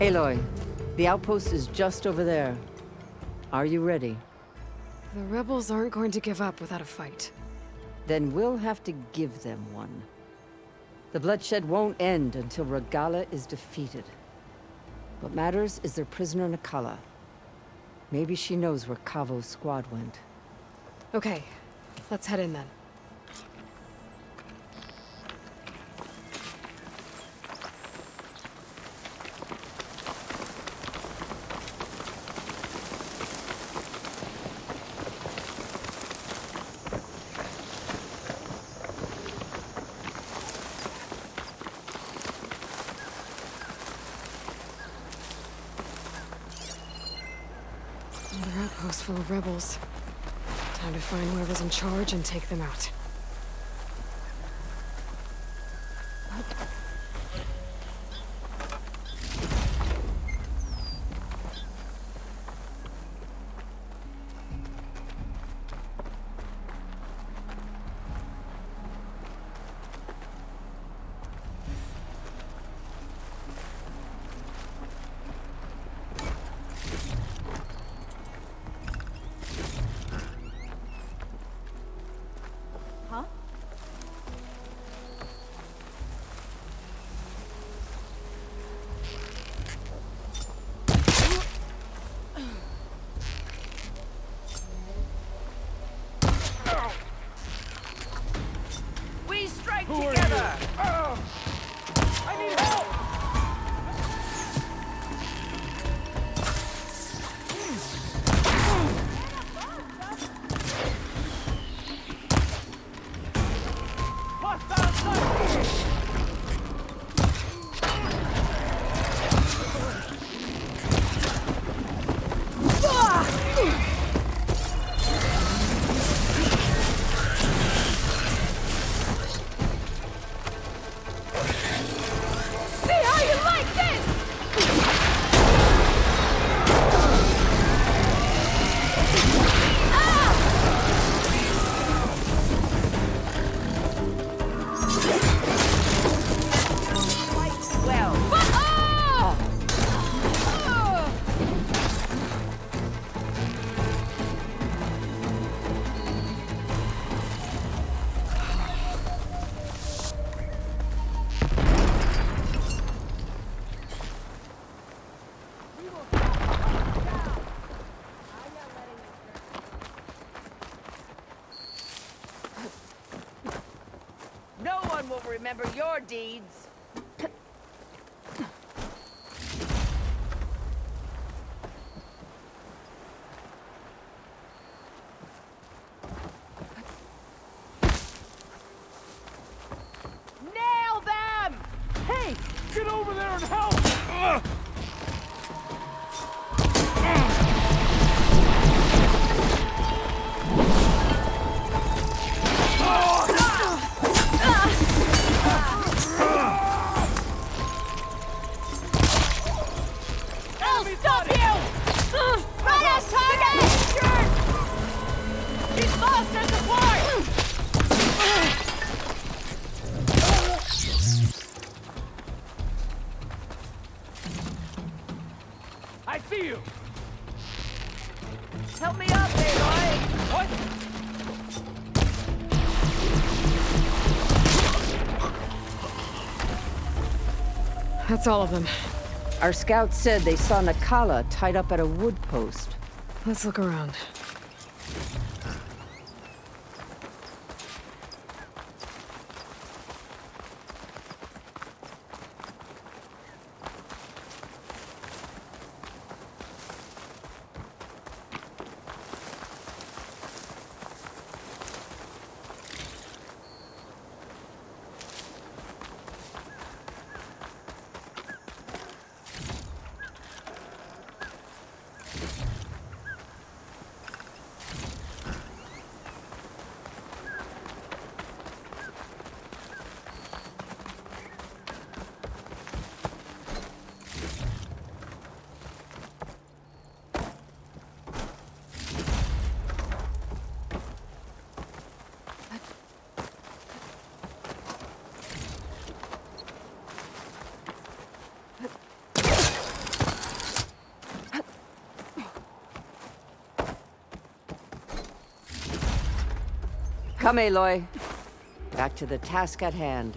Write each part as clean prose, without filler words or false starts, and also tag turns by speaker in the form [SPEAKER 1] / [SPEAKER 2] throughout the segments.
[SPEAKER 1] Aloy, the outpost is just over there. Are you ready?
[SPEAKER 2] The rebels aren't going to give up without a fight.
[SPEAKER 1] Then we'll have to give them one. The bloodshed won't end until Regala is defeated. What matters is their prisoner Nakala. Maybe she knows where Kavo's squad went.
[SPEAKER 2] Okay, let's head in then. Another outpost full of rebels. Time to find whoever's in charge and take them out.
[SPEAKER 3] Huh? We strike together! I need help! See how you like this! Well. No one will remember your deeds. Nail them!
[SPEAKER 4] Hey! Get over there and help!
[SPEAKER 3] I'll stop you! Right on target! He's lost our support!
[SPEAKER 4] I see you!
[SPEAKER 3] Help me up, Aloy!
[SPEAKER 4] What?
[SPEAKER 2] That's all of them.
[SPEAKER 1] Our scouts said they saw Nakala tied up at a wood post.
[SPEAKER 2] Let's look around.
[SPEAKER 1] Come, Aloy. Back to the task at hand.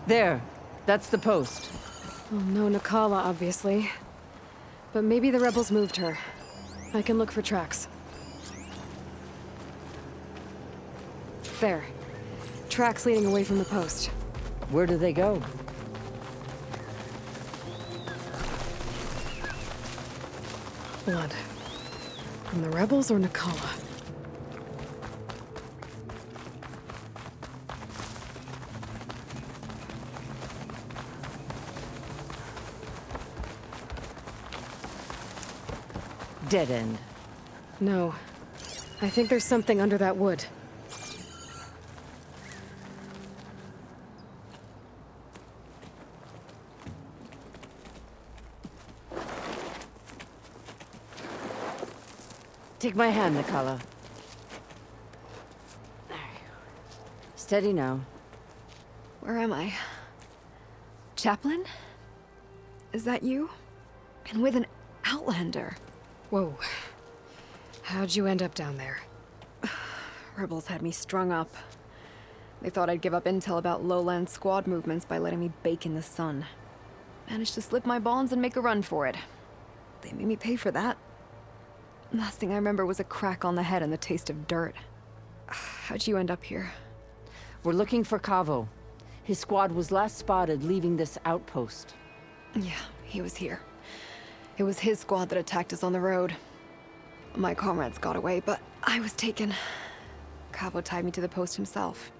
[SPEAKER 1] There. That's the post.
[SPEAKER 2] Well, no Nakala, obviously. But maybe the rebels moved her. I can look for tracks. There. Tracks leading away from the post.
[SPEAKER 1] Where do they go?
[SPEAKER 2] Blood. From the rebels or Nakala?
[SPEAKER 1] Dead end.
[SPEAKER 2] No. I think there's something under that wood.
[SPEAKER 1] Take my hand, Nakala. Steady now.
[SPEAKER 5] Where am I? Chaplain? Is that you? And with an Outlander.
[SPEAKER 2] Whoa. How'd you end up down there?
[SPEAKER 5] Rebels had me strung up. They thought I'd give up intel about lowland squad movements by letting me bake in the sun. Managed to slip my bonds and make a run for it. They made me pay for that. Last thing I remember was a crack on the head and the taste of dirt. How'd you end up here?
[SPEAKER 1] We're looking for Cavo. His squad was last spotted leaving this outpost.
[SPEAKER 5] Yeah, he was here. It was his squad that attacked us on the road. My comrades got away, but I was taken. Cavo tied me to the post himself.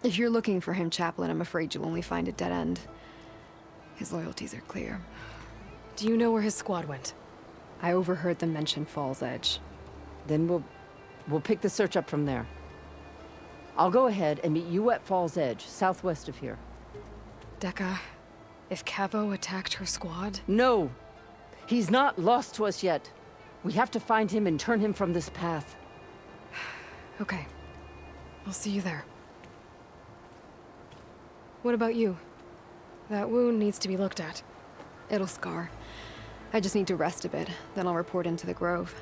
[SPEAKER 5] If you're looking for him, Chaplain, I'm afraid you'll only find a dead end. His loyalties are clear.
[SPEAKER 2] Do you know where his squad went?
[SPEAKER 5] I overheard them mention Fall's Edge.
[SPEAKER 1] Then we'll pick the search up from there. I'll go ahead and meet you at Fall's Edge, southwest of here.
[SPEAKER 2] Dekka, if Cavo attacked her squad?
[SPEAKER 1] No! He's not lost to us yet. We have to find him and turn him from this path.
[SPEAKER 2] Okay. I'll see you there. What about you? That wound needs to be looked at.
[SPEAKER 5] It'll scar. I just need to rest a bit, then I'll report into the Grove.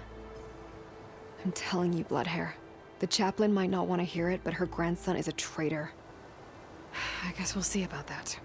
[SPEAKER 5] I'm telling you, Bloodhair. The chaplain might not want to hear it, but her grandson is a traitor.
[SPEAKER 2] I guess we'll see about that.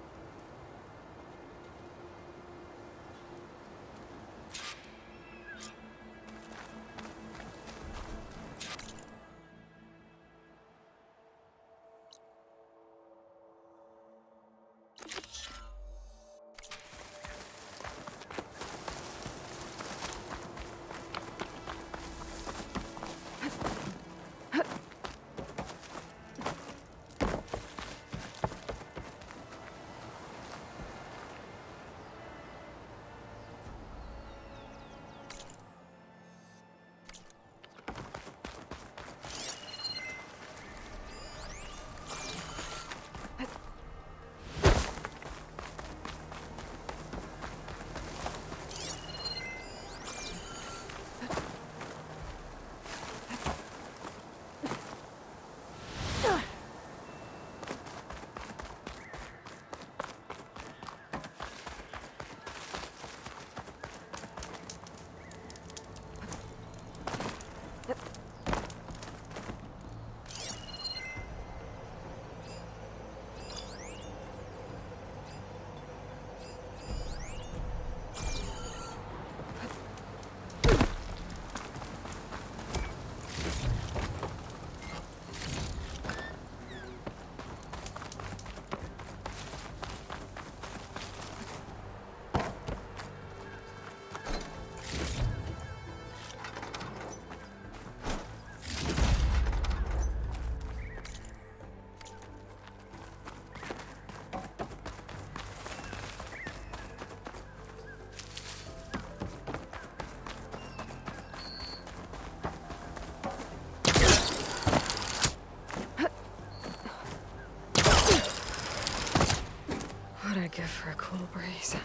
[SPEAKER 2] What'd I give for a cool breeze?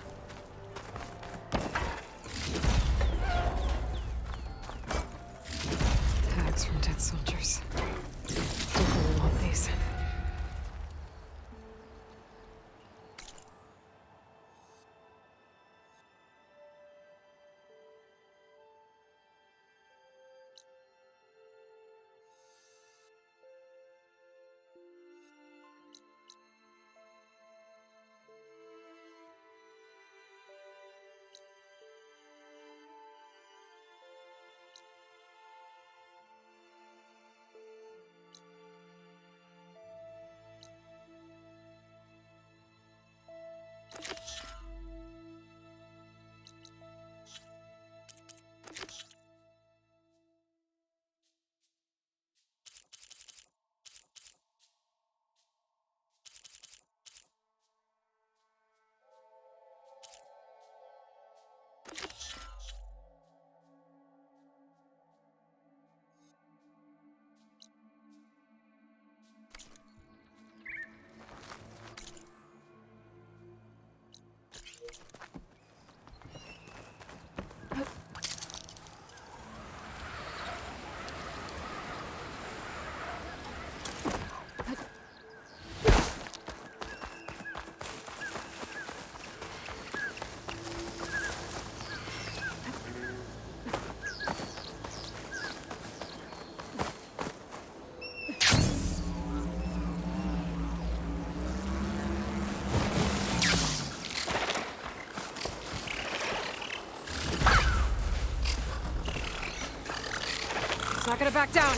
[SPEAKER 2] Tags from dead soldiers. Take a Not gonna back down.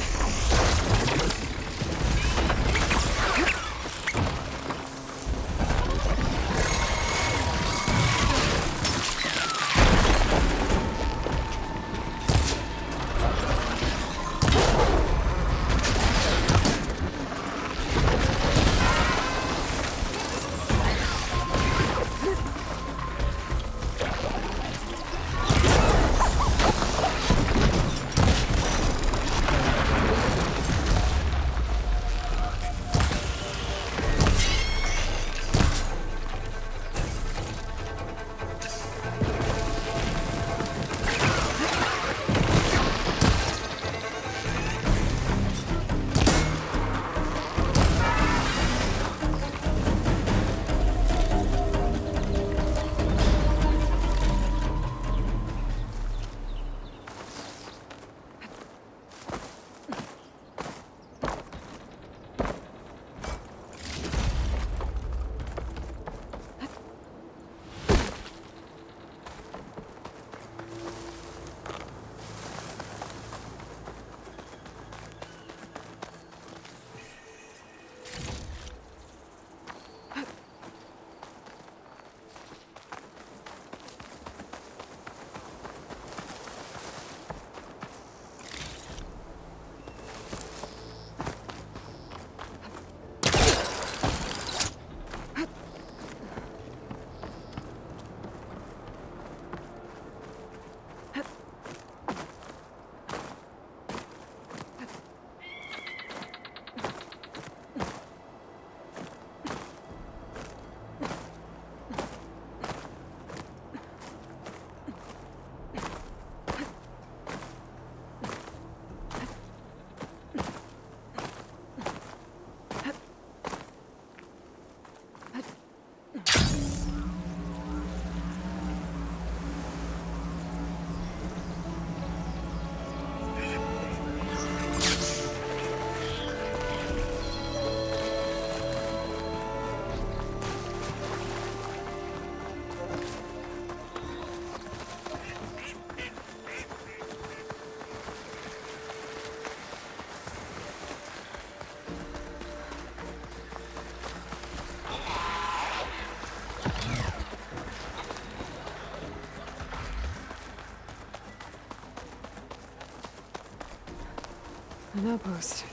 [SPEAKER 2] An outpost.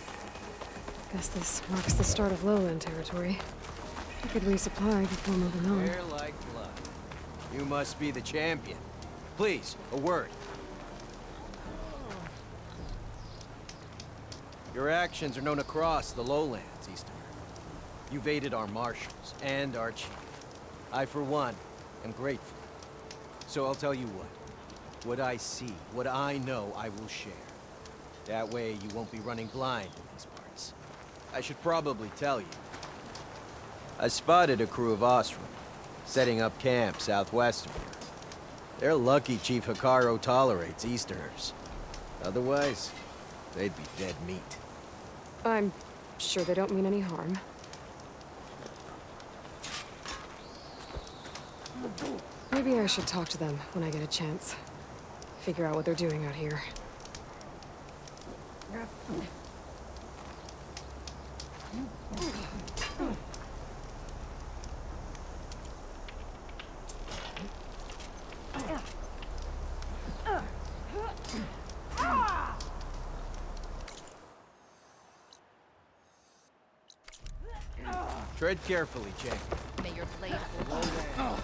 [SPEAKER 2] Guess this marks the start of lowland territory. I could resupply before moving on.
[SPEAKER 3] Fair like blood. You must be the champion. Please, a word. Your actions are known across the lowlands, Easterner. You've aided our marshals and our chief. I, for one, am grateful. So I'll tell you what. What I see, what I know, I will share. That way you won't be running blind in these parts. I should probably tell you. I spotted a crew of Ostrom, setting up camp southwest of here. They're lucky Chief Hikaru tolerates Easterners. Otherwise, they'd be dead meat.
[SPEAKER 2] I'm sure they don't mean any harm. Maybe I should talk to them when I get a chance. Figure out what they're doing out here.
[SPEAKER 3] Tread carefully, champion.
[SPEAKER 6] May your blade hold.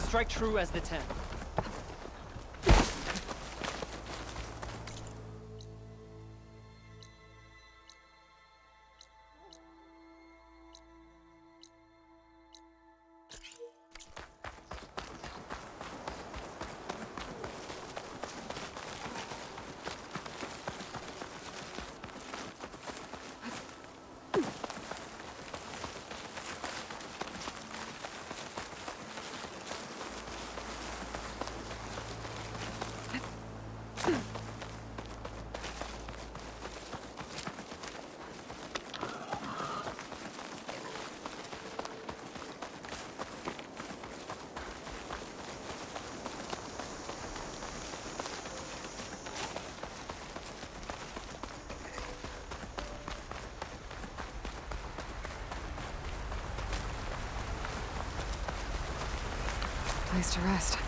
[SPEAKER 7] Strike true as the 10.
[SPEAKER 2] Place to rest.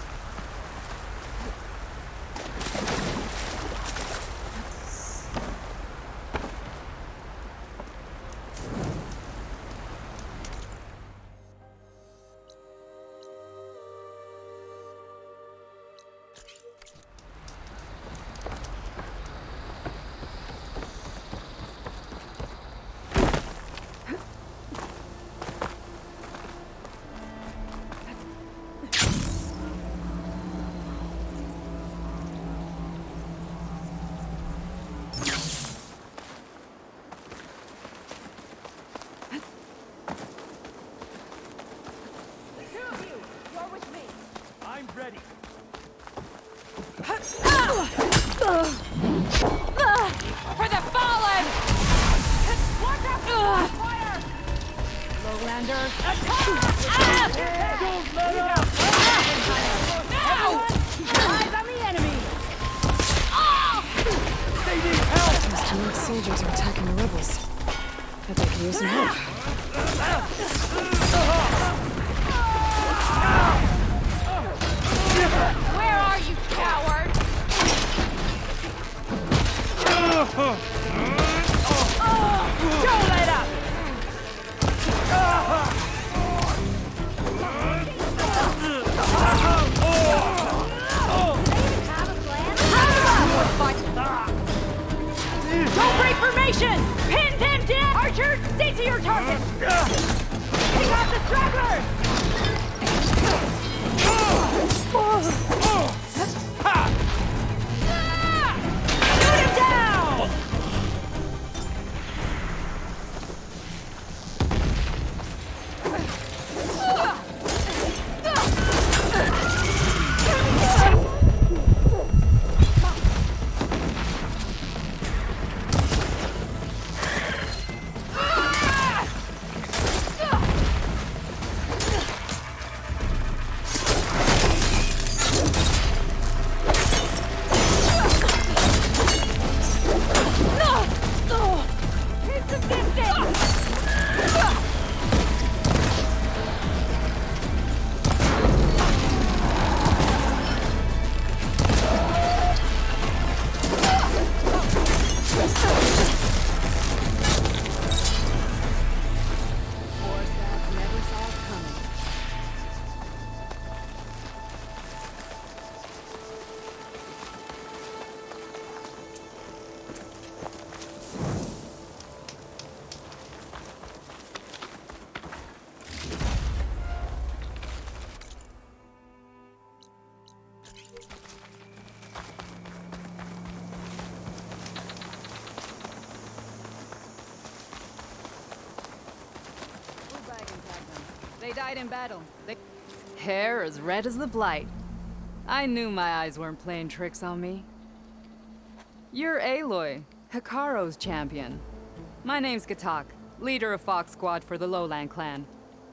[SPEAKER 4] I'm ready.
[SPEAKER 5] For the fallen! Watch out! Fire! Lowlanders, attack!
[SPEAKER 4] Don't let up!
[SPEAKER 5] Now! Eyes on the enemy!
[SPEAKER 4] They need help!
[SPEAKER 2] Those Demonic soldiers are attacking the rebels. Bet they could use some help.
[SPEAKER 5] Where are you, coward? Don't let up! Don't break formation! Pin them down! Archers, stay to your target! Take out the stragglers! Shoot him down!
[SPEAKER 6] They died in battle.
[SPEAKER 8] Hair as red as the blight. I knew my eyes weren't playing tricks on me. You're Aloy, Hikaru's champion. My name's Gatak, leader of Fox Squad for the Lowland clan.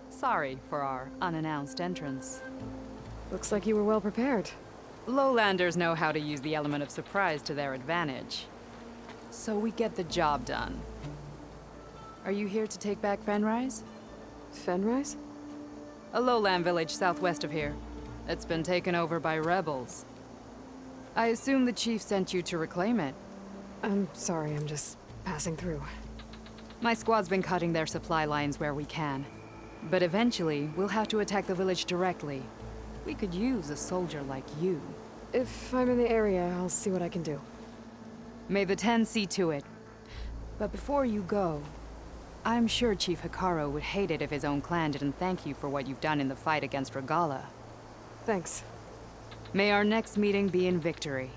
[SPEAKER 8] Sorry for our unannounced entrance.
[SPEAKER 2] Looks like you were well prepared.
[SPEAKER 8] Lowlanders know how to use the element of surprise to their advantage. so we get the job done. Are you here to take back Fenrise?
[SPEAKER 2] Fenrise?
[SPEAKER 8] A lowland village southwest of here. It's been taken over by rebels. I assume the chief sent you to reclaim it.
[SPEAKER 2] I'm sorry, I'm just passing through.
[SPEAKER 8] My squad's been cutting their supply lines where we can. But eventually, we'll have to attack the village directly. We could use a soldier like you.
[SPEAKER 2] If I'm in the area, I'll see what I can do.
[SPEAKER 8] May the Ten see to it. But before you go, I'm sure Chief Hikaru would hate it if his own clan didn't thank you for what you've done in the fight against Regala.
[SPEAKER 2] Thanks.
[SPEAKER 8] May our next meeting be in victory.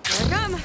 [SPEAKER 2] Here I come!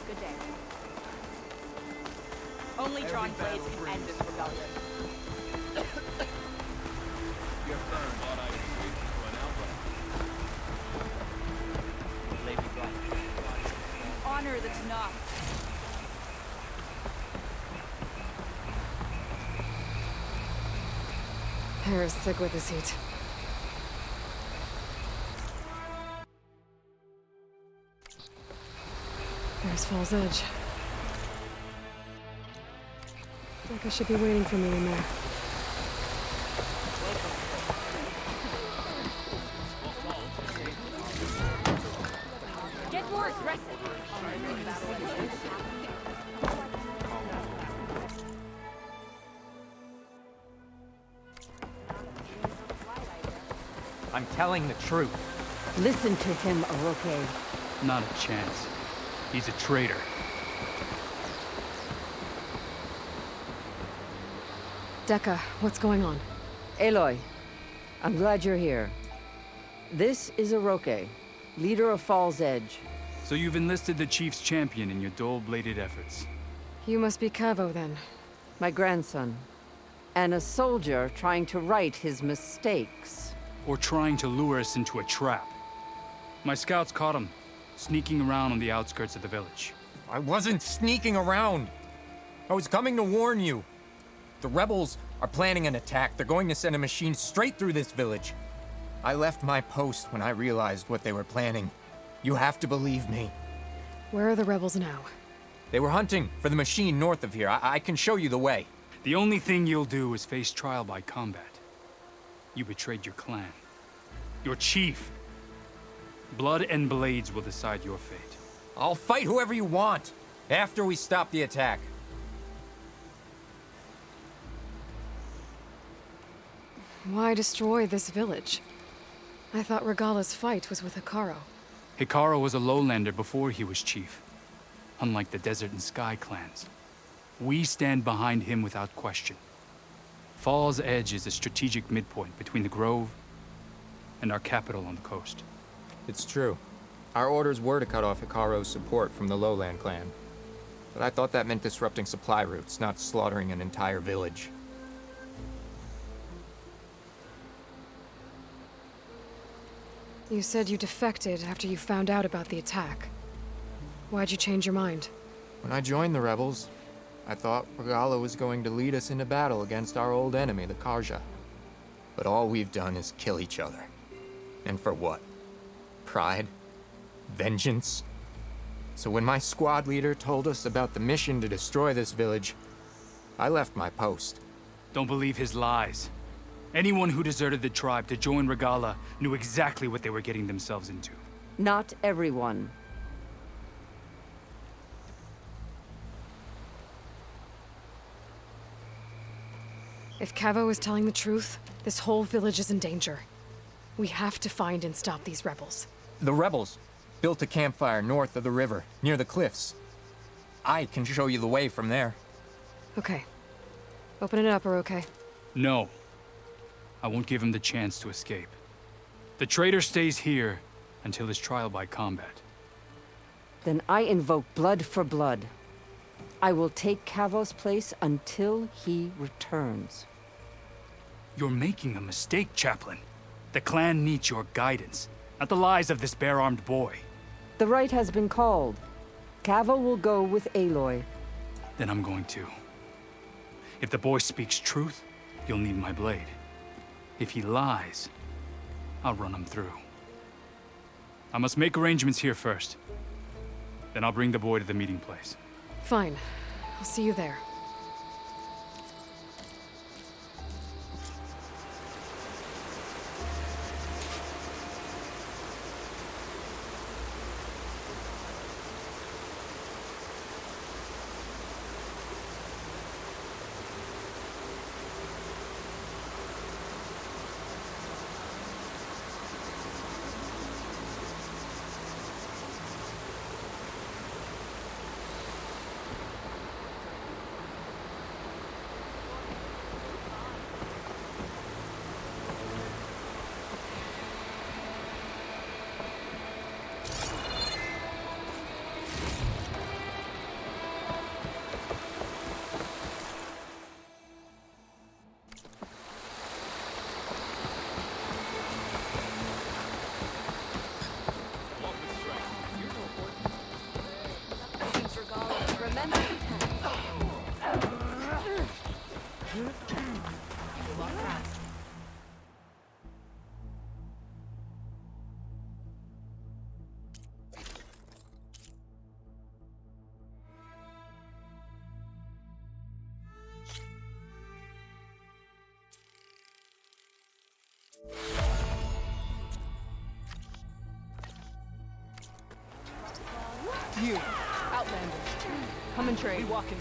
[SPEAKER 6] Good day. Only drawn blades can end this rebellion.
[SPEAKER 4] Your firm thought I was waiting for an outlet. Lady Black.
[SPEAKER 6] Honor the Tanakh.
[SPEAKER 2] Hair's sick with this heat. There's Fall's Edge. Becca should be waiting for me in there.
[SPEAKER 6] Get more aggressive.
[SPEAKER 7] I'm telling the truth.
[SPEAKER 1] Listen to him, Oroke.
[SPEAKER 9] Not a chance. He's a traitor.
[SPEAKER 2] Decca, what's going on?
[SPEAKER 1] Aloy, I'm glad you're here. This is Oroke, leader of Fall's Edge.
[SPEAKER 9] So you've enlisted the Chief's champion in your dull-bladed efforts.
[SPEAKER 2] You must be Cavo, then.
[SPEAKER 1] My grandson. And a soldier trying to right his mistakes.
[SPEAKER 9] Or trying to lure us into a trap. My scouts caught him, sneaking around on the outskirts of the village.
[SPEAKER 7] I wasn't sneaking around. I was coming to warn you. The rebels are planning an attack. They're going to send a machine straight through this village. I left my post when I realized what they were planning. You have to believe me.
[SPEAKER 2] Where are the rebels now?
[SPEAKER 7] They were hunting for the machine north of here. I can show you the way.
[SPEAKER 9] The only thing you'll do is face trial by combat. You betrayed your clan. Your chief. Blood and blades will decide your fate.
[SPEAKER 7] I'll fight whoever you want, after we stop the attack.
[SPEAKER 2] Why destroy this village? I thought Regala's fight was with Hikaru.
[SPEAKER 9] Hikaru was a lowlander before he was chief. Unlike the Desert and Sky clans. We stand behind him without question. Fall's Edge is a strategic midpoint between the Grove and our capital on the coast.
[SPEAKER 7] It's true. Our orders were to cut off Hikaru's support from the Lowland clan. But I thought that meant disrupting supply routes, not slaughtering an entire village.
[SPEAKER 2] You said you defected after you found out about the attack. Why'd you change your mind?
[SPEAKER 7] When I joined the rebels, I thought Regala was going to lead us into battle against our old enemy, the Karja. But all we've done is kill each other. And for what? Pride? Vengeance? So when my squad leader told us about the mission to destroy this village, I left my post.
[SPEAKER 9] Don't believe his lies. Anyone who deserted the tribe to join Regala knew exactly what they were getting themselves into.
[SPEAKER 1] Not everyone.
[SPEAKER 2] If Cavo is telling the truth, this whole village is in danger. We have to find and stop these rebels.
[SPEAKER 7] The rebels built a campfire north of the river, near the cliffs. I can show you the way from there.
[SPEAKER 2] Okay. Open it up, or okay?
[SPEAKER 9] No. I won't give him the chance to escape. The traitor stays here until his trial by combat.
[SPEAKER 1] Then I invoke blood for blood. I will take Cavo's place until he returns.
[SPEAKER 9] You're making a mistake, Chaplain. The clan needs your guidance, not the lies of this bare-armed boy.
[SPEAKER 1] The right has been called. Cavo will go with Aloy.
[SPEAKER 9] Then I'm going to. If the boy speaks truth, you'll need my blade. If he lies, I'll run him through. I must make arrangements here first. Then I'll bring the boy to the meeting place.
[SPEAKER 2] Fine. I'll see you there.
[SPEAKER 6] You, Outlander. Come and trade. We walk in.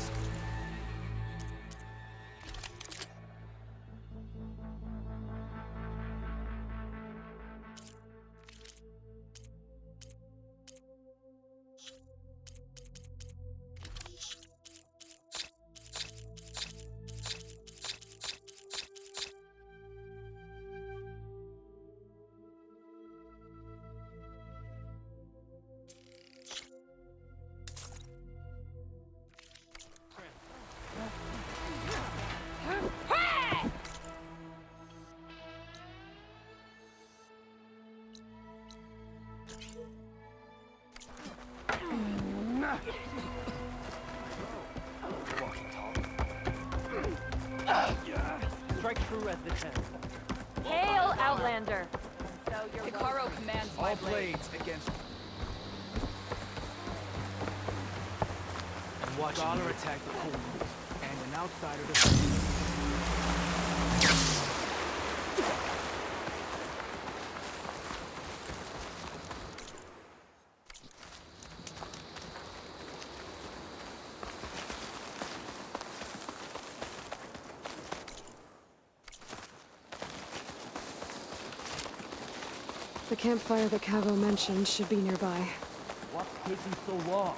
[SPEAKER 10] Strike true as the tent.
[SPEAKER 6] Hail, Outlander! So your Hikaru commands my
[SPEAKER 10] All
[SPEAKER 6] blade.
[SPEAKER 10] blades against. And watch Scholar attack the core, and an outsider defends.
[SPEAKER 2] The campfire that Cavo mentioned should be nearby.
[SPEAKER 10] What's taking so long?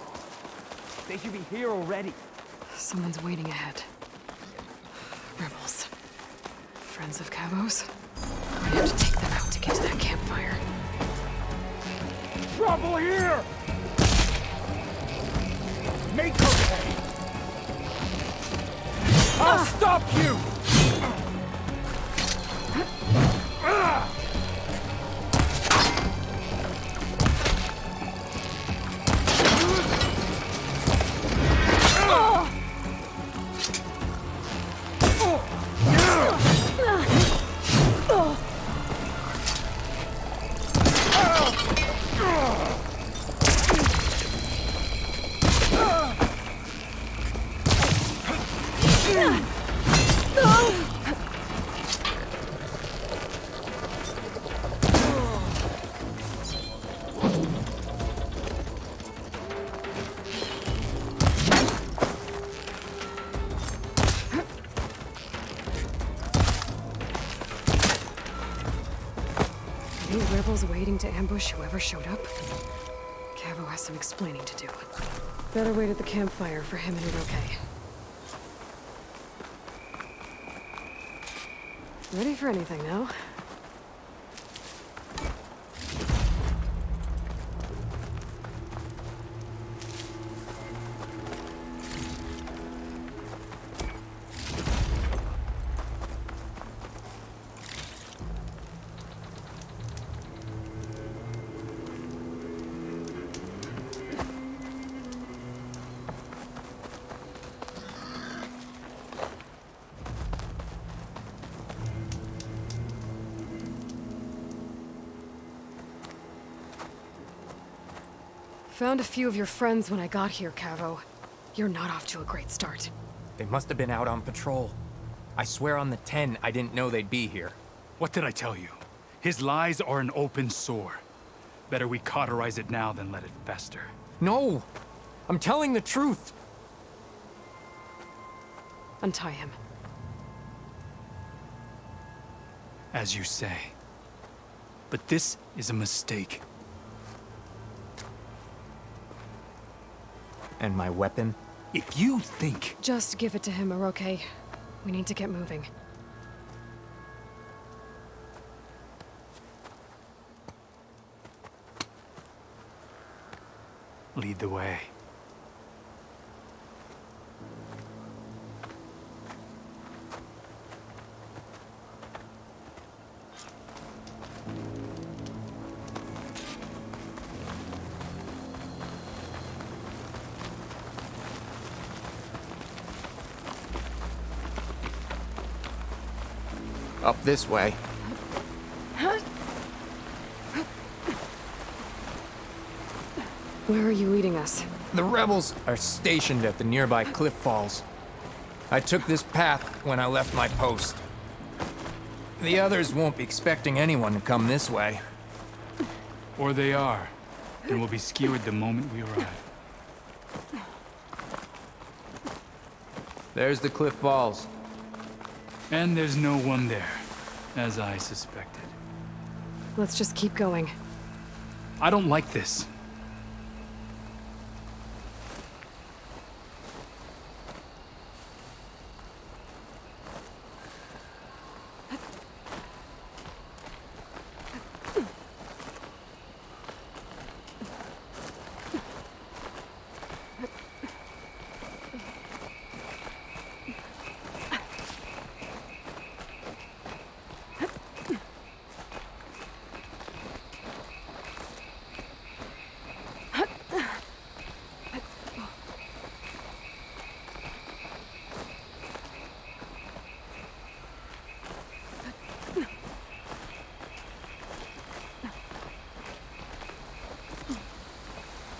[SPEAKER 10] They should be here already.
[SPEAKER 2] Someone's waiting ahead. Rebels. Friends of Cavo's. I'm going to have to take them out to get to that campfire.
[SPEAKER 10] Trouble here! Make her pay! I'll stop you!
[SPEAKER 2] rebels waiting to ambush whoever showed up? Cavo has some explaining to do. Better wait at the campfire for him and Uroke. Ready for anything now? Found a few of your friends when I got here, Cavo. You're not off to a great start.
[SPEAKER 7] They must have been out on patrol. I swear on the 10, I didn't know they'd be here.
[SPEAKER 9] What did I tell you? His lies are an open sore. Better we cauterize it now than let it fester.
[SPEAKER 7] No! I'm telling the truth!
[SPEAKER 2] Untie him.
[SPEAKER 9] As you say. But this is a mistake.
[SPEAKER 7] And my weapon?
[SPEAKER 9] If you think...
[SPEAKER 2] Just give it to him, Uroke. We need to get moving.
[SPEAKER 9] Lead the way.
[SPEAKER 7] Up this way.
[SPEAKER 2] Where are you leading us?
[SPEAKER 7] The rebels are stationed at the nearby cliff falls. I took this path when I left my post. The others won't be expecting anyone to come this way.
[SPEAKER 9] Or they are, and will be skewered the moment we arrive.
[SPEAKER 7] There's the cliff falls.
[SPEAKER 9] And there's no one there, as I suspected.
[SPEAKER 2] Let's just keep going.
[SPEAKER 9] I don't like this.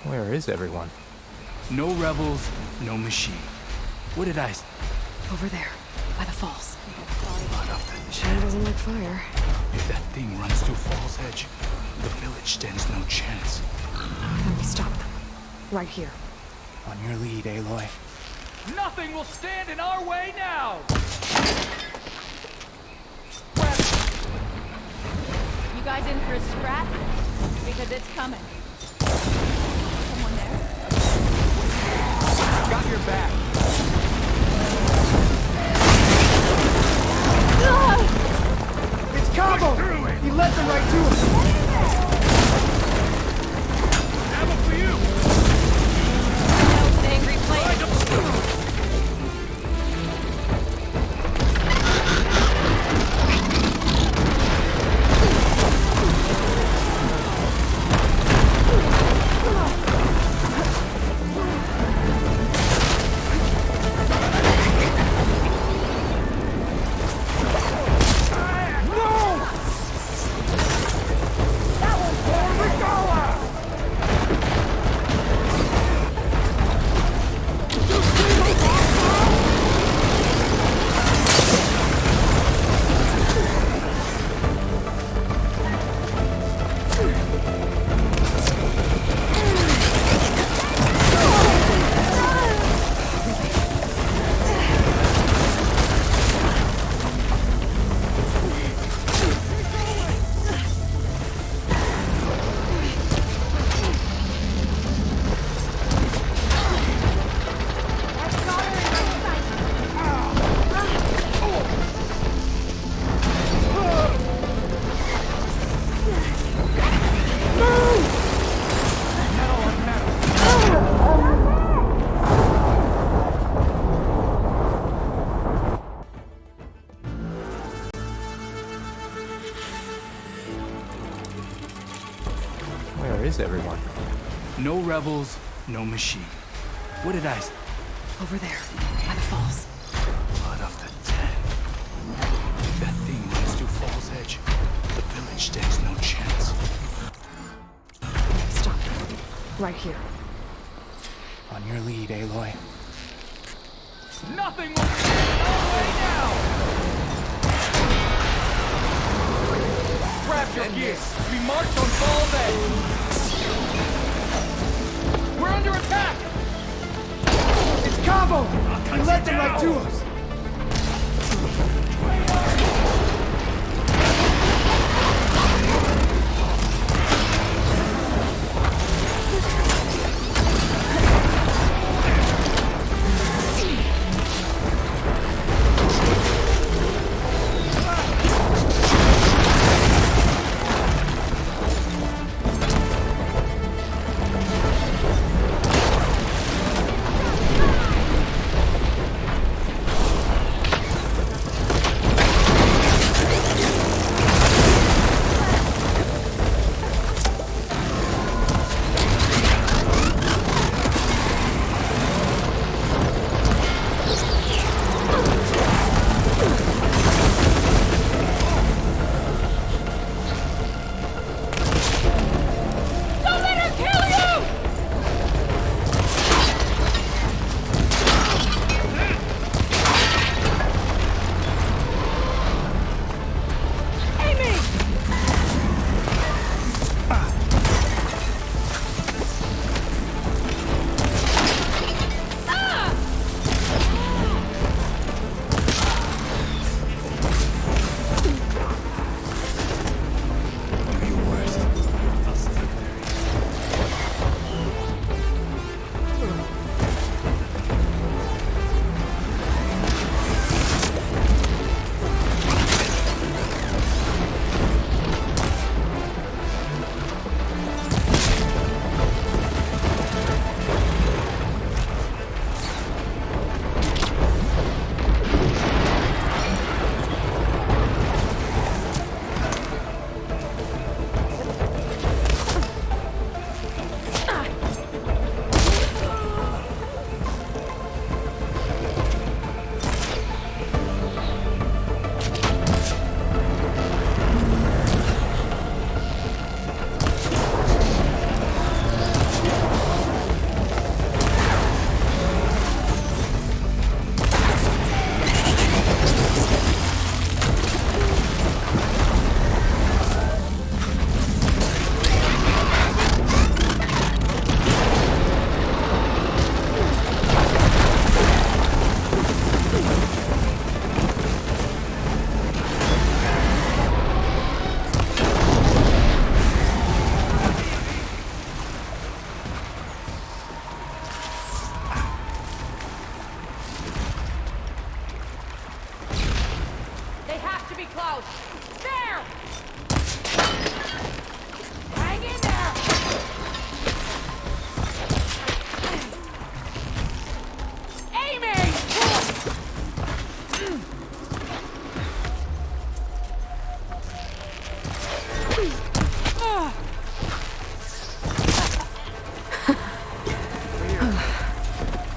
[SPEAKER 7] Where is everyone?
[SPEAKER 9] No rebels, no machine. What did I...
[SPEAKER 2] Over there, by the falls.
[SPEAKER 9] Blood up that
[SPEAKER 2] Sure doesn't like fire.
[SPEAKER 9] If that thing runs through Fall's Edge, the village stands no chance.
[SPEAKER 2] Then we stop them. Right here.
[SPEAKER 7] On your lead, Aloy.
[SPEAKER 10] Nothing will stand in our way now!
[SPEAKER 6] You guys in for a scrap? Because it's coming. Someone there?
[SPEAKER 10] Got your back.
[SPEAKER 11] It's Cabo! He led them right to us!
[SPEAKER 10] Ammo for you!
[SPEAKER 6] Those angry players.
[SPEAKER 7] is everyone?
[SPEAKER 9] No rebels, no machine. What did I say?
[SPEAKER 2] Over there, by the falls.
[SPEAKER 9] Blood of the dead. If that thing runs through Fall's Edge, the village stands no chance.
[SPEAKER 2] Stop. Right here.
[SPEAKER 7] On your lead, Aloy.
[SPEAKER 4] Nothing will stand our way now! Grab your gear. We march on Fall's Edge. We're under attack!
[SPEAKER 11] It's Cabo! He led them right to us!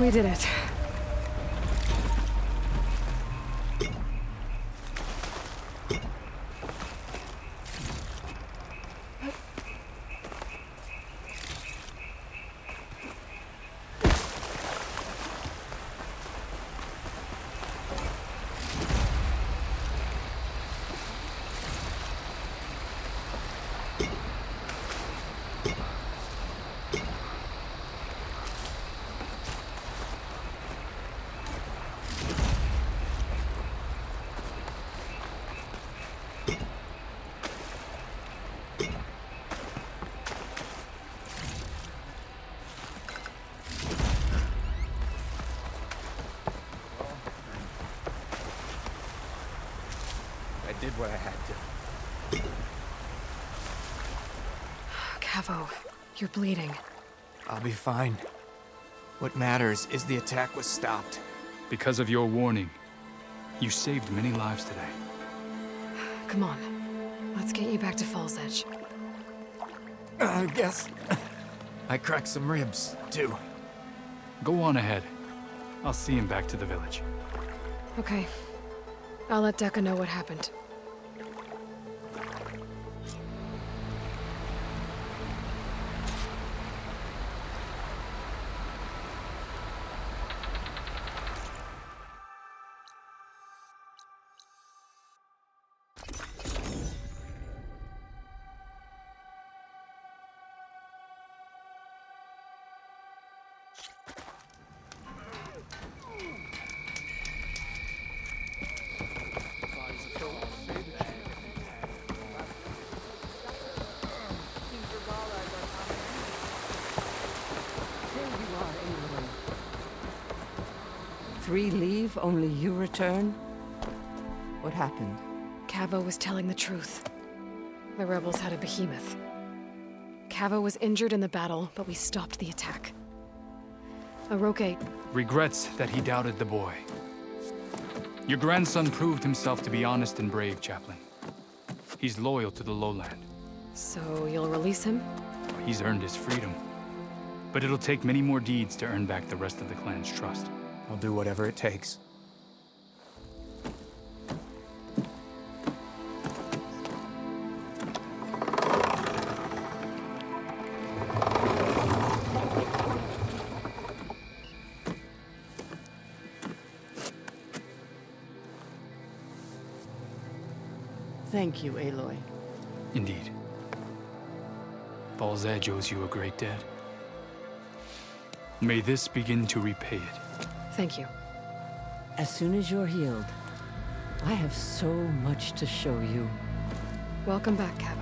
[SPEAKER 2] We did it.
[SPEAKER 7] I did what I had to.
[SPEAKER 2] Cavo, you're bleeding.
[SPEAKER 7] I'll be fine. What matters is the attack was stopped.
[SPEAKER 9] Because of your warning, you saved many lives today.
[SPEAKER 2] Come on. Let's get you back to Fall's Edge.
[SPEAKER 7] I guess I cracked some ribs, too.
[SPEAKER 9] Go on ahead. I'll see him back to the village.
[SPEAKER 2] Okay. I'll let Decca know what happened.
[SPEAKER 1] Three leave, only you return? What happened?
[SPEAKER 2] Cavo was telling the truth. The rebels had a behemoth. Cavo was injured in the battle, but we stopped the attack. Aroke...
[SPEAKER 9] Regrets that he doubted the boy. Your grandson proved himself to be honest and brave, Chaplain. He's loyal to the lowland.
[SPEAKER 2] So you'll release him?
[SPEAKER 9] He's earned his freedom. But it'll take many more deeds to earn back the rest of the clan's trust.
[SPEAKER 7] I'll do whatever it takes.
[SPEAKER 1] Thank you, Aloy.
[SPEAKER 9] Indeed. Falls Edge owes you a great debt. May this begin to repay it.
[SPEAKER 2] Thank you.
[SPEAKER 1] As soon as you're healed, I have so much to show you.
[SPEAKER 2] Welcome back, Cavo.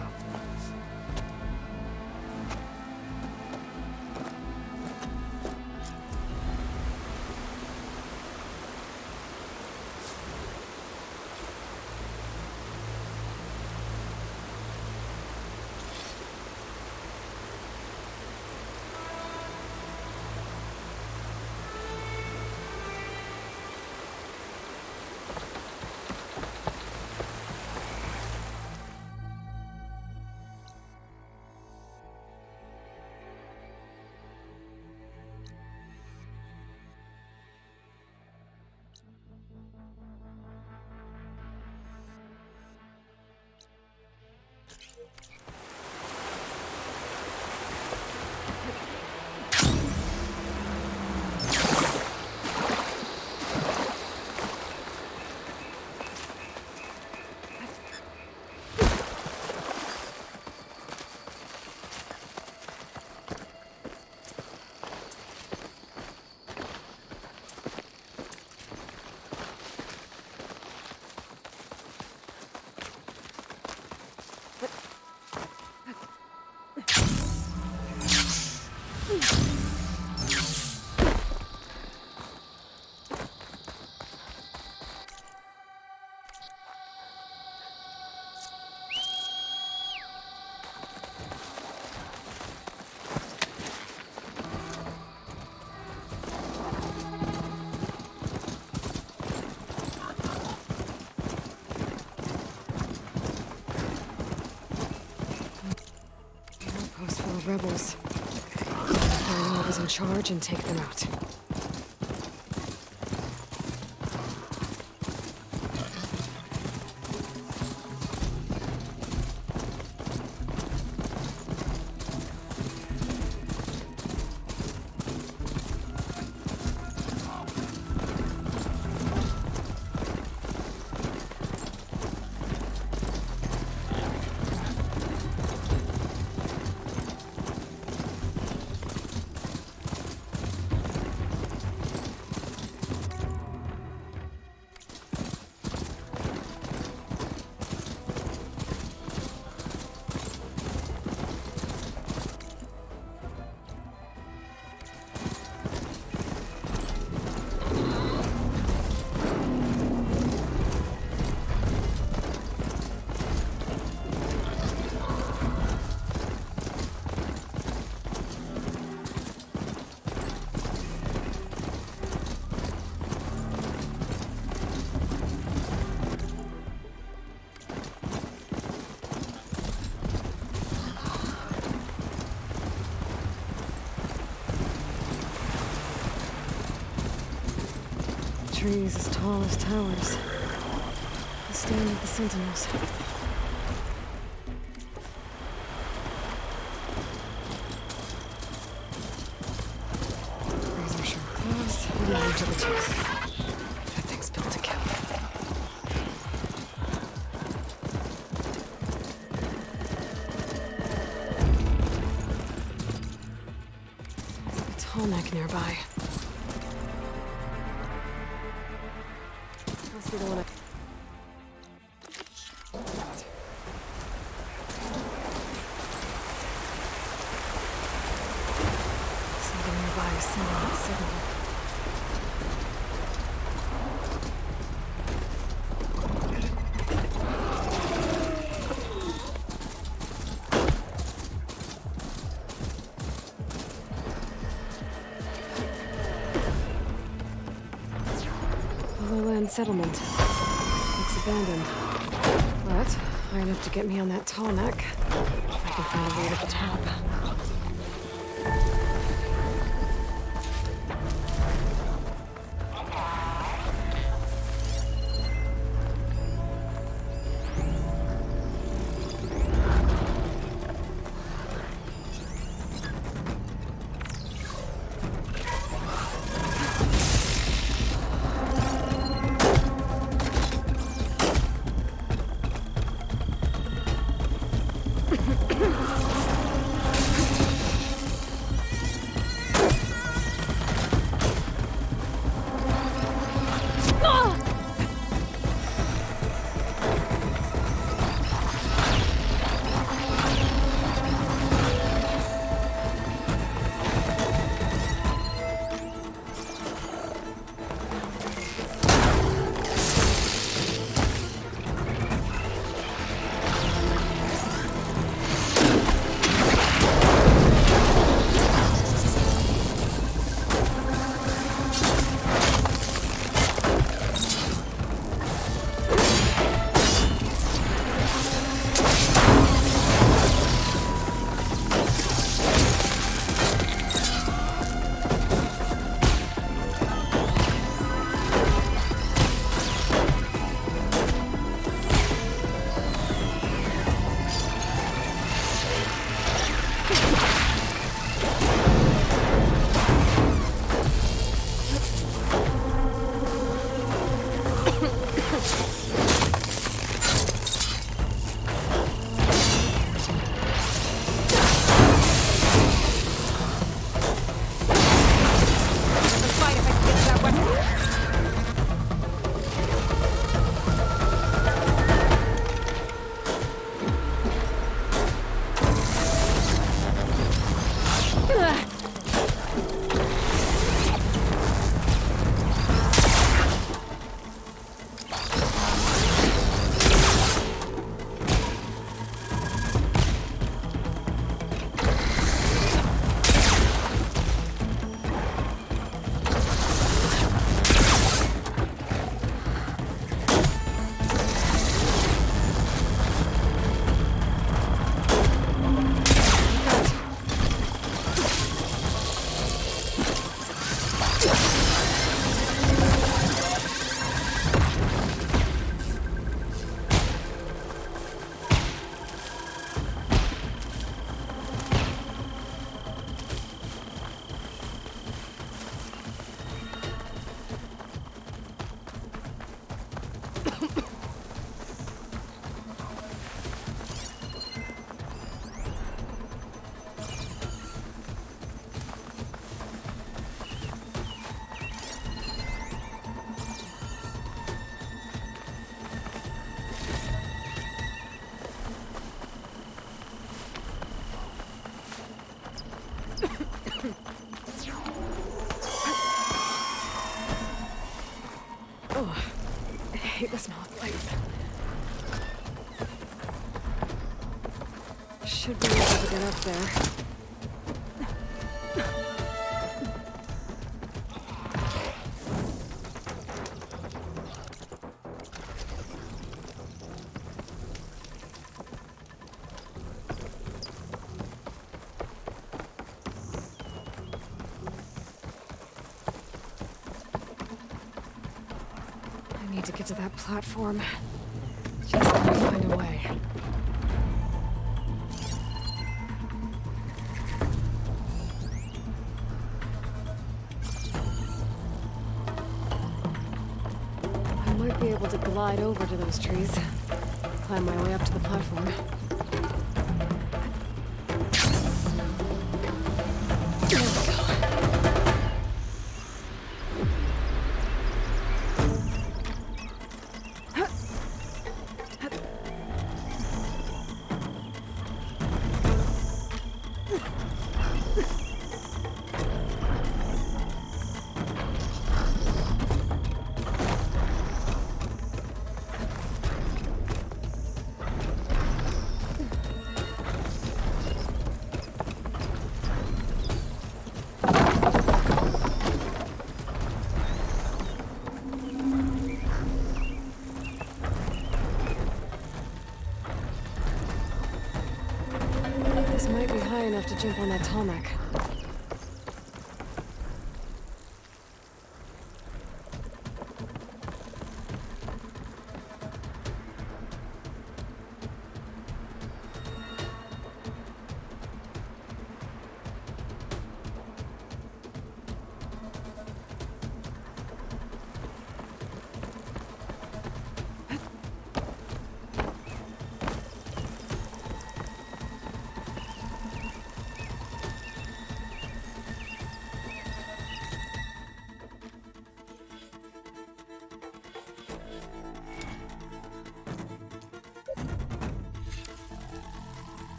[SPEAKER 2] Rebels. Find whoever's in charge and take them out. trees as tall as towers. The stand of the sentinels. Razor sharp claws, leading to the tooth. That thing's built to kill. Sounds like a tall neck nearby. Must be the one I... Something nearby is sending that signal. Lowland settlement. Looks abandoned. But high enough to get me on that tall neck. If I can find a way to the top. hate the smell of flames. Should be able to get up there. need to get to that platform. Just gotta find a way. I might be able to glide over to those trees. Climb my way up to the platform. There we go. This might be high enough to jump on that tarmac.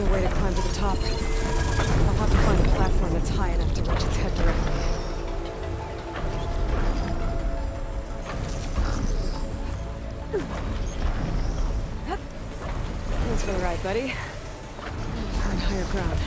[SPEAKER 2] no way to climb to the top. I'll have to find a platform that's high enough to reach its head directly. Thanks for the ride, buddy. Find higher ground.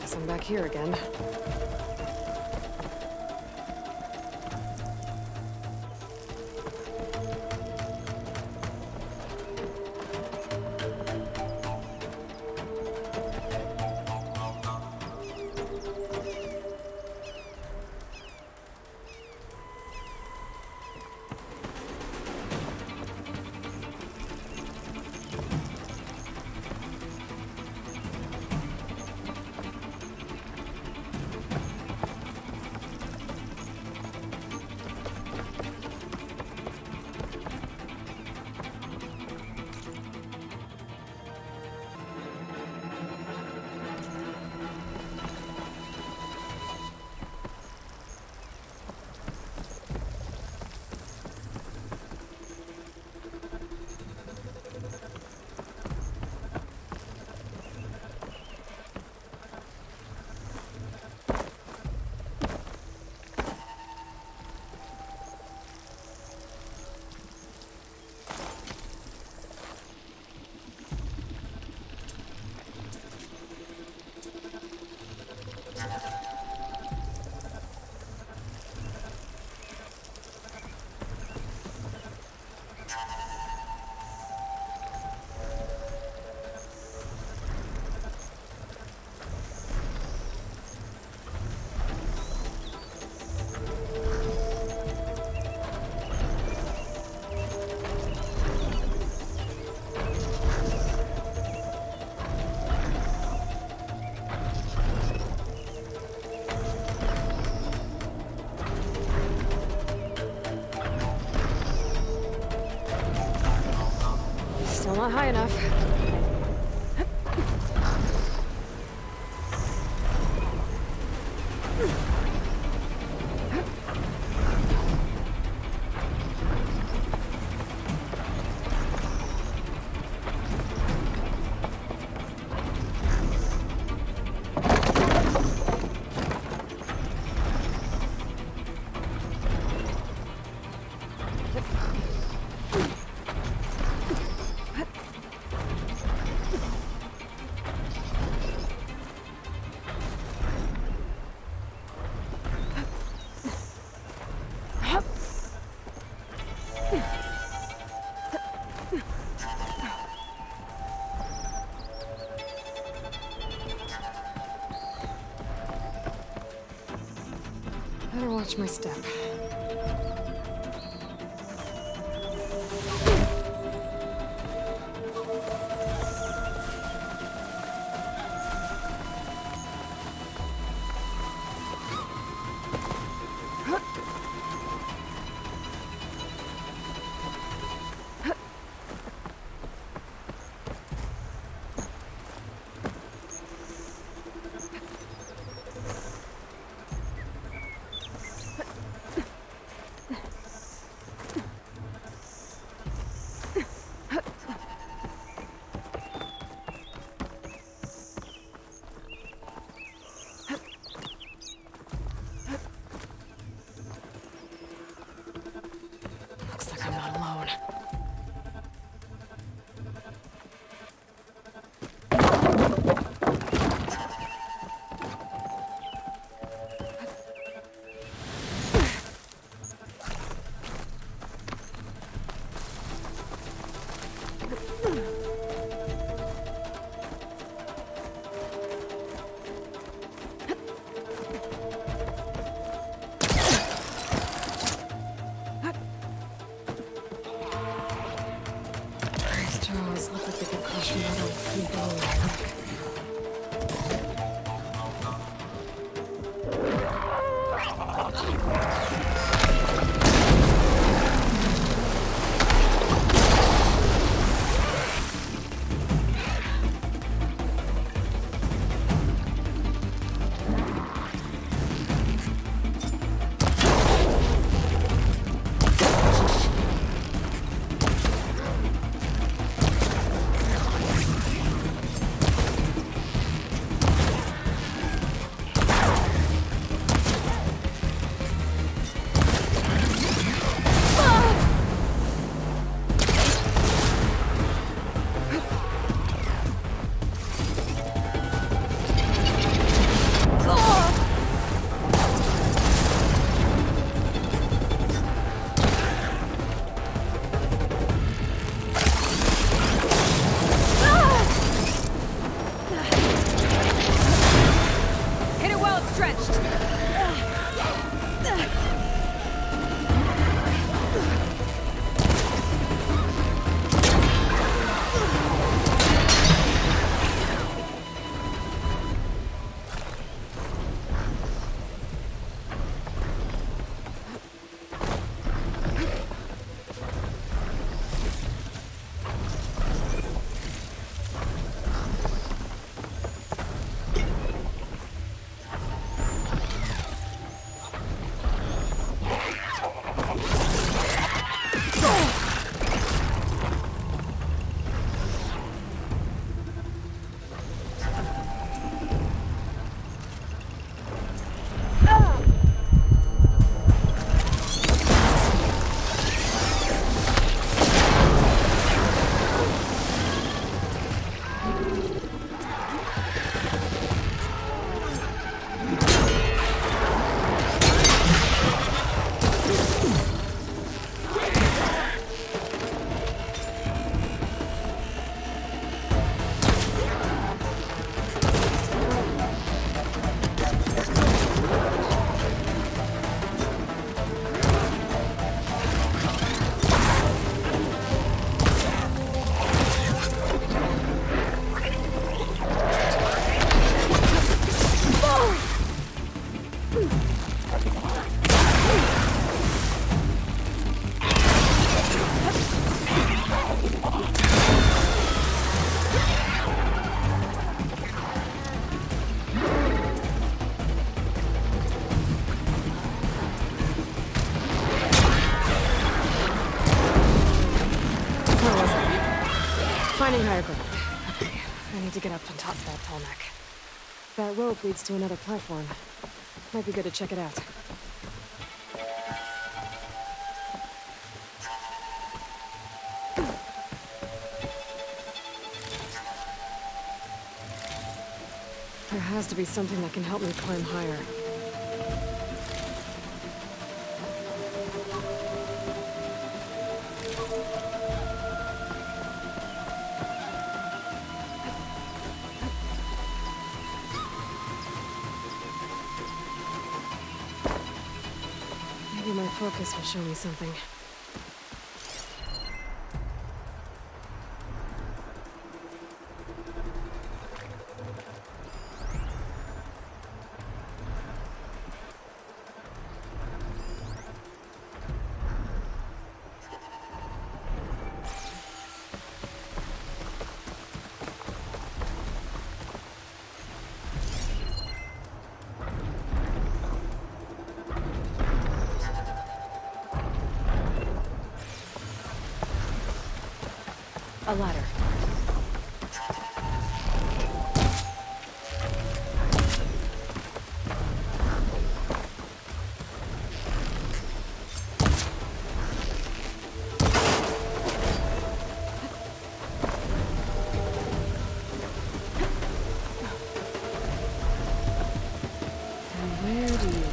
[SPEAKER 2] Guess I'm back here again. not high enough. Better watch my step. Looks like I'm not alone. These jaws look like they could crush metal with three blows. finding higher ground. Okay, I need to get up on top of that tall neck. That rope leads to another platform. Might be good to check it out. There has to be something that can help me climb higher. Maybe my focus will show me something. A ladder. And where do you...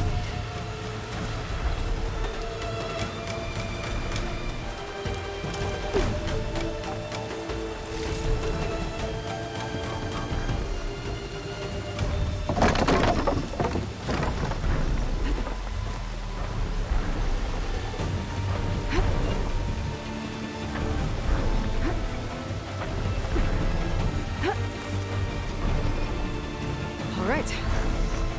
[SPEAKER 2] All right.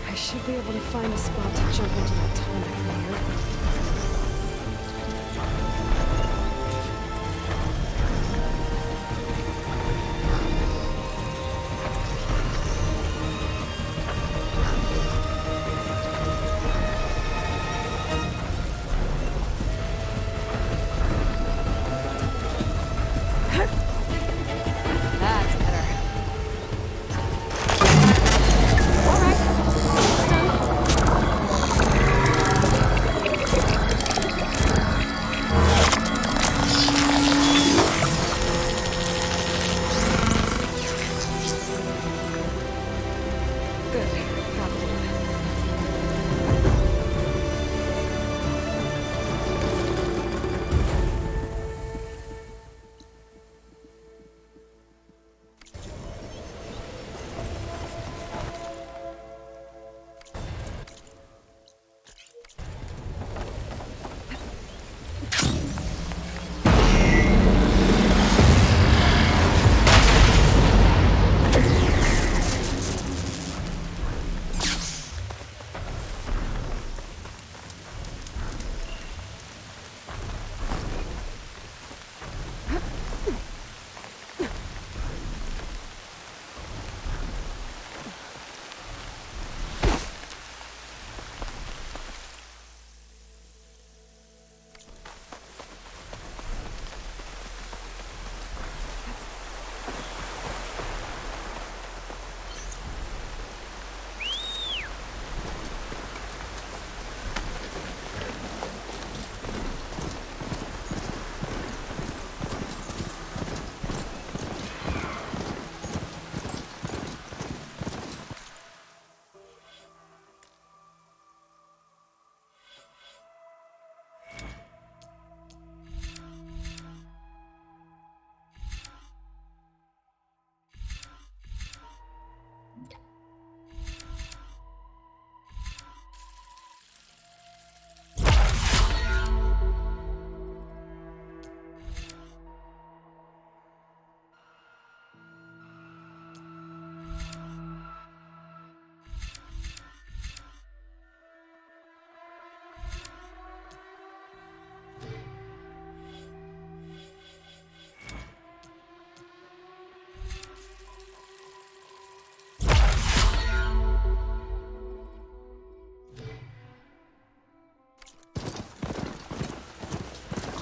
[SPEAKER 2] I should be able to find a spot to jump into that tonic from here. That's better. All right. Done. Good. Got the one.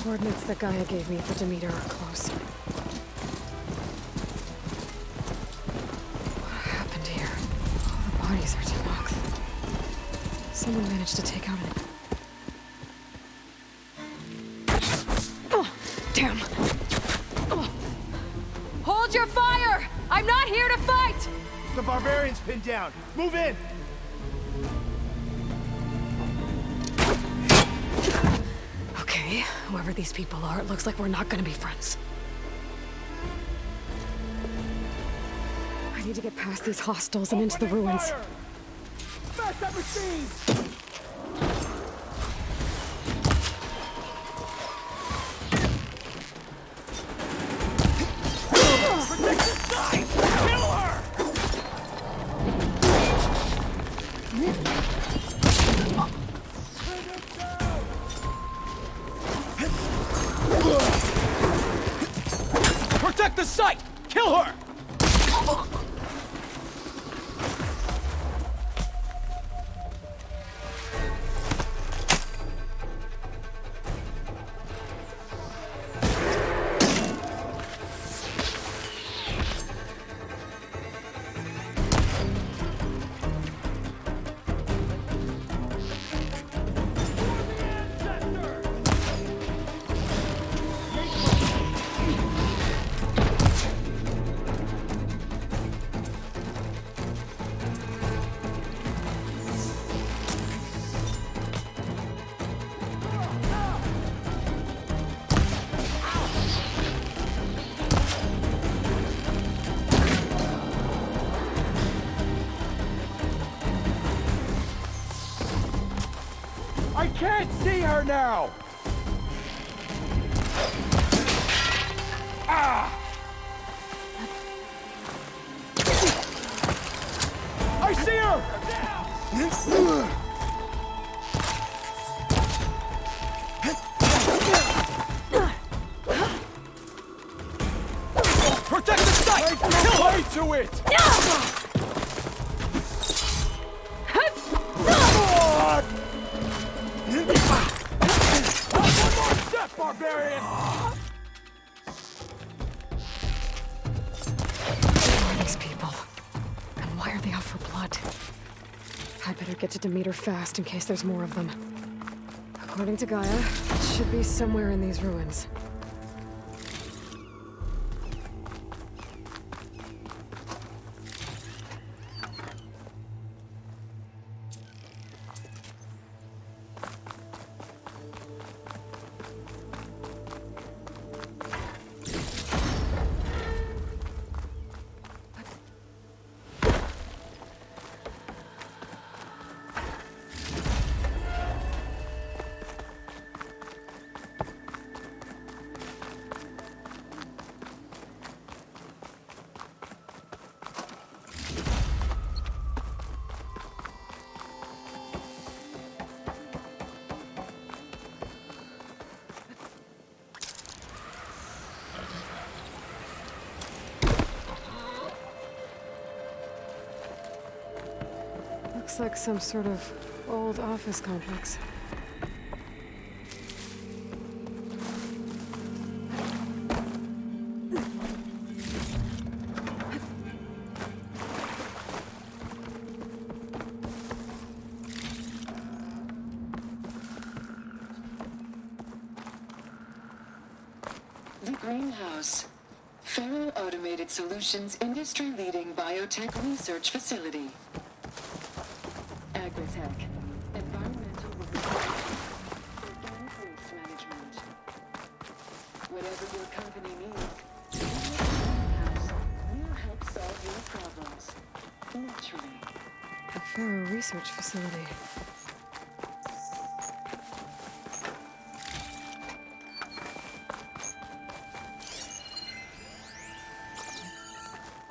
[SPEAKER 2] Coordinates that Gaia gave me for Demeter are close. Someone managed to take out an... Oh, damn. Oh.
[SPEAKER 6] Hold your fire! I'm not here to fight!
[SPEAKER 11] The barbarian's pinned down. Move in!
[SPEAKER 2] Okay, whoever these people are, it looks like we're not gonna be friends. I need to get past these hostels and into the ruins.
[SPEAKER 11] Smash that machine! Protect the side! Kill her!
[SPEAKER 3] Protect the site! Kill her!
[SPEAKER 11] I can't see her now! Ah! I see her!
[SPEAKER 3] Protect the site! Kill her!
[SPEAKER 11] To it! One more step, barbarian!
[SPEAKER 2] Who are these people? And why are they out for blood? I better get to Demeter fast in case there's more of them. According to Gaia, it should be somewhere in these ruins. Looks like some sort of old office complex.
[SPEAKER 12] The Greenhouse. Faro Automated Solutions industry-leading biotech research facility. Agritech. Environmental organic waste management. Whatever your company needs, we'll help solve your problems. Naturally.
[SPEAKER 2] A Faro research facility.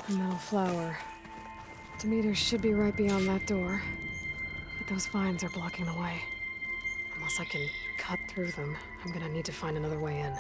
[SPEAKER 2] A metal flower. Demeter should be right beyond that door. But those vines are blocking the way. Unless I can cut through them, I'm gonna need to find another way in.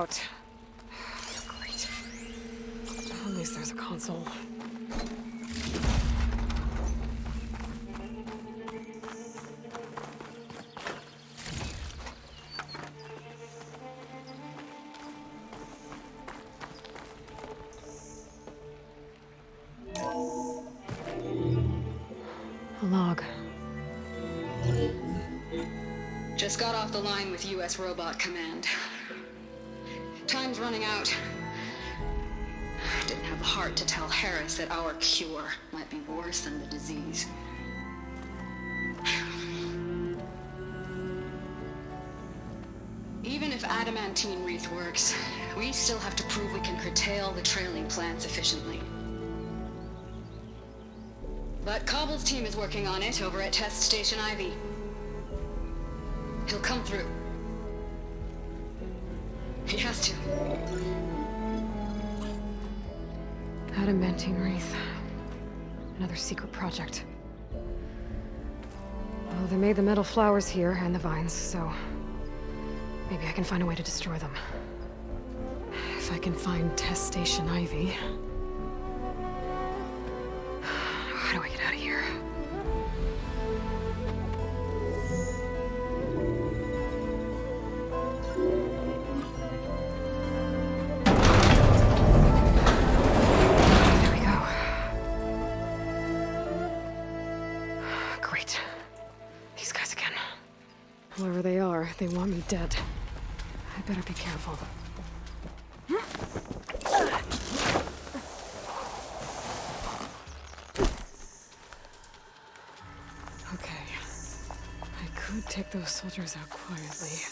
[SPEAKER 2] out. Great. At least there's a console. A log.
[SPEAKER 12] Just got off the line with U.S. Robot Command. Time's running out. Didn't have the heart to tell Harris that our cure might be worse than the disease. Even if adamantine wreath works, we still have to prove we can curtail the trailing plants efficiently. But Cobble's team is working on it over at Test Station Ivy. He'll come through. He has to.
[SPEAKER 2] Adamantine wreath. Another secret project. Well, they made the metal flowers here and the vines, so maybe I can find a way to destroy them. If I can find Test Station Ivy. How do I get out of here? There we go. Great. These guys again. Whoever they are, they want me dead. I better be careful. Okay. I could take those soldiers out quietly.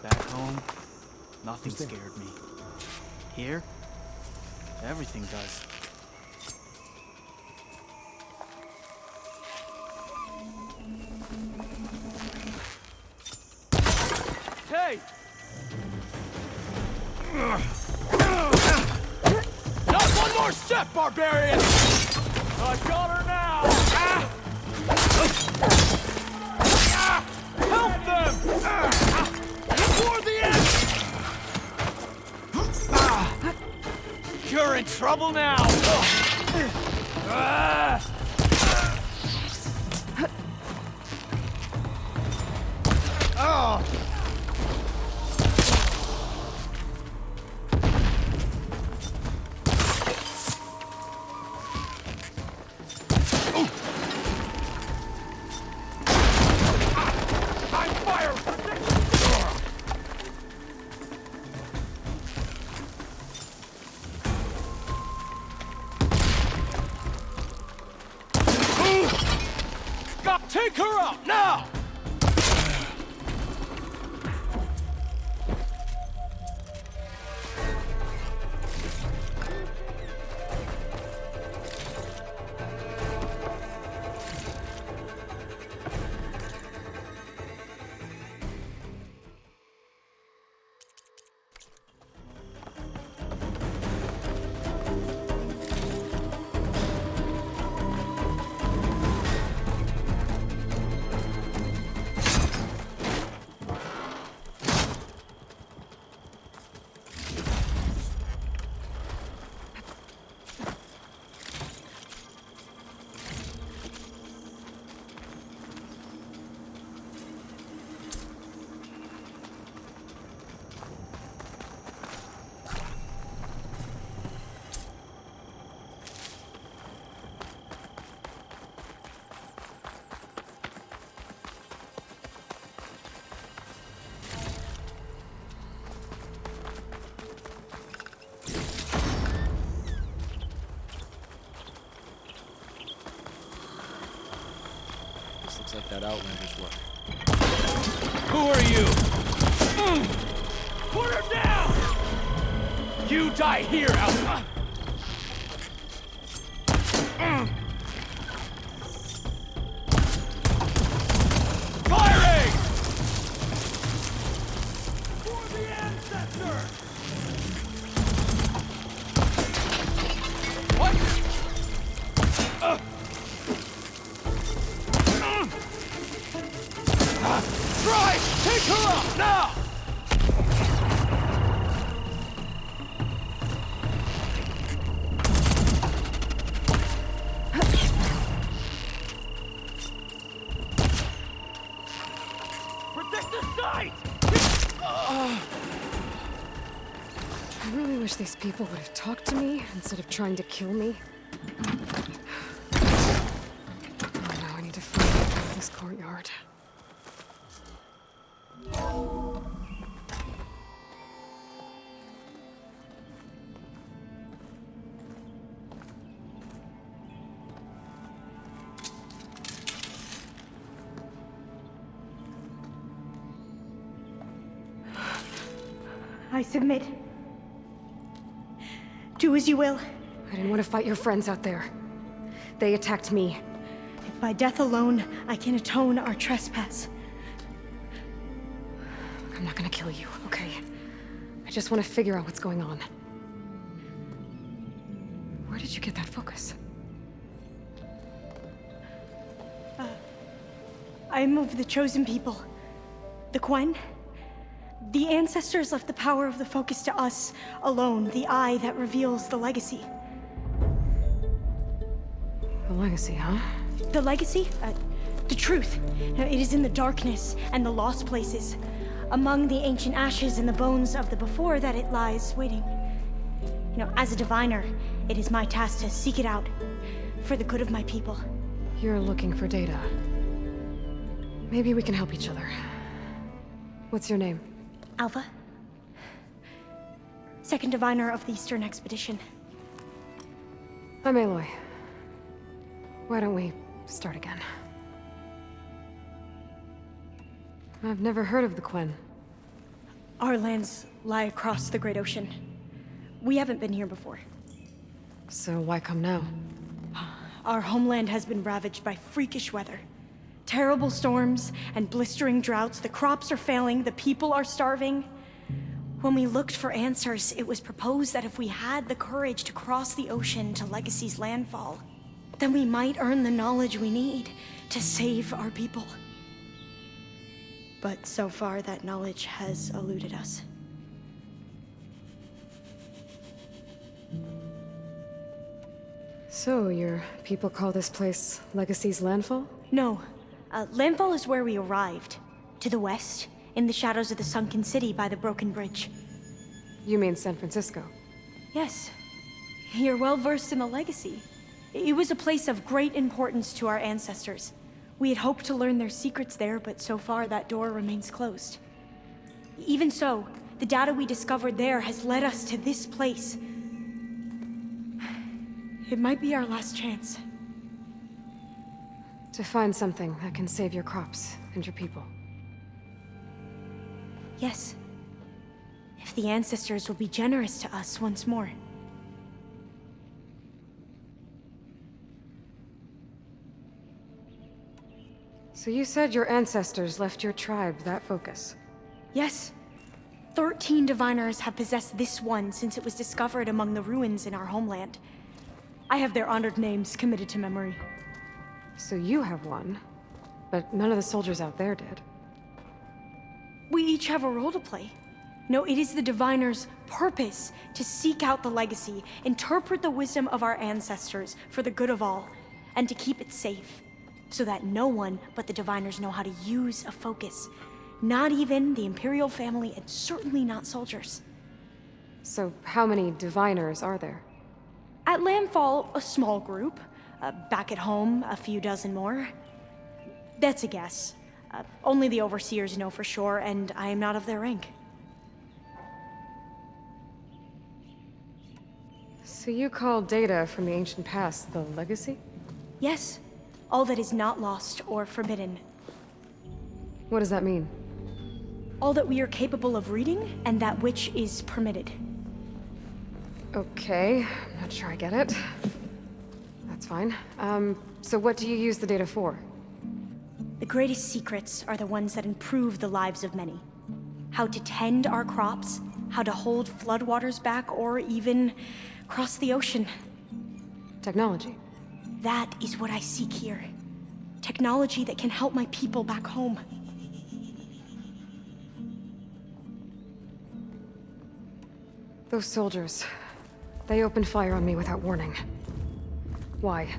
[SPEAKER 10] Back home, nothing scared me. Here, everything does. Hey! Not one more step, barbarian! I got her now! Help them! Toward the end! You're in trouble now! Take her out, now!
[SPEAKER 3] This looks like that Outlander's work.
[SPEAKER 4] Who are you? Put her down! You die here, Alpha! Firing! For the ancestor! What? Try! Take her up, now! Protect the site!
[SPEAKER 2] I really wish these people would have talked to me instead of trying to kill me. Oh, now I need to find out of this courtyard.
[SPEAKER 13] I submit. Do as you will.
[SPEAKER 2] I didn't want to fight your friends out there. They attacked me.
[SPEAKER 13] If by death alone I can atone our trespass.
[SPEAKER 2] I'm not gonna kill you, okay? I just want to figure out what's going on. Where did you get that focus?
[SPEAKER 13] I am of the chosen people. The Quen. The ancestors left the power of the focus to us alone, the eye that reveals the legacy.
[SPEAKER 2] The legacy, huh?
[SPEAKER 13] The legacy? The truth. It is in the darkness and the lost places, among the ancient ashes and the bones of the before that it lies waiting. As a diviner, it is my task to seek it out, for the good of my people.
[SPEAKER 2] You're looking for data. Maybe we can help each other. What's your name?
[SPEAKER 13] Alpha. Second diviner of the Eastern Expedition.
[SPEAKER 2] I'm Aloy. Why don't we start again? I've never heard of the Quen.
[SPEAKER 13] Our lands lie across the Great Ocean. We haven't been here before.
[SPEAKER 2] So why come now?
[SPEAKER 13] Our homeland has been ravaged by freakish weather. Terrible storms and blistering droughts. The crops are failing, the people are starving. When we looked for answers, it was proposed that if we had the courage to cross the ocean to Legacy's landfall, then we might earn the knowledge we need to save our people. But so far, that knowledge has eluded us.
[SPEAKER 2] So, your people call this place Legacy's landfall?
[SPEAKER 13] No. Landfall is where we arrived. To the west, in the shadows of the sunken city by the broken bridge.
[SPEAKER 2] You mean San Francisco?
[SPEAKER 13] Yes. You're well versed in the legacy. It was a place of great importance to our ancestors. We had hoped to learn their secrets there, but so far that door remains closed. Even so, the data we discovered there has led us to this place. It might be our last chance.
[SPEAKER 2] To find something that can save your crops and your people.
[SPEAKER 13] Yes. If the ancestors will be generous to us once more.
[SPEAKER 2] So you said your ancestors left your tribe that focus?
[SPEAKER 13] Yes. 13 diviners have possessed this one since it was discovered among the ruins in our homeland. I have their honored names committed to memory.
[SPEAKER 2] So you have one, but none of the soldiers out there did.
[SPEAKER 13] We each have a role to play. No, it is the diviner's purpose to seek out the legacy, interpret the wisdom of our ancestors for the good of all, and to keep it safe, so that no one but the diviners know how to use a focus. Not even the Imperial family, and certainly not soldiers.
[SPEAKER 2] So how many diviners are there?
[SPEAKER 13] At landfall, a small group. Back at home, a few dozen more. That's a guess. Only the overseers know for sure, and I am not of their rank.
[SPEAKER 2] So you call data from the ancient past the legacy?
[SPEAKER 13] Yes. all that is not lost or forbidden.
[SPEAKER 2] What does that mean?
[SPEAKER 13] All that we are capable of reading, and that which is permitted.
[SPEAKER 2] Okay, I'm not sure I get it. That's fine. So what do you use the data for?
[SPEAKER 13] The greatest secrets are the ones that improve the lives of many. How to tend our crops, how to hold floodwaters back, or even cross the ocean.
[SPEAKER 2] Technology.
[SPEAKER 13] That is what I seek here. Technology that can help my people back home.
[SPEAKER 2] Those soldiers, they opened fire on me without warning. Why?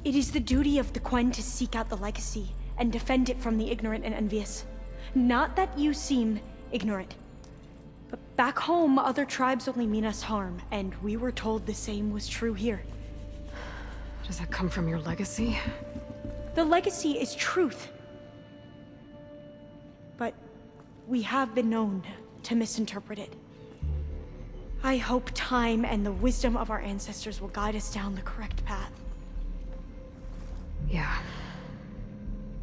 [SPEAKER 13] It is the duty of the Quen to seek out the legacy and defend it from the ignorant and envious. Not that you seem ignorant. But back home, other tribes only mean us harm, and we were told the same was true here.
[SPEAKER 2] Does that come from your legacy?
[SPEAKER 13] The legacy is truth. But we have been known to misinterpret it. I hope time and the wisdom of our ancestors will guide us down the correct path.
[SPEAKER 2] Yeah.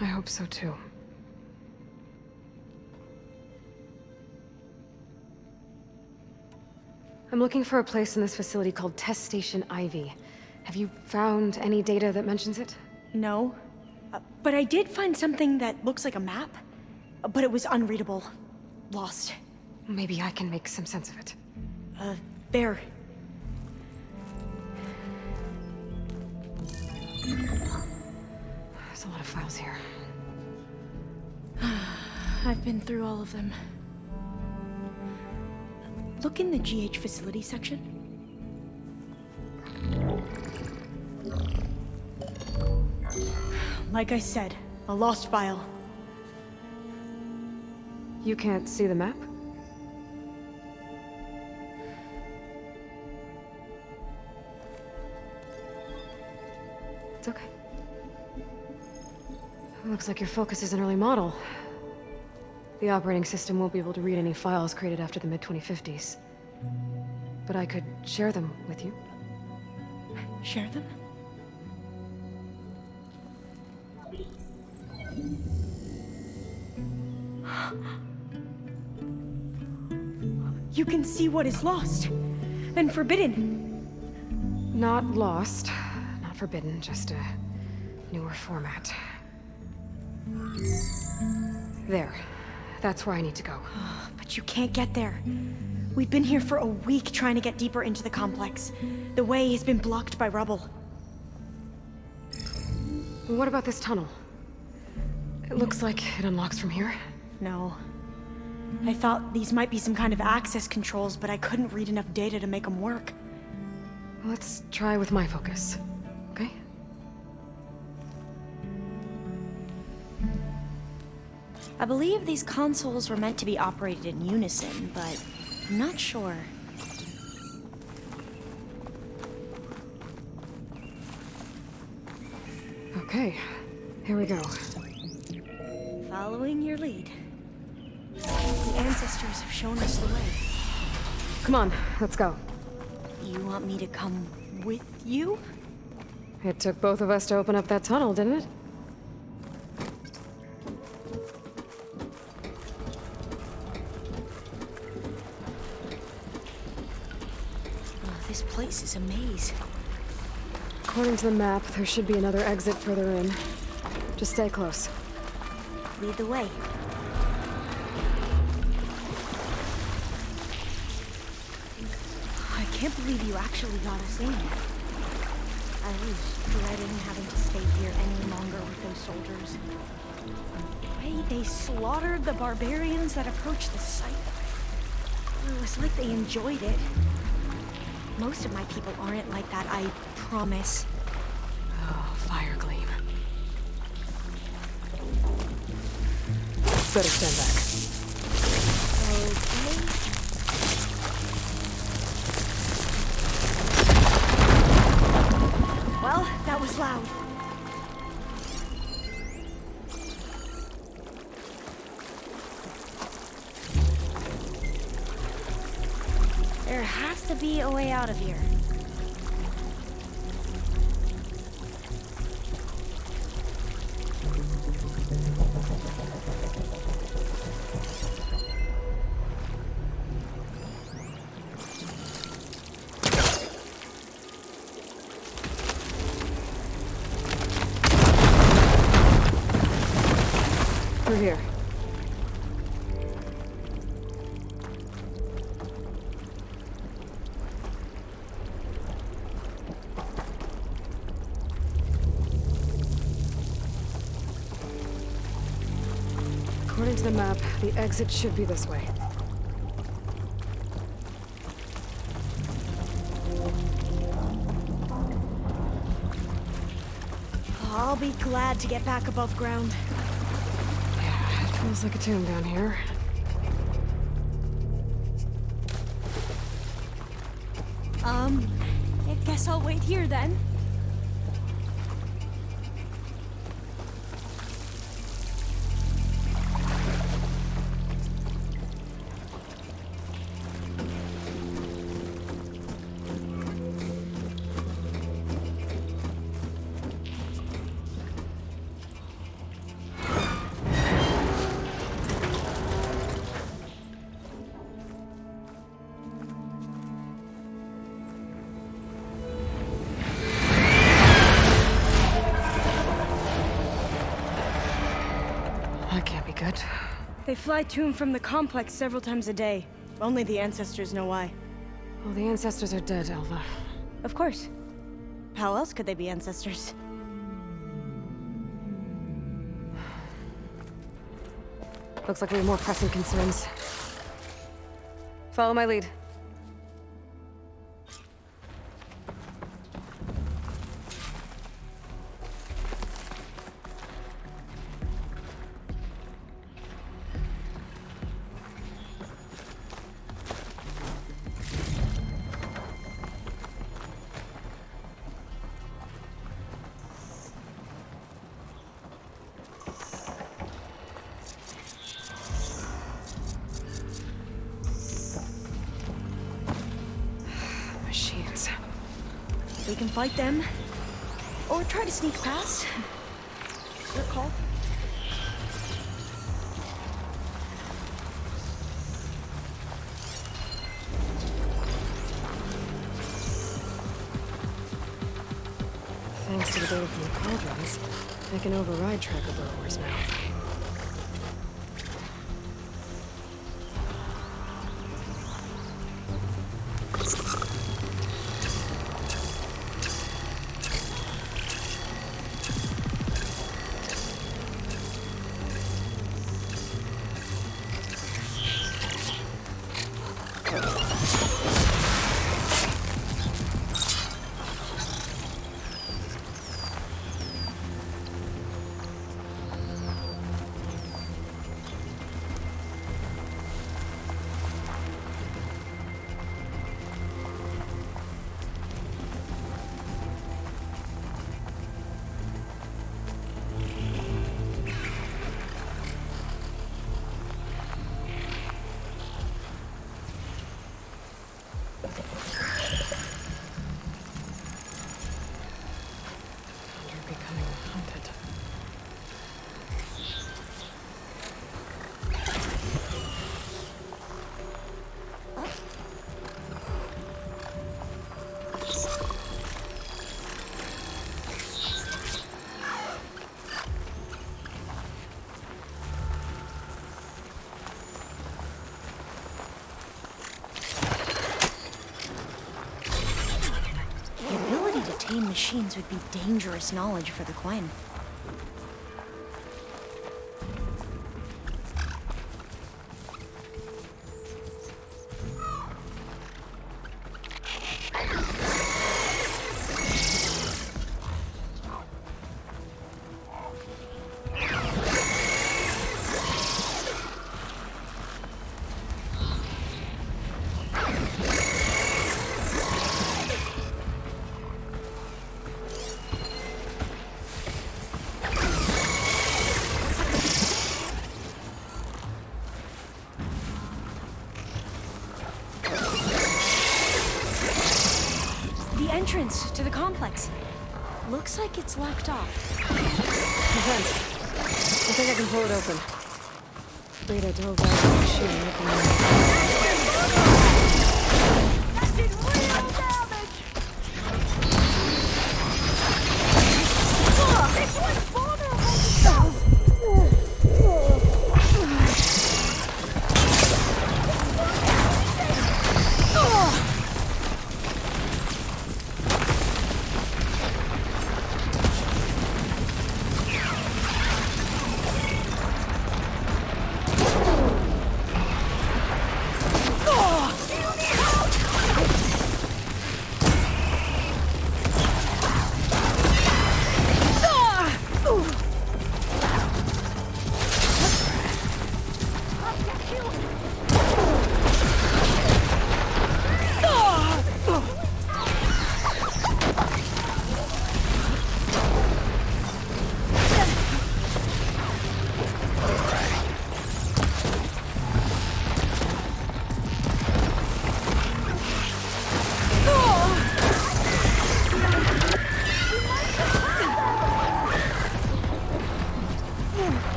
[SPEAKER 2] I hope so too. I'm looking for a place in this facility called Test Station Ivy. Have you found any data that mentions it?
[SPEAKER 13] No. But I did find something that looks like a map. But it was unreadable. Lost.
[SPEAKER 2] Maybe I can make some sense of it.
[SPEAKER 13] Bear.
[SPEAKER 2] There's a lot of files here.
[SPEAKER 13] I've been through all of them. Look in the GH facility section. Like I said, a lost file.
[SPEAKER 2] You can't see the map? It's okay. Looks like your focus is an early model. The operating system won't be able to read any files created after the mid-2050s. But I could share them with you.
[SPEAKER 13] Share them? You can see what is lost and forbidden.
[SPEAKER 2] Not lost, not forbidden, just a newer format. There. That's where I need to go.
[SPEAKER 13] But you can't get there. We've been here for a week trying to get deeper into the complex. The way has been blocked by rubble.
[SPEAKER 2] What about this tunnel? It looks like it unlocks from here.
[SPEAKER 13] No. I thought these might be some kind of access controls, but I couldn't read enough data to make them work.
[SPEAKER 2] Let's try with my focus, okay?
[SPEAKER 13] I believe these consoles were meant to be operated in unison, but I'm not sure.
[SPEAKER 2] Okay, here we go.
[SPEAKER 13] Following your lead. The ancestors have shown us the way.
[SPEAKER 2] Come on, let's go.
[SPEAKER 13] You want me to come with you?
[SPEAKER 2] It took both of us to open up that tunnel, didn't it?
[SPEAKER 13] This place is a maze.
[SPEAKER 2] According to the map, there should be another exit further in. Just stay close.
[SPEAKER 13] Lead the way. I can't believe you actually got us in. I was dreading having to stay here any longer with those soldiers. The way they slaughtered the barbarians that approached the site. It was like they enjoyed it. Most of my people aren't like that, I promise.
[SPEAKER 2] Oh, fire gleam. Better stand back.
[SPEAKER 13] Okay. Well, that was loud. There has to be a way out of here.
[SPEAKER 2] According to the map, the exit should be this way.
[SPEAKER 13] I'll be glad to get back above ground.
[SPEAKER 2] Yeah, it feels like a tomb down here.
[SPEAKER 13] I guess I'll wait here then.
[SPEAKER 2] That can't be good.
[SPEAKER 13] They fly to and from the complex several times a day. Only the ancestors know why.
[SPEAKER 2] Well, the ancestors are dead, Elva.
[SPEAKER 13] Of course. How else could they be ancestors?
[SPEAKER 2] Looks like we have more pressing concerns. Follow my lead. Machines.
[SPEAKER 13] We can fight them. Or try to sneak past. Your call.
[SPEAKER 2] Thanks to the data from the cauldrons, I can override tracker burrowers now. You're becoming haunted.
[SPEAKER 13] The ability to tame machines would be dangerous knowledge for the Quen. Entrance to the complex. Looks like it's locked off.
[SPEAKER 2] Defense. I think I can pull it open. Rita dove out of the machine looking
[SPEAKER 6] That did real damage! This one's vulnerable!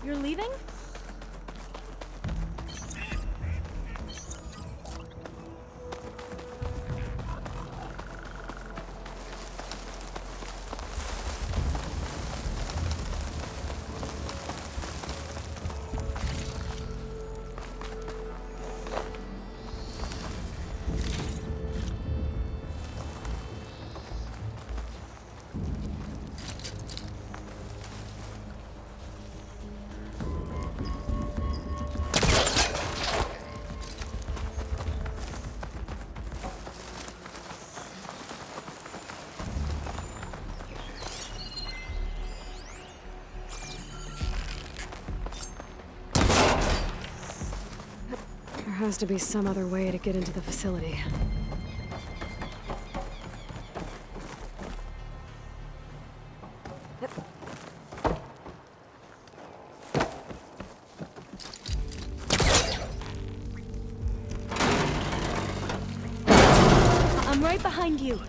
[SPEAKER 13] You're leaving?
[SPEAKER 2] There has to be some other way to get into the facility.
[SPEAKER 13] I'm right behind you.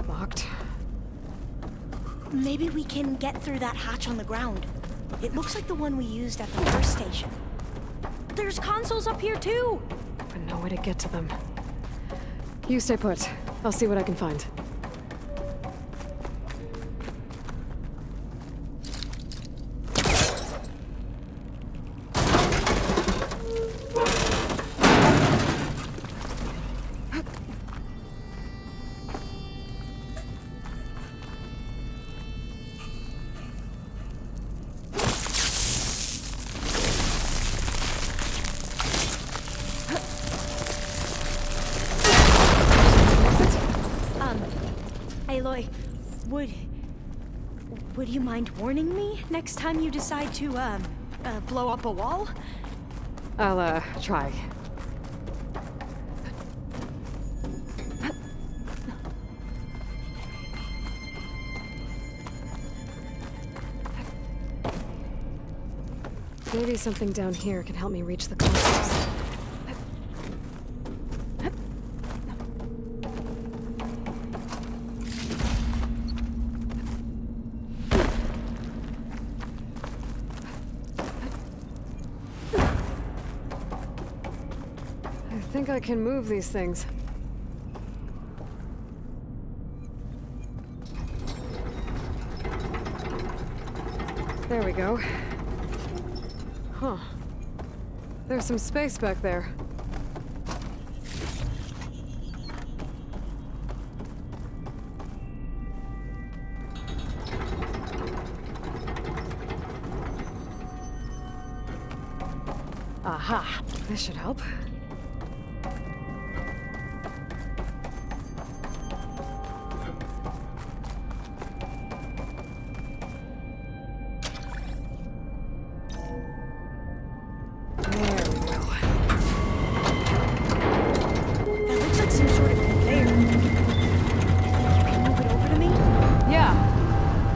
[SPEAKER 2] Locked.
[SPEAKER 13] Maybe we can get through that hatch on the ground. It looks like the one we used at the first station. There's consoles up here too!
[SPEAKER 2] But no way to get to them. You stay put. I'll see what I can find.
[SPEAKER 13] Aloy, would you mind warning me next time you decide to, blow up a wall?
[SPEAKER 2] I'll, try. Maybe something down here can help me reach the consoles. I think I can move these things. There we go. Huh. There's some space back there. Aha! This should help.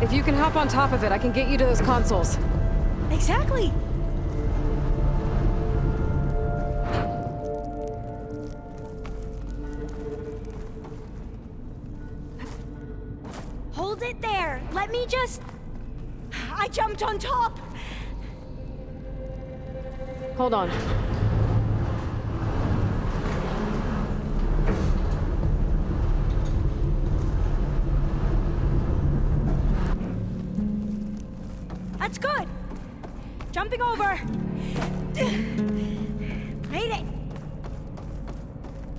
[SPEAKER 2] If you can hop on top of it, I can get you to those consoles.
[SPEAKER 13] Exactly. Hold it there. Let me just... I jumped on top.
[SPEAKER 2] Hold on.
[SPEAKER 13] That's good. Jumping over. Made it.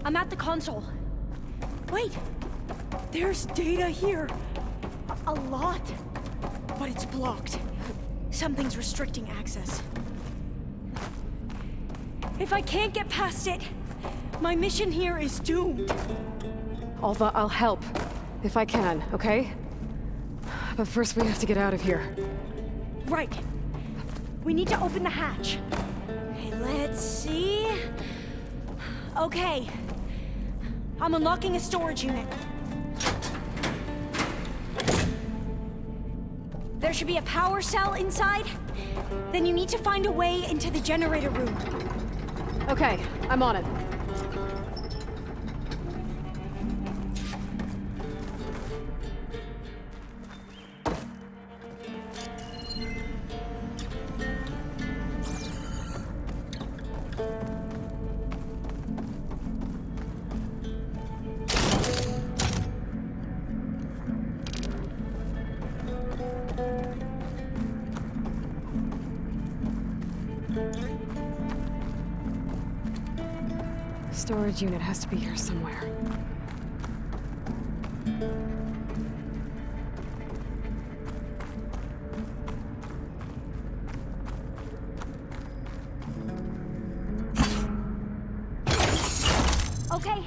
[SPEAKER 13] I'm at the console. Wait. There's data here. A lot. But it's blocked. Something's restricting access. If I can't get past it, my mission here is doomed.
[SPEAKER 2] Alva, I'll help. If I can, okay? But first we have to get out of here.
[SPEAKER 13] Right. We need to open the hatch. Okay, let's see. Okay. I'm unlocking a storage unit. There should be a power cell inside. Then you need to find a way into the generator room.
[SPEAKER 2] Okay, I'm on it. Storage unit has to be here somewhere.
[SPEAKER 13] Okay.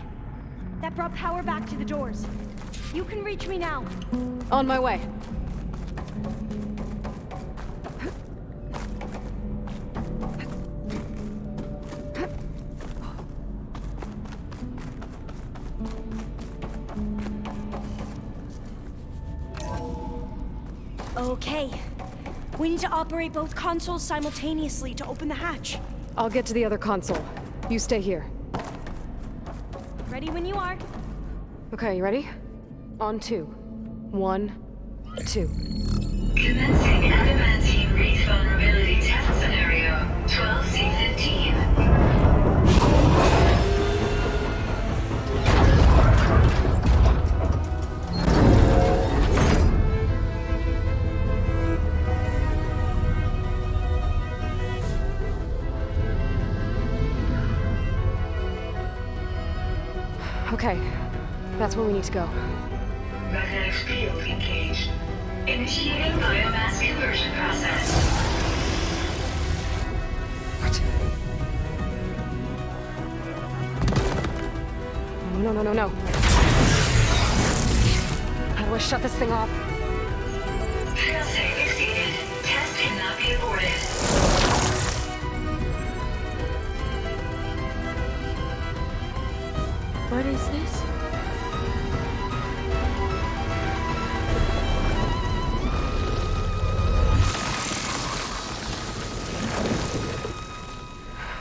[SPEAKER 13] That brought power back to the doors. You can reach me now.
[SPEAKER 2] On my way.
[SPEAKER 13] Okay. We need to operate both consoles simultaneously to open the hatch.
[SPEAKER 2] I'll get to the other console. You stay here.
[SPEAKER 13] Ready when you are.
[SPEAKER 2] Okay, you ready? On 2. 1, 2.
[SPEAKER 14] Commencing adamantine reach vulnerability test scenario 12C15.
[SPEAKER 2] Okay, that's where we need to go.
[SPEAKER 14] Magnetic field engaged. Initiating biomass conversion process.
[SPEAKER 2] What? No. How do I shut this thing off?
[SPEAKER 14] Failsafe exceeded. Test cannot be aborted.
[SPEAKER 13] What is this?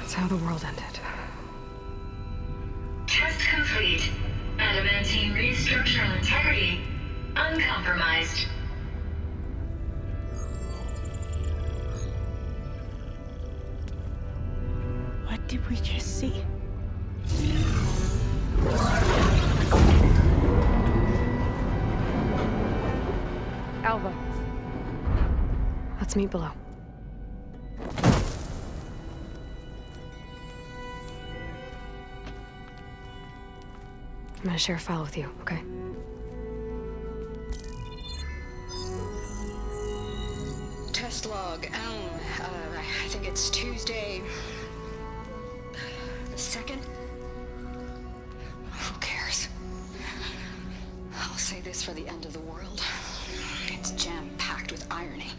[SPEAKER 2] That's how the world ended.
[SPEAKER 14] Test complete. Adamantine reed structural integrity uncompromised.
[SPEAKER 13] What did we just see?
[SPEAKER 2] Alva. Let's meet below. I'm gonna share a file with you, okay?
[SPEAKER 12] Test log, Elm. I think it's Tuesday... the 2nd? Who cares? I'll say this for the end of the world. It's jam-packed with irony.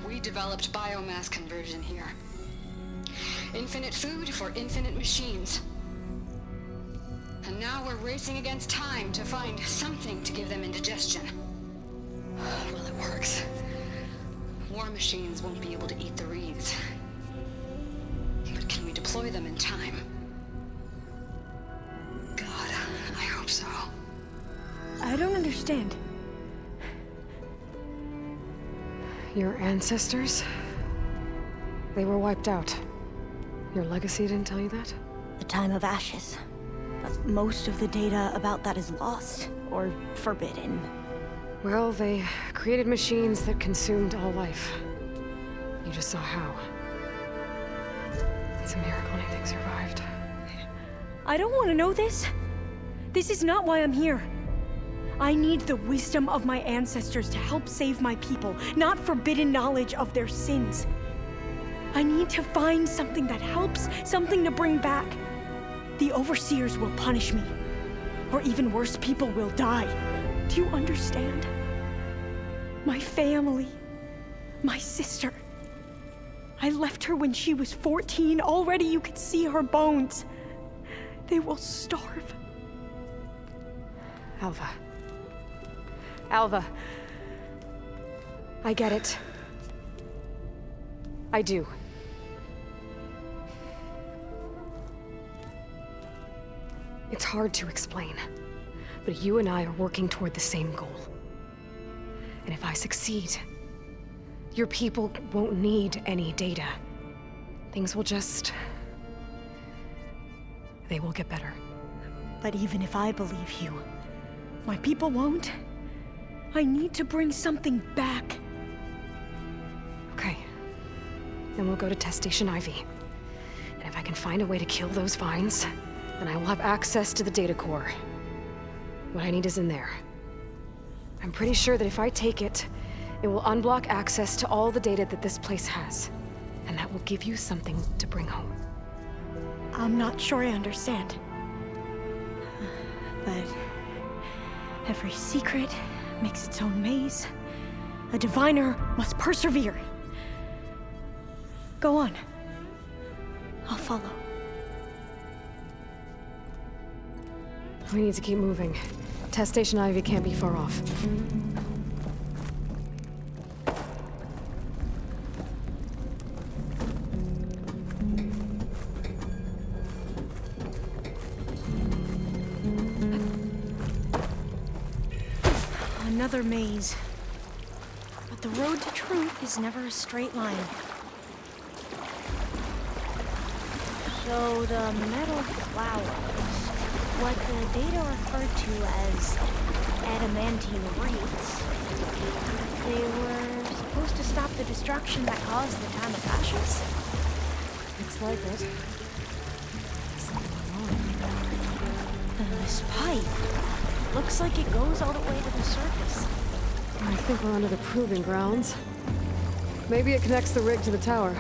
[SPEAKER 12] We developed biomass conversion here. Infinite food for infinite machines. And now we're racing against time to find something to give them indigestion. war machines won't be able to eat the reeds. But can we deploy them in time? God, I hope so.
[SPEAKER 13] I don't understand.
[SPEAKER 2] Your ancestors? They were wiped out. Your legacy didn't tell you that?
[SPEAKER 13] The time of ashes. But most of the data about that is lost or forbidden.
[SPEAKER 2] Well, they created machines that consumed all life. You just saw how. It's a miracle anything survived.
[SPEAKER 13] I don't want to know this. This is not why I'm here. I need the wisdom of my ancestors to help save my people, not forbidden knowledge of their sins. I need to find something that helps, something to bring back. The overseers will punish me. Or even worse, people will die. Do you understand? My family. My sister. I left her when she was 14. Already you could see her bones. They will starve.
[SPEAKER 2] Alva. Alva. I get it. I do. It's hard to explain, but you and I are working toward the same goal. And if I succeed, your people won't need any data. Things will just... they will get better.
[SPEAKER 13] But even if I believe you, my people won't. I need to bring something back.
[SPEAKER 2] Okay. Then we'll go to Test Station Ivy. And if I can find a way to kill those vines, then I will have access to the data core. What I need is in there. I'm pretty sure that if I take it, it will unblock access to all the data that this place has. And that will give you something to bring home.
[SPEAKER 13] I'm not sure I understand. But every secret makes its own maze. A diviner must persevere. Go on. I'll follow.
[SPEAKER 2] We need to keep moving. Test Station Ivy can't be far off.
[SPEAKER 13] Another maze. But the road to truth is never a straight line. So the metal flowers, what the data referred to as adamantine reeds, they were supposed to stop the destruction that caused the time of ashes?
[SPEAKER 2] Looks like it.
[SPEAKER 13] This pipe looks like it goes all the way to the surface.
[SPEAKER 2] I think we're under the proving grounds. Maybe it connects the rig to the tower.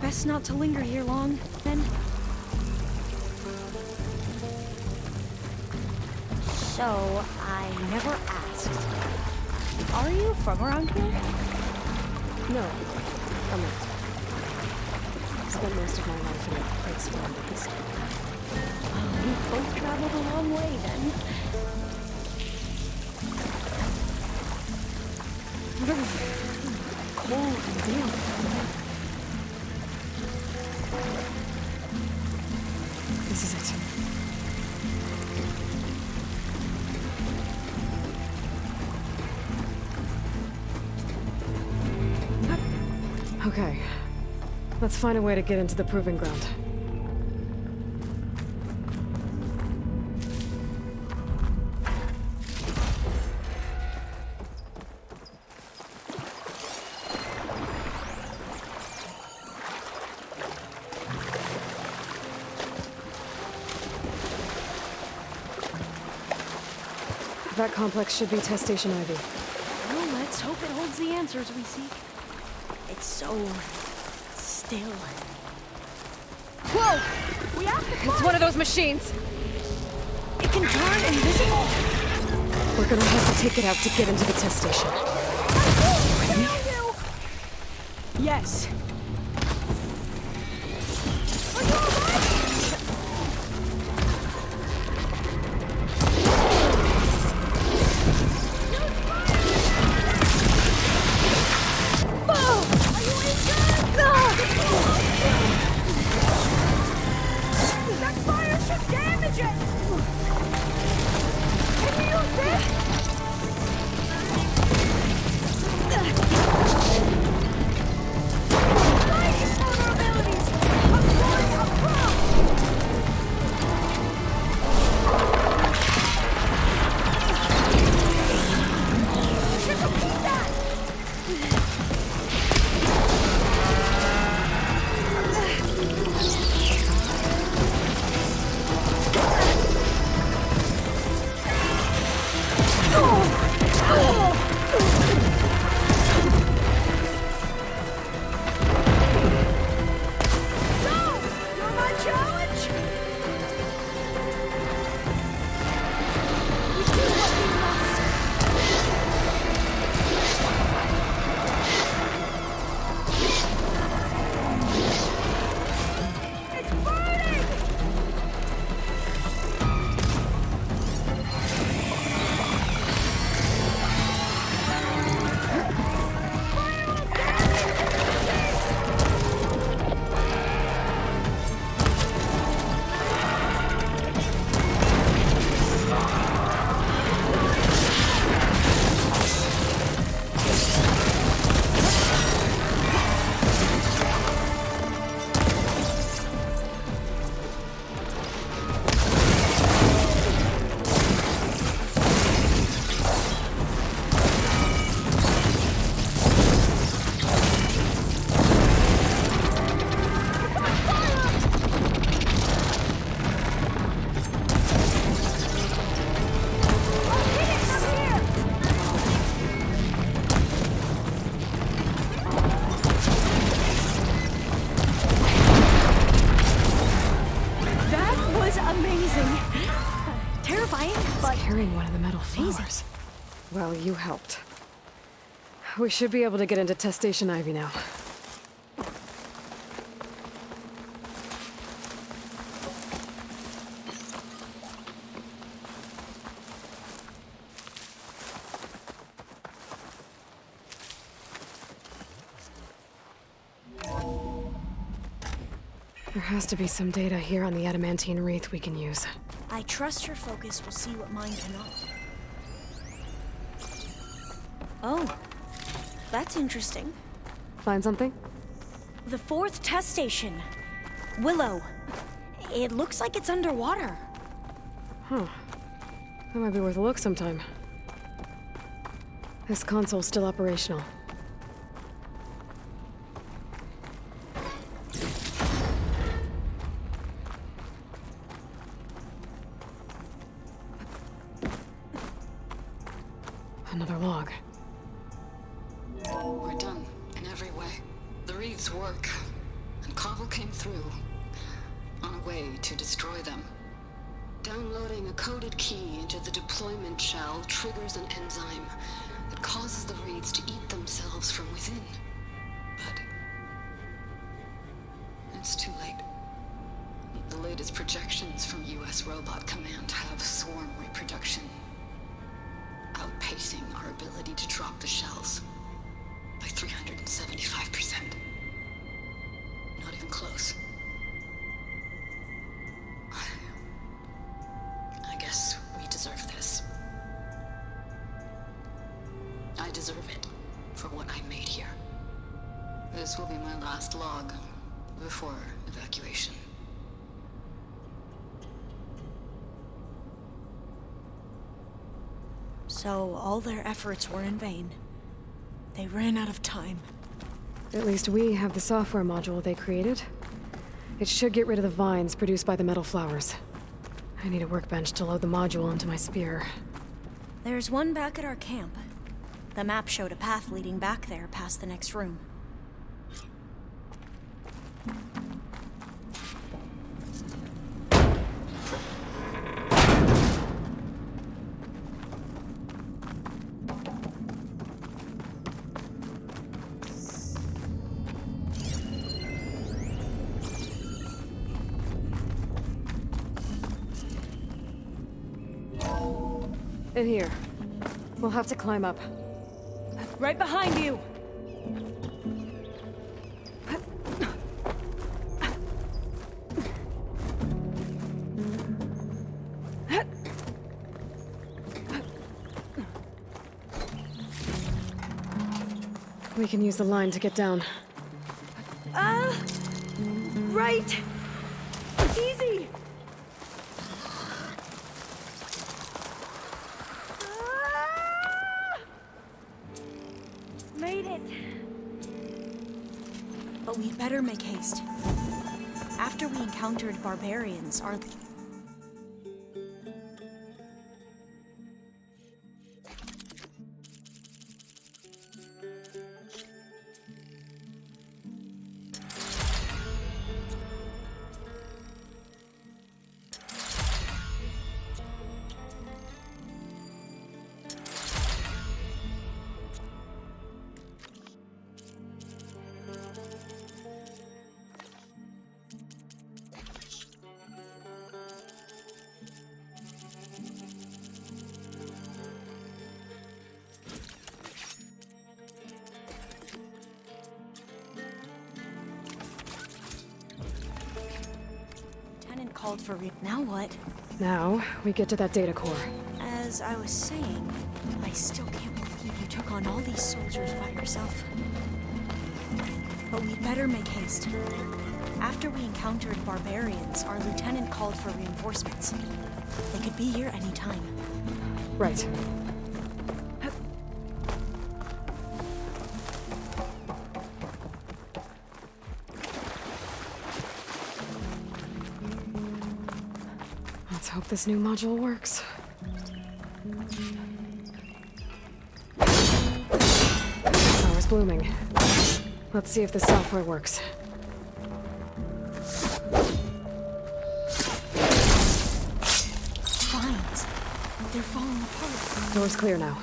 [SPEAKER 13] Best not to linger here long, then. So, I never asked. Are you from around here?
[SPEAKER 2] No, I'm not. I spent most of my life in a place where I'm based.
[SPEAKER 13] We both traveled a long way, then.
[SPEAKER 2] Cold and damp. This is it. Okay. Let's find a way to get into the proving ground. That complex should be Test Station Ivy.
[SPEAKER 13] Well, let's hope it holds the answers we seek. It's so... still.
[SPEAKER 2] Whoa! We have to It's one of those machines!
[SPEAKER 13] It can turn invisible!
[SPEAKER 2] We're gonna have to take it out to get into the test station. Ready?
[SPEAKER 13] Yes.
[SPEAKER 2] Oh! Well, you helped. We should be able to get into Test Station Ivy now. There has to be some data here on the adamantine wreath we can use.
[SPEAKER 13] I trust your focus will see what mine cannot. Oh, that's interesting.
[SPEAKER 2] Find something?
[SPEAKER 13] The 4th test station. Willow. It looks like it's underwater.
[SPEAKER 2] Huh. That might be worth a look sometime. This console's still operational. Another log.
[SPEAKER 12] We're done, in every way. The wreaths work, and Cobble came through, on a way to destroy them. Downloading a coded key into the deployment shell triggers an enzyme that causes the wreaths to eat themselves from within. But it's too late. The latest projections from US Robot Command have swarm reproduction, outpacing our ability to drop the shells by 375%. Not even close. I guess we deserve this. I deserve it for what I made here. This will be my last log before evacuation.
[SPEAKER 13] So all their efforts were in vain. They ran out of time.
[SPEAKER 2] At least we have the software module they created. It should get rid of the vines produced by the metal flowers. I need a workbench to load the module into my spear.
[SPEAKER 13] There's one back at our camp. The map showed a path leading back there past the next room.
[SPEAKER 2] In here. We'll have to climb up.
[SPEAKER 13] Right behind you!
[SPEAKER 2] We can use the line to get down.
[SPEAKER 13] Right! Easy! Made it! But we'd better make haste. After we encountered barbarians, our... called for now what?
[SPEAKER 2] Now, we get to that data core.
[SPEAKER 13] As I was saying, I still can't believe you took on all these soldiers by yourself. But we'd better make haste. After we encountered barbarians, our lieutenant called for reinforcements. They could be here any time.
[SPEAKER 2] Right. Let's hope this new module works. Power's blooming. Let's see if the software works.
[SPEAKER 13] Vines. They're falling apart.
[SPEAKER 2] Door's clear now.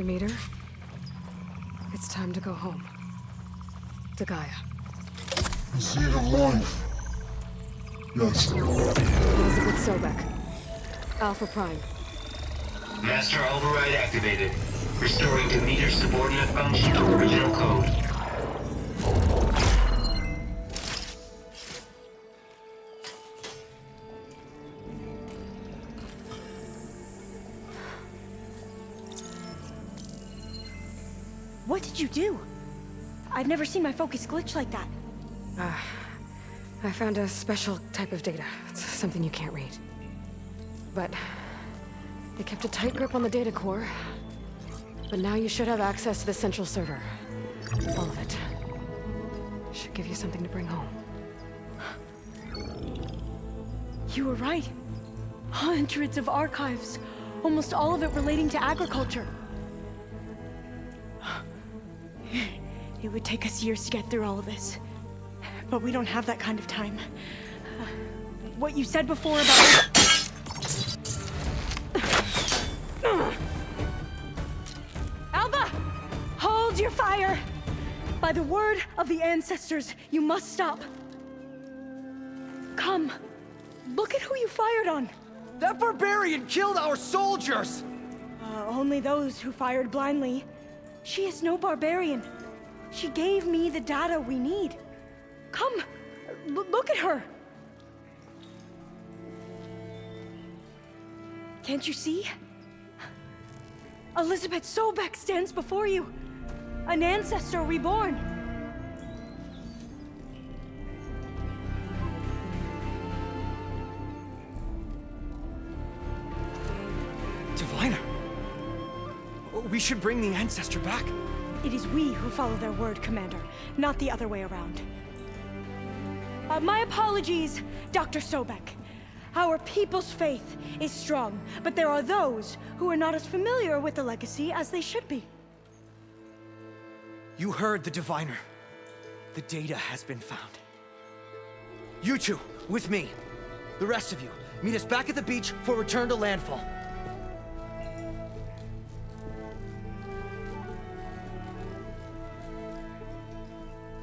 [SPEAKER 2] Demeter, it's time to go home. To Gaia.
[SPEAKER 15] The seed of life. Yes.
[SPEAKER 2] Elizabeth Sobek. Alpha Prime.
[SPEAKER 14] Master override activated. Restoring Demeter's subordinate function to original code.
[SPEAKER 13] What did you do? I've never seen my focus glitch like that.
[SPEAKER 2] I found a special type of data. It's something you can't read. But they kept a tight grip on the data core. But now you should have access to the central server. All of it. Should give you something to bring home.
[SPEAKER 13] You were right. Hundreds of archives. Almost all of it relating to agriculture. It would take us years to get through all of this. But we don't have that kind of time. What you said before about... Alva! Hold your fire! By the word of the ancestors, you must stop. Come. Look at who you fired on.
[SPEAKER 11] That barbarian killed our soldiers!
[SPEAKER 13] Only those who fired blindly. She is no barbarian. She gave me the data we need. Come, look at her. Can't you see? Elizabeth Sobek stands before you. An ancestor reborn.
[SPEAKER 11] Diviner! We should bring the ancestor back.
[SPEAKER 13] It is we who follow their word, Commander, not the other way around. My apologies, Dr. Sobek. Our people's faith is strong, but there are those who are not as familiar with the legacy as they should be.
[SPEAKER 11] You heard the diviner. The data has been found. You two, with me. The rest of you, meet us back at the beach for return to landfall.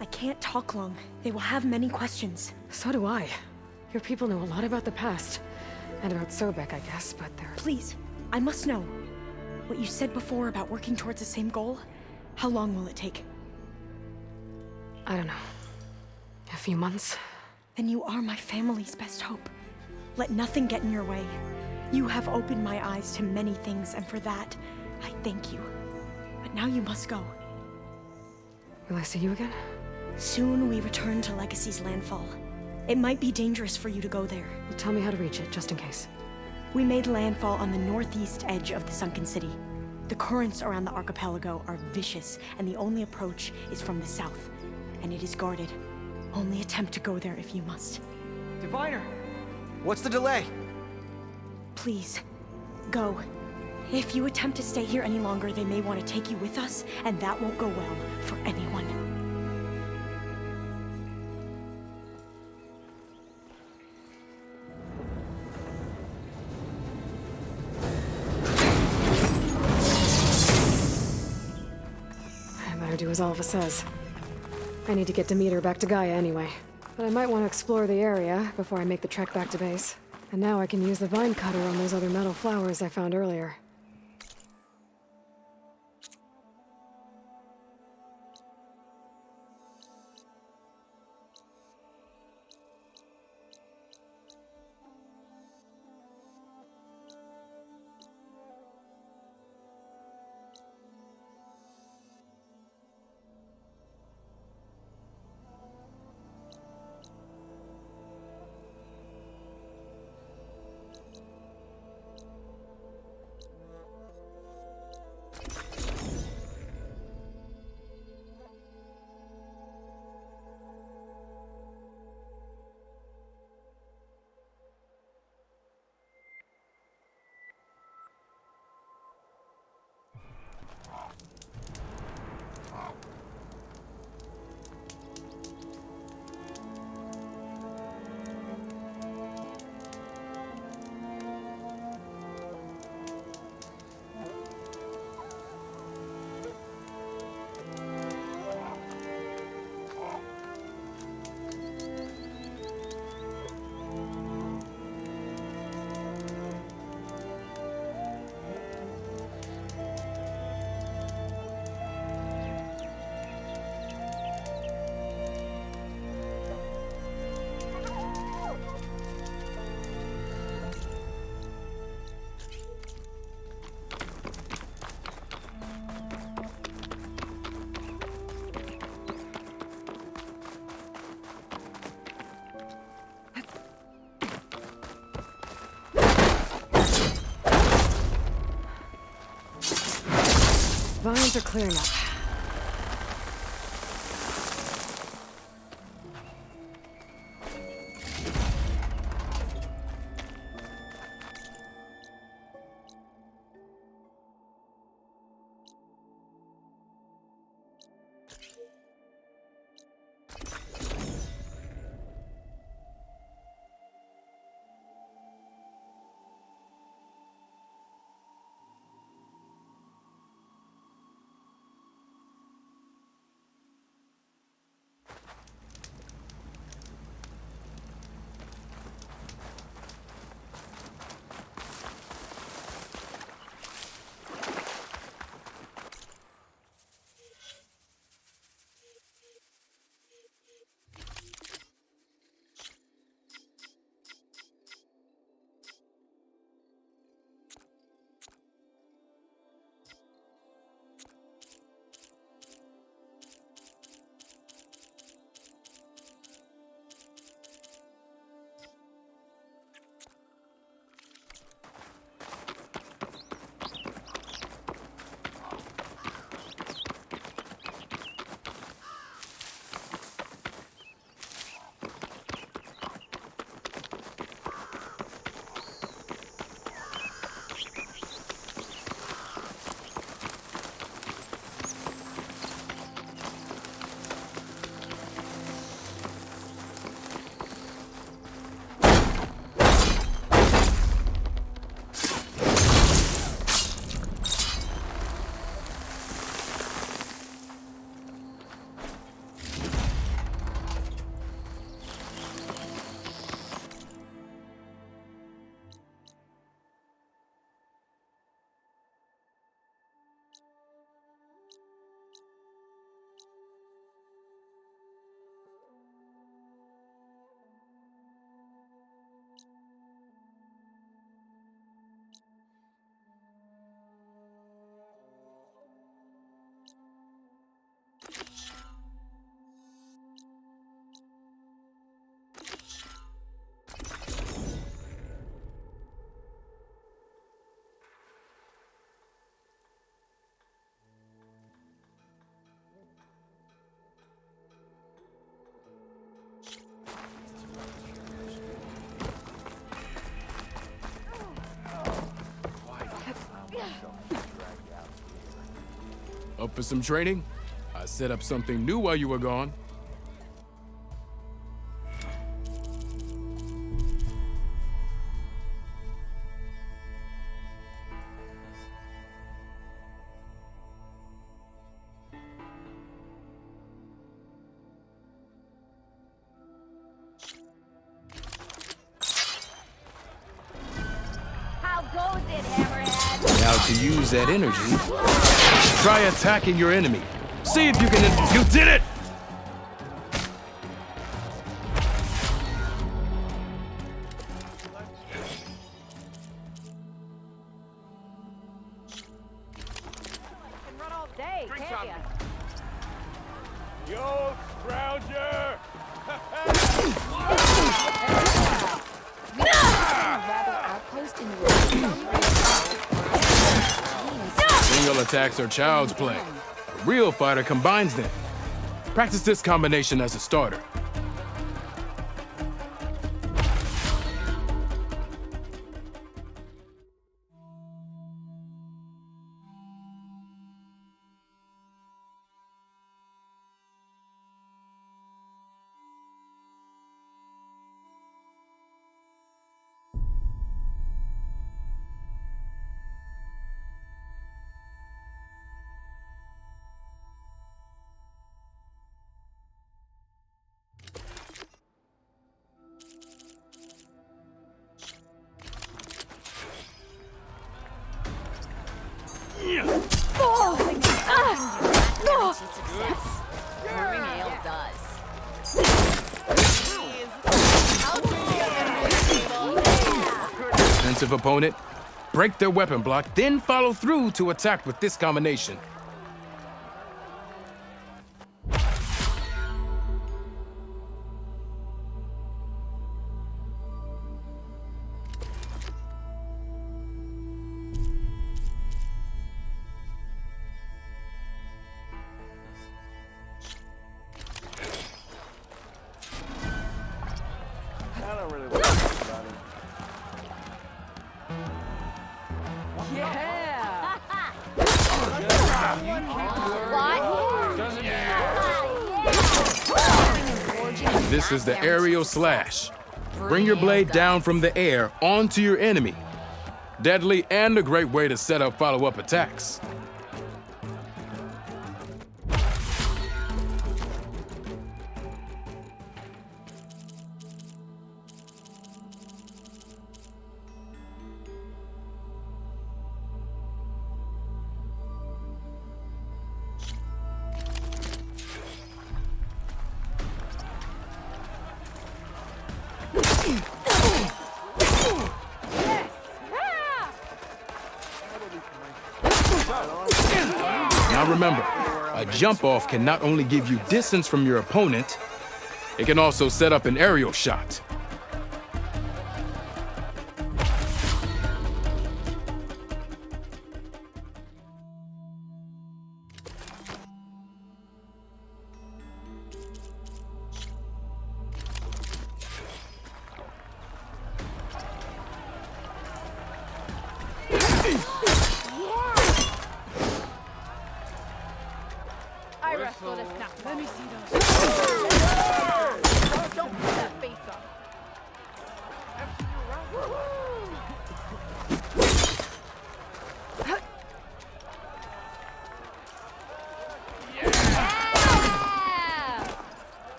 [SPEAKER 13] I can't talk long. They will have many questions.
[SPEAKER 2] So do I. Your people know a lot about the past. And about Sobek, I guess, but they're...
[SPEAKER 13] Please, I must know. What you said before about working towards the same goal, how long will it take?
[SPEAKER 2] I don't know. A few months?
[SPEAKER 13] Then you are my family's best hope. Let nothing get in your way. You have opened my eyes to many things, and for that, I thank you. But now you must go.
[SPEAKER 2] Will I see you again?
[SPEAKER 13] Soon we return to Legacy's landfall. It might be dangerous for you to go there.
[SPEAKER 2] Well, tell me how to reach it, just in case.
[SPEAKER 13] We made landfall on the northeast edge of the sunken city. The currents around the archipelago are vicious, and the only approach is from the south. And it is guarded. Only attempt to go there if you must.
[SPEAKER 11] Diviner! What's the delay?
[SPEAKER 13] Please, go. If you attempt to stay here any longer, they may want to take you with us, and that won't go well for anyone.
[SPEAKER 2] I better do as Alva says. I need to get Demeter back to Gaia anyway. But I might want to explore the area before I make the trek back to base. And now I can use the vine cutter on those other metal flowers I found earlier. lines are clearing up.
[SPEAKER 16] Up for some training? I set up something new while you were gone.
[SPEAKER 6] How goes it, Hammerhead?
[SPEAKER 16] Now to use that energy, try attacking your enemy. See if you can... You did it!
[SPEAKER 6] Can run all day, can't ya?
[SPEAKER 4] Yo, Scrounger!
[SPEAKER 16] Single attacks are child's play. A real fighter combines them. Practice this combination as a starter.
[SPEAKER 6] Brewing ale does.
[SPEAKER 16] Defensive opponent, break their weapon block, then follow through to attack with this combination. This is the aerial slash. Bring your blade down from the air onto your enemy. Deadly and a great way to set up follow-up attacks. Now remember, a jump-off can not only give you distance from your opponent, it can also set up an aerial shot.
[SPEAKER 6] I wrestle this now. Let me see those. Don't put that face on.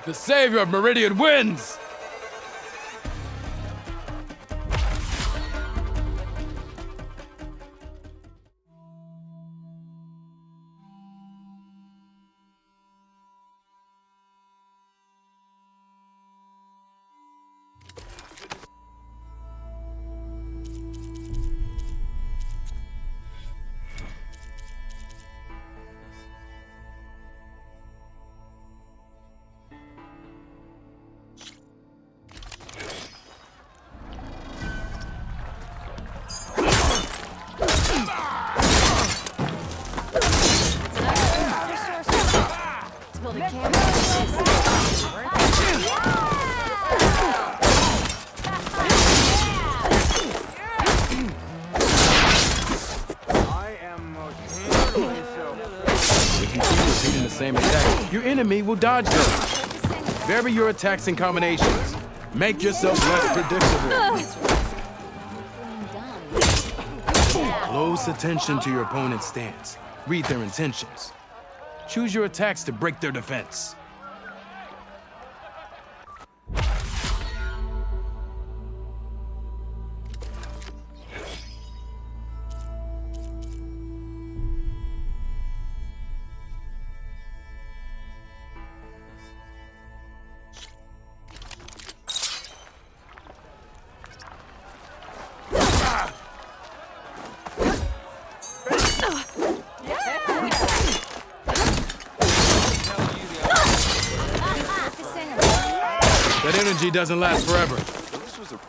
[SPEAKER 16] The savior of Meridian wins! If you keep repeating the same attack, your enemy will dodge them. Vary your attacks and combinations. Make yourself less predictable. Close attention to your opponent's stance. Read their intentions. Choose your attacks to break their defense. That energy doesn't last forever.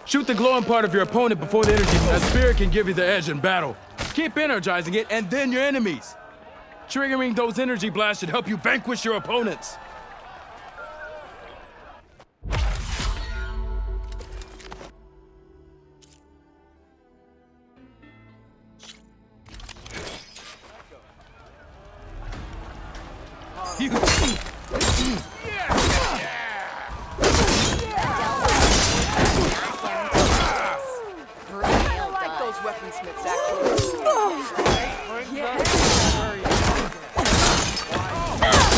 [SPEAKER 16] Shoot the glowing part of your opponent before the energy. That spirit can give you the edge in battle. Keep energizing it, and then your enemies. Triggering those energy blasts should help you vanquish your opponents.
[SPEAKER 6] Weaponsmiths, actually.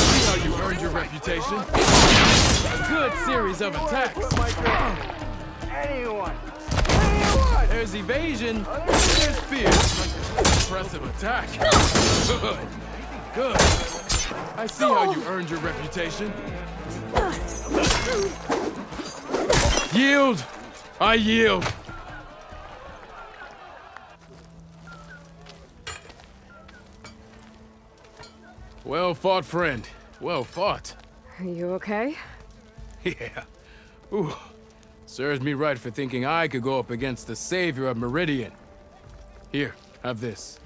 [SPEAKER 16] See how you earned your reputation? A good series of attacks.
[SPEAKER 10] Anyone!
[SPEAKER 16] There's evasion, there's fear. Impressive attack. Good. Good. I see how you earned your reputation. Yield! I yield! Well fought, friend. Well fought.
[SPEAKER 2] Are you okay?
[SPEAKER 16] Yeah. Ooh. Serves me right for thinking I could go up against the savior of Meridian. Here, have this.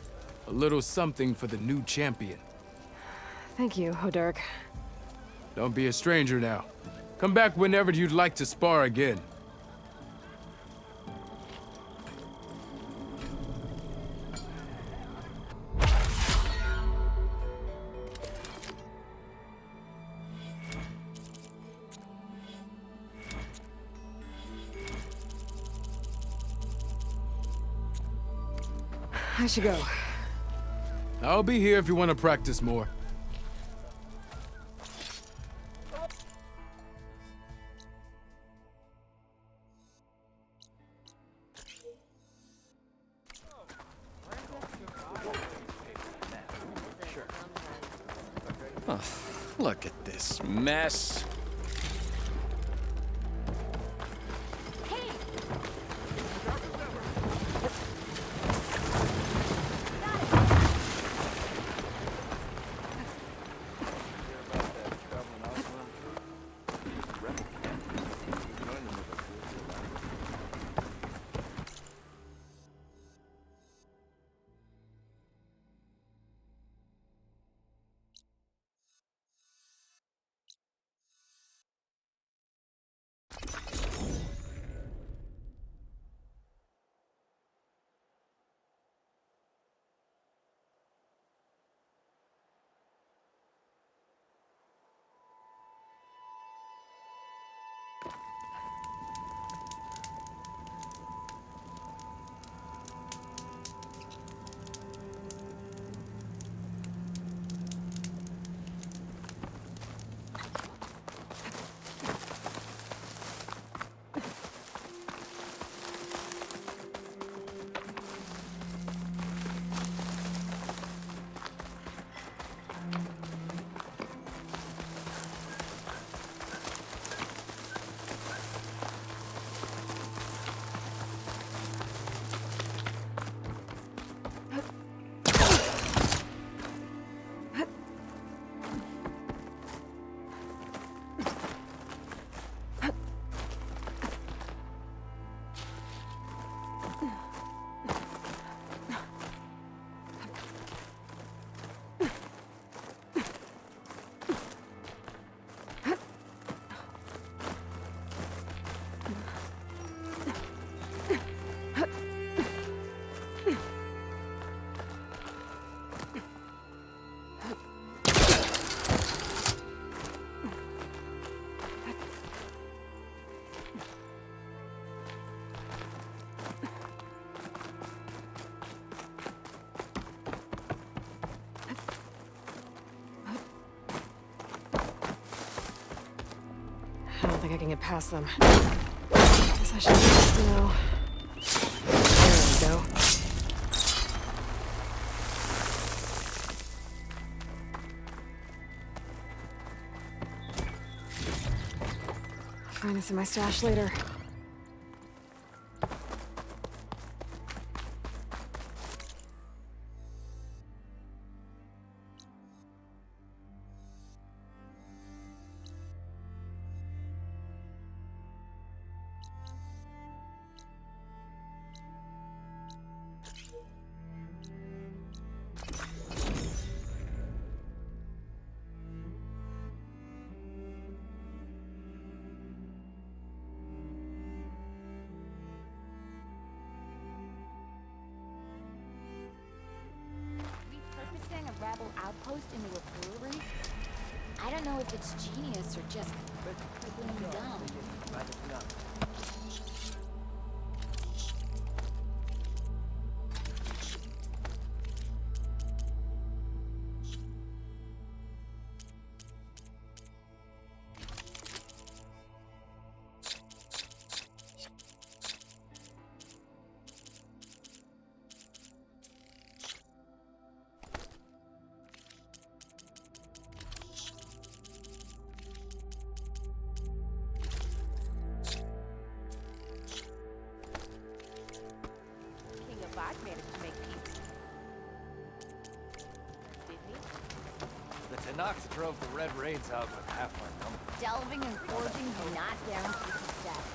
[SPEAKER 16] A little something for the new champion.
[SPEAKER 2] Thank you, Hodurk.
[SPEAKER 16] Don't be a stranger now. Come back whenever you'd like to spar again.
[SPEAKER 2] I should go.
[SPEAKER 16] I'll be here if you want to practice more.
[SPEAKER 17] Oh, look at this mess.
[SPEAKER 2] I don't think I can get past them. Guess I should just, There we go. I'll find this in my stash later.
[SPEAKER 18] Repurposing a rebel outpost into a brewery? I don't know if it's genius or just plain dumb.
[SPEAKER 4] The Tanax drove the Red Raids out with half our number.
[SPEAKER 18] Delving and forging do not guarantee success.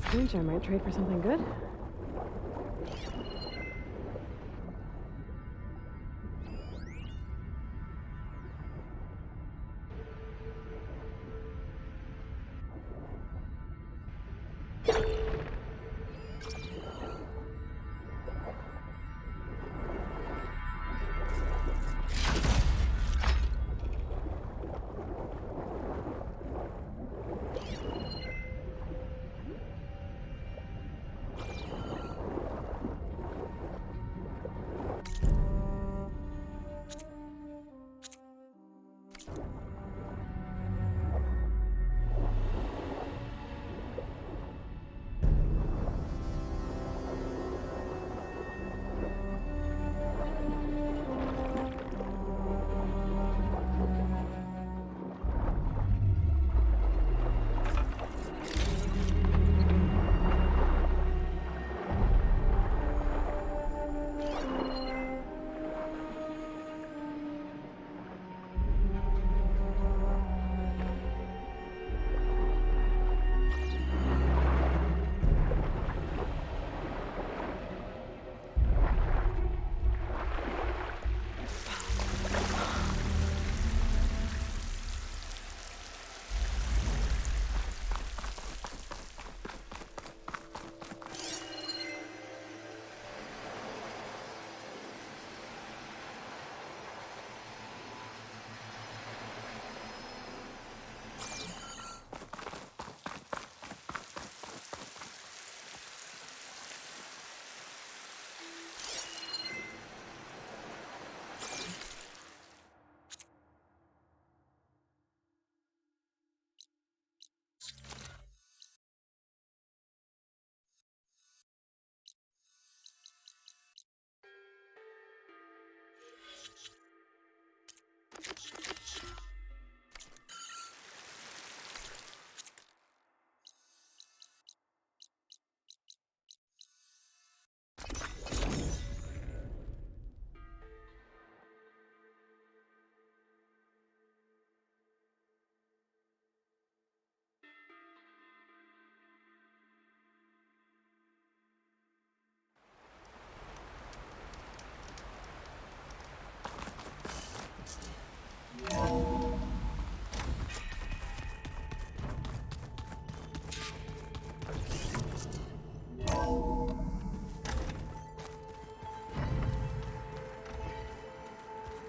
[SPEAKER 2] Hunch I might trade for something good.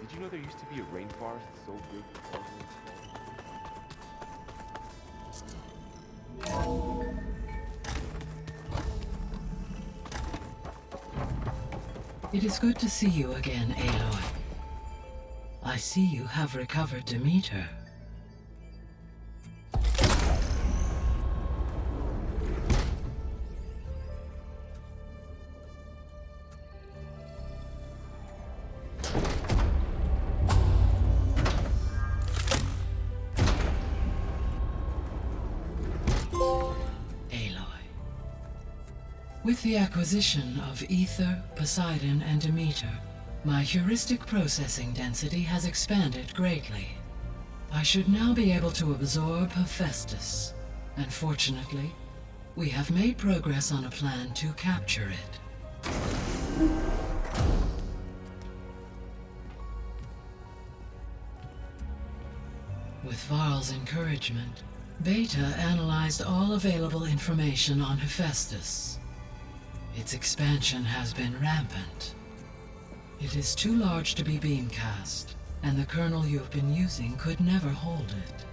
[SPEAKER 19] Did you know there used to be a rainforest so big the continents
[SPEAKER 20] It is good to see you again, Aloy. I see you have recovered Demeter. With the acquisition of Ether, Poseidon, and Demeter, my heuristic processing density has expanded greatly. I should now be able to absorb Hephaestus, and fortunately, we have made progress on a plan to capture it. With Varl's encouragement, Beta analyzed all available information on Hephaestus. Its expansion has been rampant. It is too large to be beamcast, and the kernel you have been using could never hold it.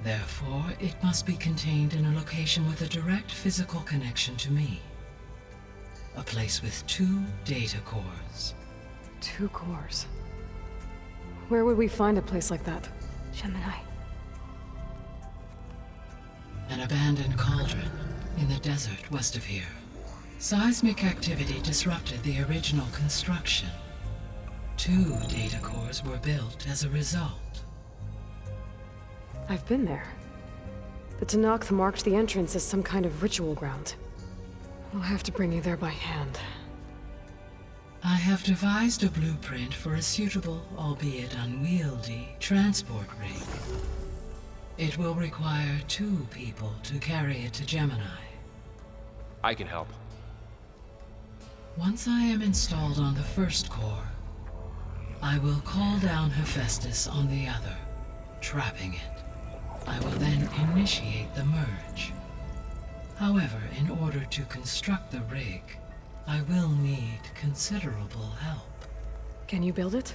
[SPEAKER 20] Therefore, it must be contained in a location with a direct physical connection to me. A place with 2 data cores.
[SPEAKER 2] 2 cores? Where would we find a place like that?
[SPEAKER 13] Gemini.
[SPEAKER 20] An abandoned cauldron in the desert west of here. Seismic activity disrupted the original construction. 2 data cores were built as a result.
[SPEAKER 2] I've been there. The Tanakh marked the entrance as some kind of ritual ground. I'll have to bring you there by hand.
[SPEAKER 20] I have devised a blueprint for a suitable, albeit unwieldy, transport rig. It will require 2 people to carry it to Gemini.
[SPEAKER 17] I can help.
[SPEAKER 20] Once I am installed on the first core, I will call down Hephaestus on the other, trapping it. I will then initiate the merge. However, in order to construct the rig, I will need considerable help.
[SPEAKER 2] Can you build it?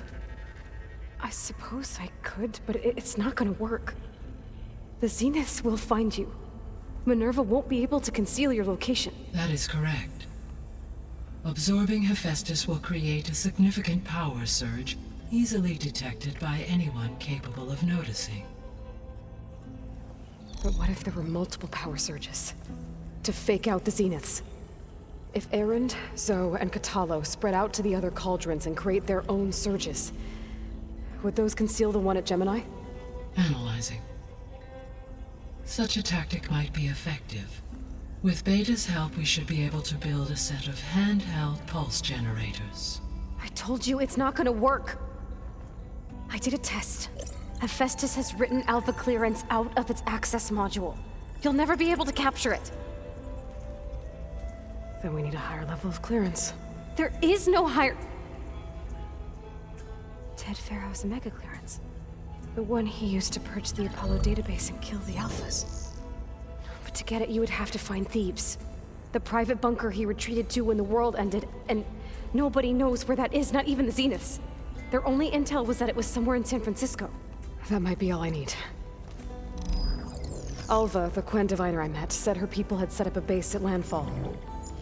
[SPEAKER 2] I suppose I could, but it's not gonna work. The Zeniths will find you. Minerva won't be able to conceal your location.
[SPEAKER 20] That is correct. Absorbing Hephaestus will create a significant power surge, easily detected by anyone capable of noticing.
[SPEAKER 2] But what if there were multiple power surges? To fake out the Zeniths? If Erend, Zoe, and Katalo spread out to the other cauldrons and create their own surges, would those conceal the one at Gemini?
[SPEAKER 20] Analyzing. Such a tactic might be effective. With Beta's help, we should be able to build a set of handheld pulse generators.
[SPEAKER 2] I told you it's not gonna work. I did a test. Hephaestus has written Alpha clearance out of its access module. You'll never be able to capture it. Then we need a higher level of clearance. There is no higher... Ted Pharaoh's Omega clearance. The one he used to purge the Apollo database and kill the Alphas. But to get it, you would have to find Thebes. The private bunker he retreated to when the world ended, and nobody knows where that is, not even the Zeniths. Their only intel was that it was somewhere in San Francisco. That might be all I need. Alva, the Quen diviner I met, said her people had set up a base at landfall.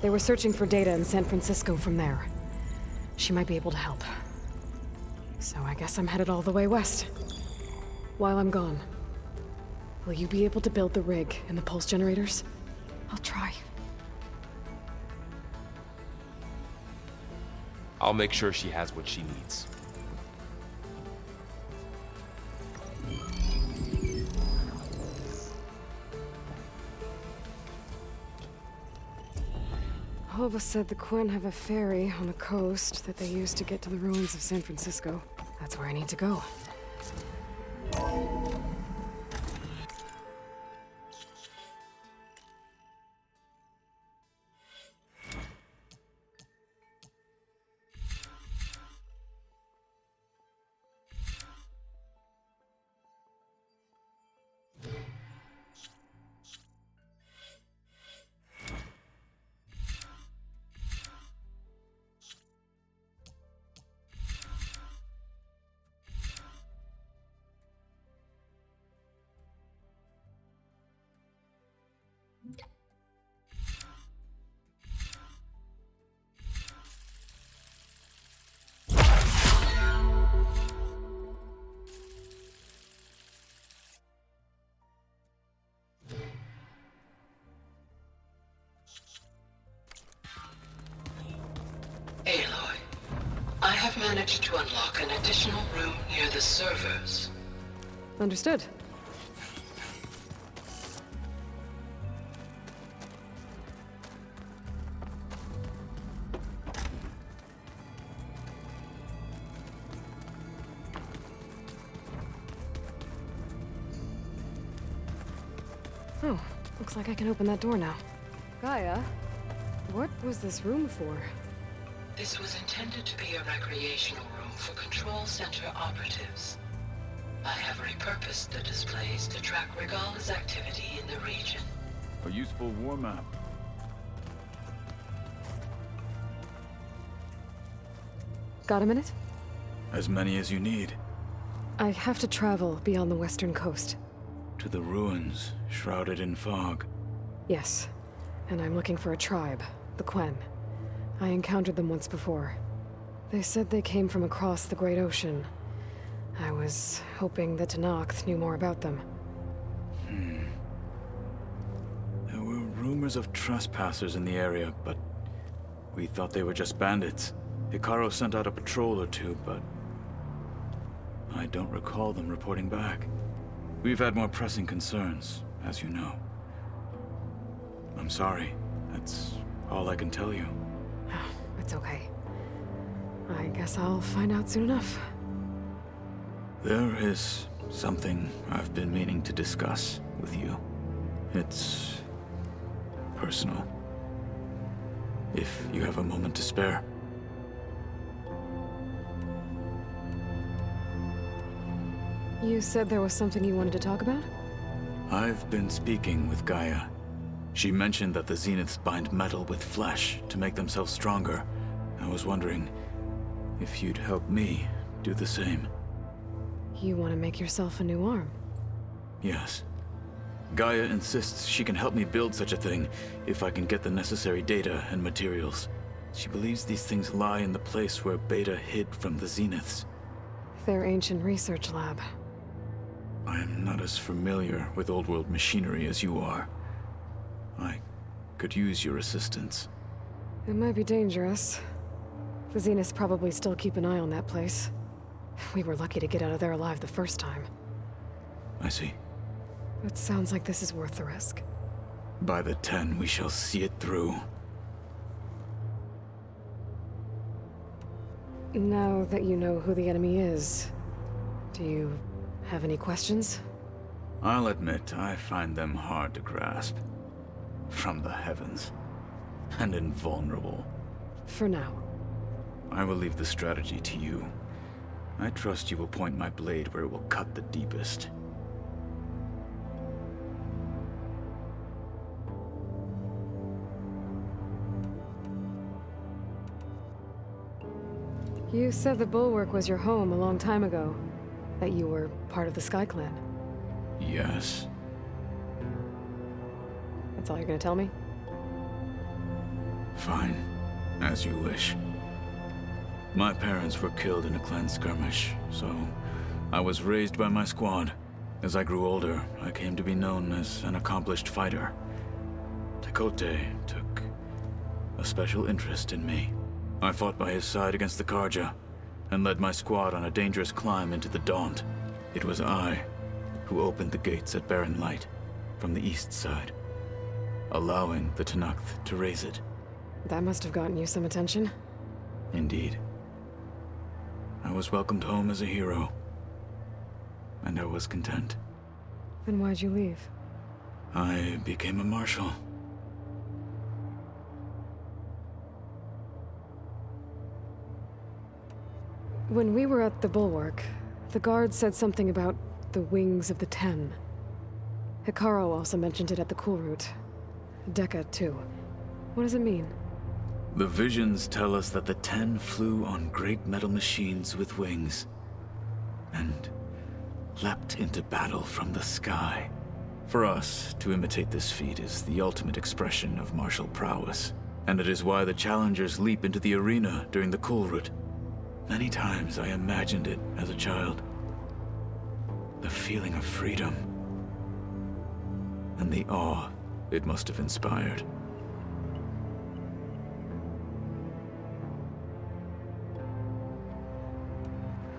[SPEAKER 2] They were searching for data in San Francisco from there. She might be able to help. So I guess I'm headed all the way west. While I'm gone, will you be able to build the rig and the pulse generators? I'll try.
[SPEAKER 17] I'll make sure she has what she needs.
[SPEAKER 2] Alva said the Quen have a ferry on the coast that they use to get to the ruins of San Francisco. That's where I need to go.
[SPEAKER 20] Aloy, I have managed to unlock an additional room near the servers.
[SPEAKER 2] Understood. Oh, looks like I can open that door now. Gaia, what was this room for?
[SPEAKER 20] This was intended to be a recreational room for Control Center operatives. I have repurposed the displays to track Regala's activity in the region.
[SPEAKER 4] A useful warm-up.
[SPEAKER 2] Got a minute?
[SPEAKER 21] As many as you need.
[SPEAKER 2] I have to travel beyond the western coast.
[SPEAKER 21] To the ruins, shrouded in fog.
[SPEAKER 2] Yes, and I'm looking for a tribe, the Quen. I encountered them once before. They said they came from across the Great Ocean. I was hoping that Tenakth knew more about them.
[SPEAKER 21] There were rumors of trespassers in the area, but we thought they were just bandits. Hikaru sent out a patrol or two, but I don't recall them reporting back. We've had more pressing concerns, as you know. I'm sorry. That's all I can tell you.
[SPEAKER 2] It's okay. I guess I'll find out soon enough.
[SPEAKER 21] There is something I've been meaning to discuss with you. It's personal. if you have a moment to spare.
[SPEAKER 2] You said there was something you wanted to talk about?
[SPEAKER 21] I've been speaking with Gaia. She mentioned that the Zeniths bind metal with flesh to make themselves stronger. I was wondering if you'd help me do the same.
[SPEAKER 2] You want to make yourself a new arm?
[SPEAKER 21] Yes. Gaia insists she can help me build such a thing if I can get the necessary data and materials. She believes these things lie in the place where Beta hid from the Zeniths.
[SPEAKER 2] Their ancient research lab.
[SPEAKER 21] I am not as familiar with old-world machinery as you are. I could use your assistance.
[SPEAKER 2] It might be dangerous. The Zeniths probably still keep an eye on that place. We were lucky to get out of there alive the first time.
[SPEAKER 21] I see.
[SPEAKER 2] It sounds like this is worth the risk.
[SPEAKER 21] By the 10, we shall see it through.
[SPEAKER 2] Now that you know who the enemy is, do you have any questions?
[SPEAKER 21] I'll admit, I find them hard to grasp. From the heavens. And invulnerable.
[SPEAKER 2] For now.
[SPEAKER 21] I will leave the strategy to you. I trust you will point my blade where it will cut the deepest.
[SPEAKER 2] You said the Bulwark was your home a long time ago. That you were part of the Sky Clan.
[SPEAKER 21] Yes.
[SPEAKER 2] That's all you're gonna tell me?
[SPEAKER 21] Fine. As you wish. My parents were killed in a clan skirmish, so I was raised by my squad. As I grew older, I came to be known as an accomplished fighter. Tekote took a special interest in me. I fought by his side against the Karja, and led my squad on a dangerous climb into the Daunt. It was I who opened the gates at Barren Light, from the east side, allowing the Tenakth to raise it.
[SPEAKER 2] That must have gotten you some attention.
[SPEAKER 21] Indeed. I was welcomed home as a hero, and I was content.
[SPEAKER 2] Then why'd you leave?
[SPEAKER 21] I became a marshal.
[SPEAKER 2] When we were at the Bulwark, the guard said something about the Wings of the Ten. Hikaru also mentioned it at the Cool Route. Dekka, too. What does it mean?
[SPEAKER 21] The visions tell us that the Ten flew on great metal machines with wings, and leapt into battle from the sky. For us, to imitate this feat is the ultimate expression of martial prowess, and it is why the challengers leap into the arena during the Cool Route. Many times I imagined it as a child. The feeling of freedom, and the awe it must have inspired.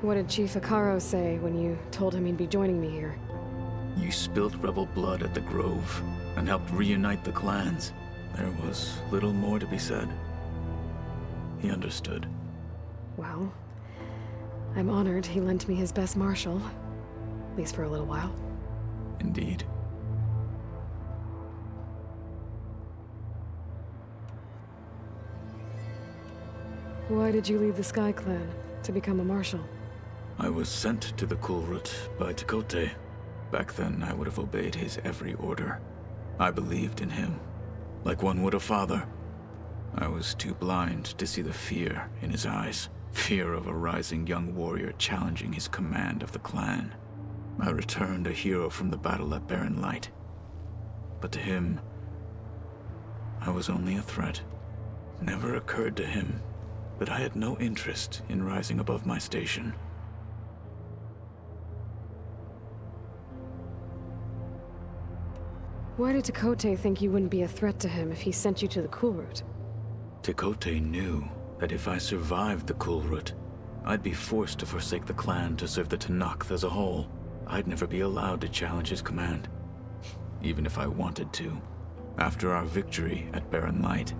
[SPEAKER 2] What did Chief Hikaru say when you told him he'd be joining me here?
[SPEAKER 21] You spilt rebel blood at the Grove, and helped reunite the clans. There was little more to be said. He understood.
[SPEAKER 2] Well, I'm honored he lent me his best marshal. At least for a little while.
[SPEAKER 21] Indeed.
[SPEAKER 2] Why did you leave the Sky Clan to become a marshal?
[SPEAKER 21] I was sent to the Cool Route by Tekote. Back then, I would have obeyed his every order. I believed in him, like one would a father. I was too blind to see the fear in his eyes. Fear of a rising young warrior challenging his command of the clan. I returned a hero from the battle at Barren Light. But to him, I was only a threat. Never occurred to him that I had no interest in rising above my station.
[SPEAKER 2] Why did Tekote think you wouldn't be a threat to him if he sent you to the Cool Route?
[SPEAKER 21] Tekote knew that if I survived the Cool Route, I'd be forced to forsake the clan to serve the Tenakth as a whole. I'd never be allowed to challenge his command, even if I wanted to. After our victory at Barren Light,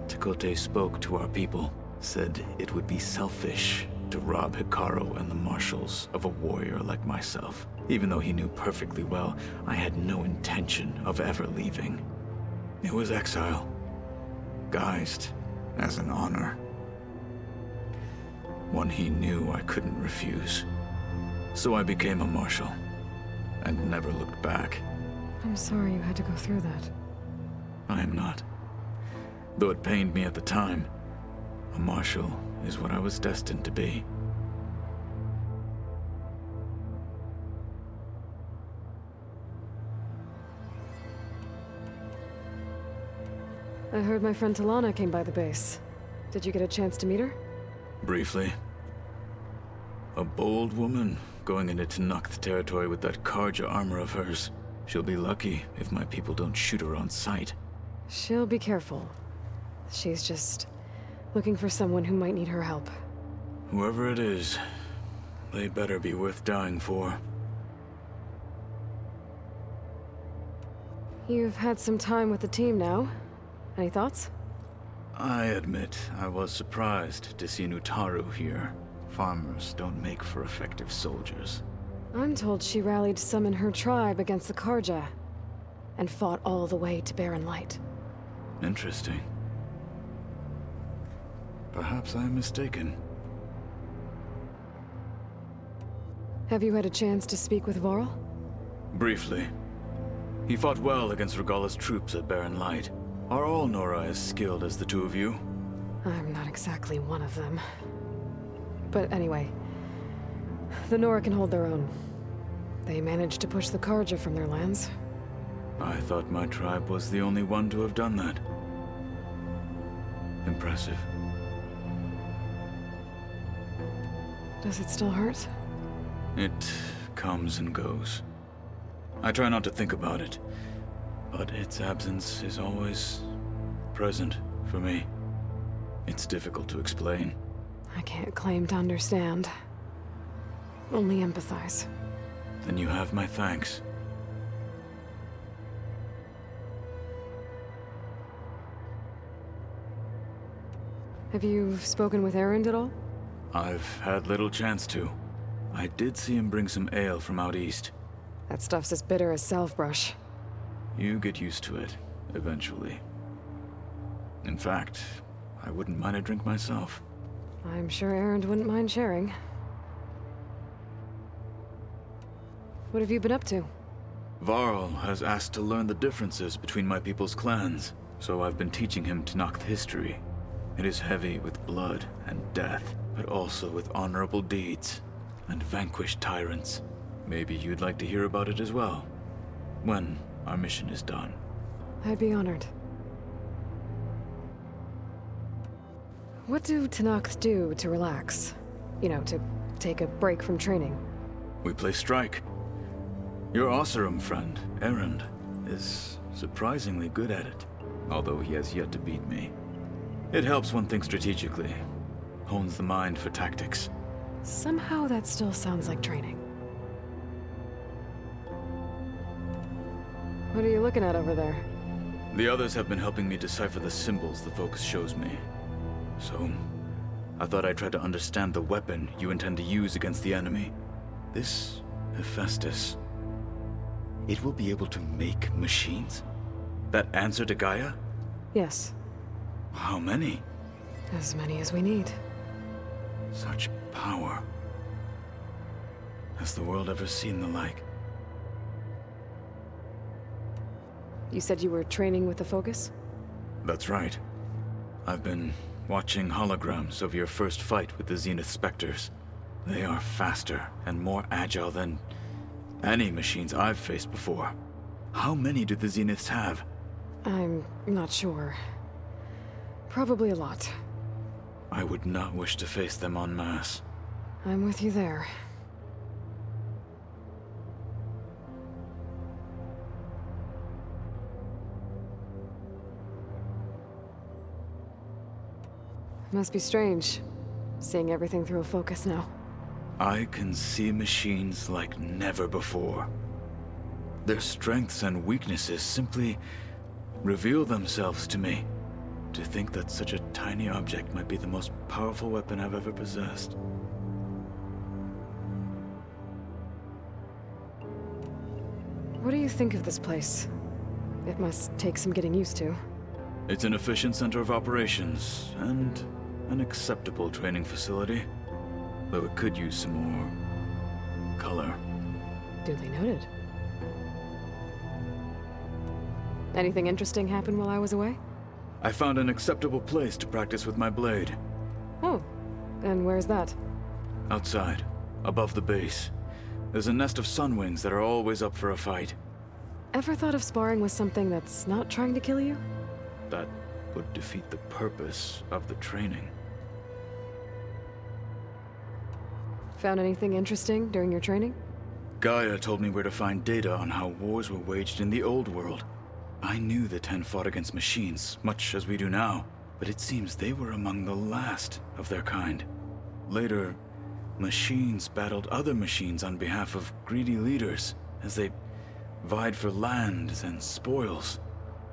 [SPEAKER 21] Tekote spoke to our people, said it would be selfish to rob Hikaru and the marshals of a warrior like myself, even though he knew perfectly well I had no intention of ever leaving. It was exile. disguised as an honor. One he knew I couldn't refuse. So I became a marshal, and never looked back.
[SPEAKER 2] I'm sorry you had to go through that.
[SPEAKER 21] I am not. Though it pained me at the time, a marshal is what I was destined to be.
[SPEAKER 2] I heard my friend Talana came by the base. Did you get a chance to meet her?
[SPEAKER 21] Briefly. A bold woman going into Tenakth territory with that Karja armor of hers. She'll be lucky if my people don't shoot her on sight.
[SPEAKER 2] She'll be careful. She's just looking for someone who might need her help.
[SPEAKER 21] Whoever it is, they better be worth dying for.
[SPEAKER 2] You've had some time with the team now. Any thoughts?
[SPEAKER 21] I admit, I was surprised to see Nutaru here. Farmers don't make for effective soldiers.
[SPEAKER 2] I'm told she rallied some in her tribe against the Karja, and fought all the way to Barren Light.
[SPEAKER 21] Interesting. Perhaps I'm mistaken.
[SPEAKER 2] Have you had a chance to speak with Varl?
[SPEAKER 21] Briefly. He fought well against Regalla's troops at Barren Light. Are all Nora as skilled as the two of you?
[SPEAKER 2] I'm not exactly one of them. But anyway, the Nora can hold their own. They managed to push the Karja from their lands.
[SPEAKER 21] I thought my tribe was the only one to have done that. Impressive.
[SPEAKER 2] Does it still hurt?
[SPEAKER 21] It comes and goes. I try not to think about it, but its absence is always present for me. It's difficult to explain.
[SPEAKER 2] I can't claim to understand. Only empathize.
[SPEAKER 21] Then you have my thanks.
[SPEAKER 2] Have you spoken with Erend at all?
[SPEAKER 21] I've had little chance to. I did see him bring some ale from out east.
[SPEAKER 2] That stuff's as bitter as salve-brush.
[SPEAKER 21] You get used to it, eventually. In fact, I wouldn't mind a drink myself.
[SPEAKER 2] I'm sure Erend wouldn't mind sharing. What have you been up to?
[SPEAKER 21] Varl has asked to learn the differences between my people's clans, so I've been teaching him Tenakth history. It is heavy with blood and death, but also with honorable deeds and vanquished tyrants. Maybe you'd like to hear about it as well, when our mission is done.
[SPEAKER 2] I'd be honored. What do Tenakth do to relax? You know, to take a break from training?
[SPEAKER 21] We play strike. Your Oseram friend, Erend, is surprisingly good at it, although he has yet to beat me. It helps one think strategically, hones the mind for tactics.
[SPEAKER 2] Somehow that still sounds like training. What are you looking at over there?
[SPEAKER 21] The others have been helping me decipher the symbols the focus shows me. So, I thought I'd try to understand the weapon you intend to use against the enemy. This Hephaestus. It will be able to make machines? That answer to Gaia?
[SPEAKER 2] Yes.
[SPEAKER 21] How many?
[SPEAKER 2] As many as we need.
[SPEAKER 21] Such power. Has the world ever seen the like?
[SPEAKER 2] You said you were training with the Focus?
[SPEAKER 21] That's right. I've been watching holograms of your first fight with the Zenith Spectres. They are faster and more agile than any machines I've faced before. How many do the Zeniths have?
[SPEAKER 2] I'm not sure. Probably a lot.
[SPEAKER 21] I would not wish to face them en masse.
[SPEAKER 2] I'm with you there. Must be strange, seeing everything through a focus now.
[SPEAKER 21] I can see machines like never before. Their strengths and weaknesses simply reveal themselves to me. To think that such a tiny object might be the most powerful weapon I've ever possessed.
[SPEAKER 2] What do you think of this place? It must take some getting used to.
[SPEAKER 21] It's an efficient center of operations, and an acceptable training facility. Though it could use some more color.
[SPEAKER 2] Duly noted. Anything interesting happen while I was away?
[SPEAKER 21] I found an acceptable place to practice with my blade.
[SPEAKER 2] Oh, and where's that?
[SPEAKER 21] Outside, above the base. There's a nest of sunwings that are always up for a fight.
[SPEAKER 2] Ever thought of sparring with something that's not trying to kill you?
[SPEAKER 21] That would defeat the purpose of the training.
[SPEAKER 2] Found anything interesting during your training?
[SPEAKER 21] Gaia told me where to find data on how wars were waged in the old world. I knew the Ten fought against machines, much as we do now, but it seems they were among the last of their kind. Later, machines battled other machines on behalf of greedy leaders, as they vied for lands and spoils.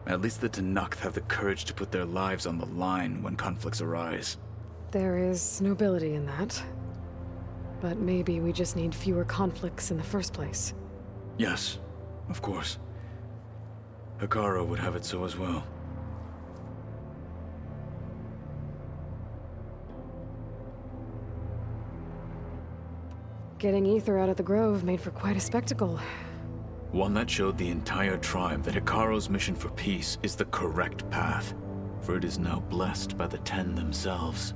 [SPEAKER 21] At least the Tenakth have the courage to put their lives on the line when conflicts arise.
[SPEAKER 2] There is nobility in that. But maybe we just need fewer conflicts in the first place.
[SPEAKER 21] Yes, of course. Hekarro would have it so as well.
[SPEAKER 2] Getting Ether out of the Grove made for quite a spectacle.
[SPEAKER 21] One that showed the entire tribe that Hekarro's mission for peace is the correct path, for it is now blessed by the Ten themselves.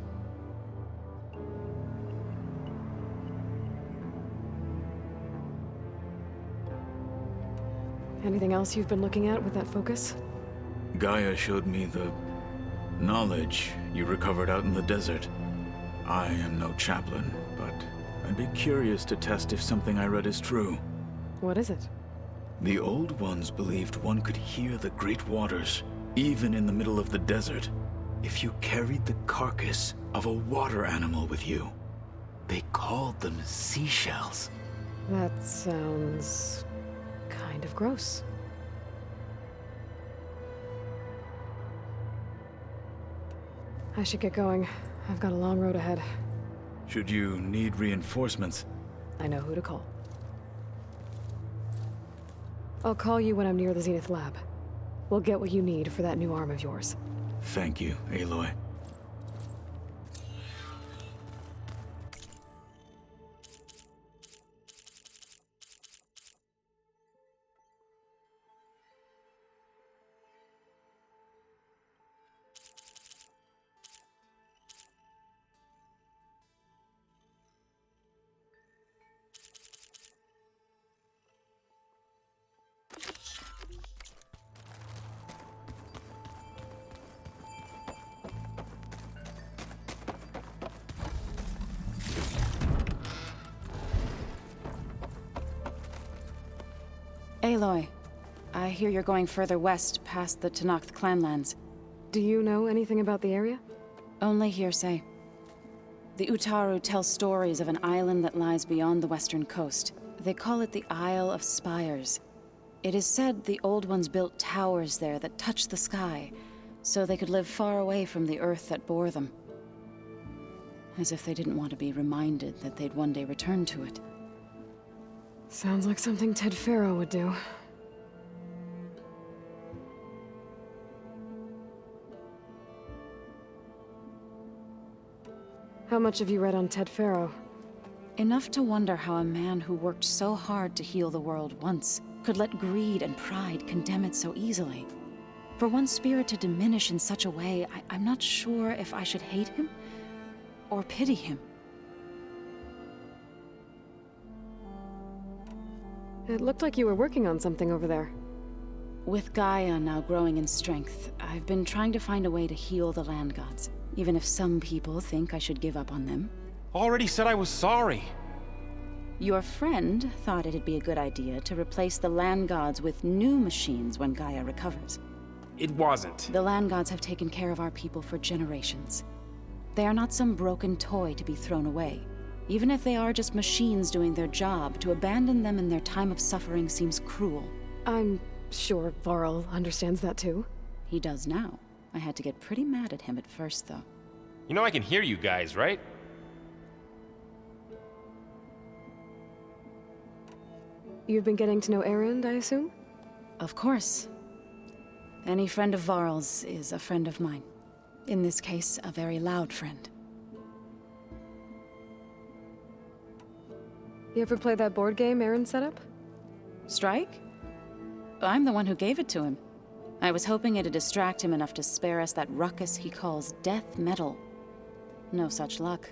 [SPEAKER 2] Anything else you've been looking at with that focus?
[SPEAKER 21] Gaia showed me the knowledge you recovered out in the desert. I am no chaplain, but I'd be curious to test if something I read is true.
[SPEAKER 2] What is it?
[SPEAKER 21] The Old Ones believed one could hear the great waters, even in the middle of the desert, if you carried the carcass of a water animal with you. They called them seashells.
[SPEAKER 2] That sounds kind of gross. I should get going. I've got a long road ahead.
[SPEAKER 21] Should you need reinforcements,
[SPEAKER 2] I know who to call. I'll call you when I'm near the Zenith lab. We'll get what you need for that new arm of yours.
[SPEAKER 21] thank you, Aloy.
[SPEAKER 5] Aloy, I hear you're going further west past the Tenakth clanlands.
[SPEAKER 2] Do you know anything about the area?
[SPEAKER 5] Only hearsay. The Utaru tell stories of an island that lies beyond the western coast. They call it the Isle of Spires. It is said the Old Ones built towers there that touch the sky, so they could live far away from the earth that bore them. As if they didn't want to be reminded that they'd one day return to it.
[SPEAKER 2] Sounds like something Ted Faro would do. How much have you read on Ted Faro?
[SPEAKER 5] Enough to wonder how a man who worked so hard to heal the world once could let greed and pride condemn it so easily. For one spirit to diminish in such a way, I'm not sure if I should hate him or pity him.
[SPEAKER 2] It looked like you were working on something over there.
[SPEAKER 5] With Gaia now growing in strength, I've been trying to find a way to heal the land gods, even if some people think I should give up on them.
[SPEAKER 17] Already said I was sorry.
[SPEAKER 5] Your friend thought it'd be a good idea to replace the land gods with new machines when Gaia recovers.
[SPEAKER 17] It wasn't.
[SPEAKER 5] The land gods have taken care of our people for generations. They are not some broken toy to be thrown away. Even if they are just machines doing their job, to abandon them in their time of suffering seems cruel.
[SPEAKER 2] I'm sure Varl understands that too.
[SPEAKER 5] He does now. I had to get pretty mad at him at first, though.
[SPEAKER 17] You know I can hear you guys, right?
[SPEAKER 2] You've been getting to know Erend, I assume?
[SPEAKER 5] Of course. Any friend of Varl's is a friend of mine. In this case, a very loud friend.
[SPEAKER 2] You ever play that board game Aaron set up?
[SPEAKER 5] Strike? I'm the one who gave it to him. I was hoping it'd distract him enough to spare us that ruckus he calls death metal. No such luck.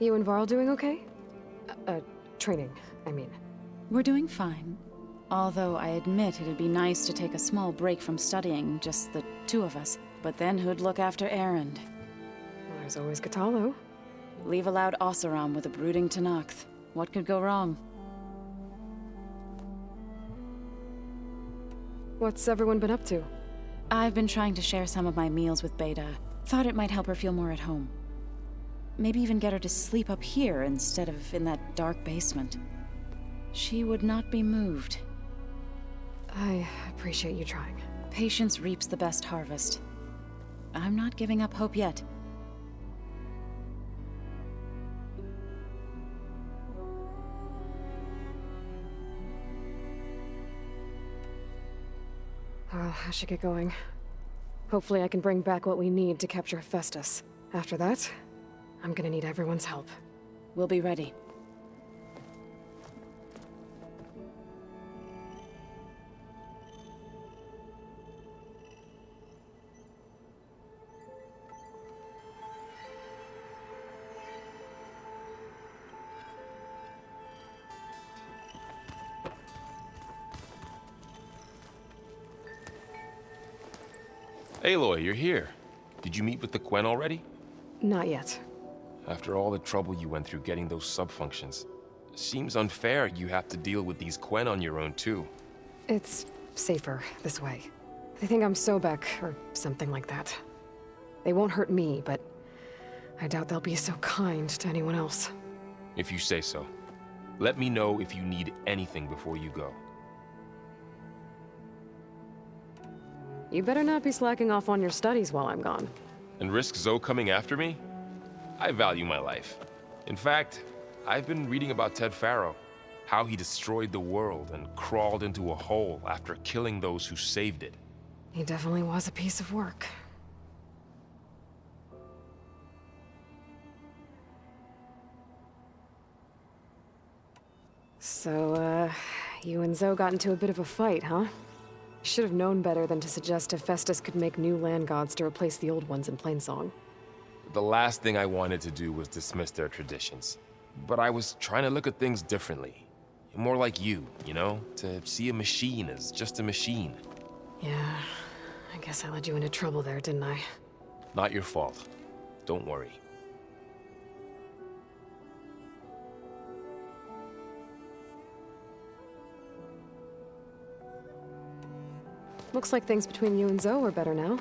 [SPEAKER 2] You and Varl doing okay? Training, I mean.
[SPEAKER 5] We're doing fine. Although I admit it'd be nice to take a small break from studying, just the two of us. But then who'd look after Erend?
[SPEAKER 2] There's always Katalo.
[SPEAKER 5] Leave a loud Oseram with a brooding Tenakth. What could go wrong?
[SPEAKER 2] What's everyone been up to?
[SPEAKER 5] I've been trying to share some of my meals with Beta. Thought it might help her feel more at home. Maybe even get her to sleep up here instead of in that dark basement. She would not be moved.
[SPEAKER 2] I appreciate you trying.
[SPEAKER 5] Patience reaps the best harvest. I'm not giving up hope yet.
[SPEAKER 2] I should get going. Hopefully I can bring back what we need to capture Hephaestus. After that, I'm gonna need everyone's help.
[SPEAKER 5] We'll be ready.
[SPEAKER 17] Aloy, you're here. Did you meet with the Quen already?
[SPEAKER 2] Not yet.
[SPEAKER 17] After all the trouble you went through getting those sub-functions, seems unfair you have to deal with these Quen on your own too.
[SPEAKER 2] It's safer this way. They think I'm Sobek, or something like that. They won't hurt me, but I doubt they'll be so kind to anyone else.
[SPEAKER 17] If you say so. Let me know if you need anything before you go.
[SPEAKER 2] You better not be slacking off on your studies while I'm gone.
[SPEAKER 17] And risk Zoe coming after me? I value my life. In fact, I've been reading about Ted Faro, how he destroyed the world and crawled into a hole after killing those who saved it.
[SPEAKER 2] He definitely was a piece of work. So, you and Zoe got into a bit of a fight, huh? Should have known better than to suggest Hephaestus could make new land gods to replace the old ones in Plainsong.
[SPEAKER 17] The last thing I wanted to do was dismiss their traditions. But I was trying to look at things differently. More like you know? To see a machine as just a machine.
[SPEAKER 2] Yeah, I guess I led you into trouble there, didn't I?
[SPEAKER 17] Not your fault. Don't worry.
[SPEAKER 2] Looks like things between you and Zoe are better now.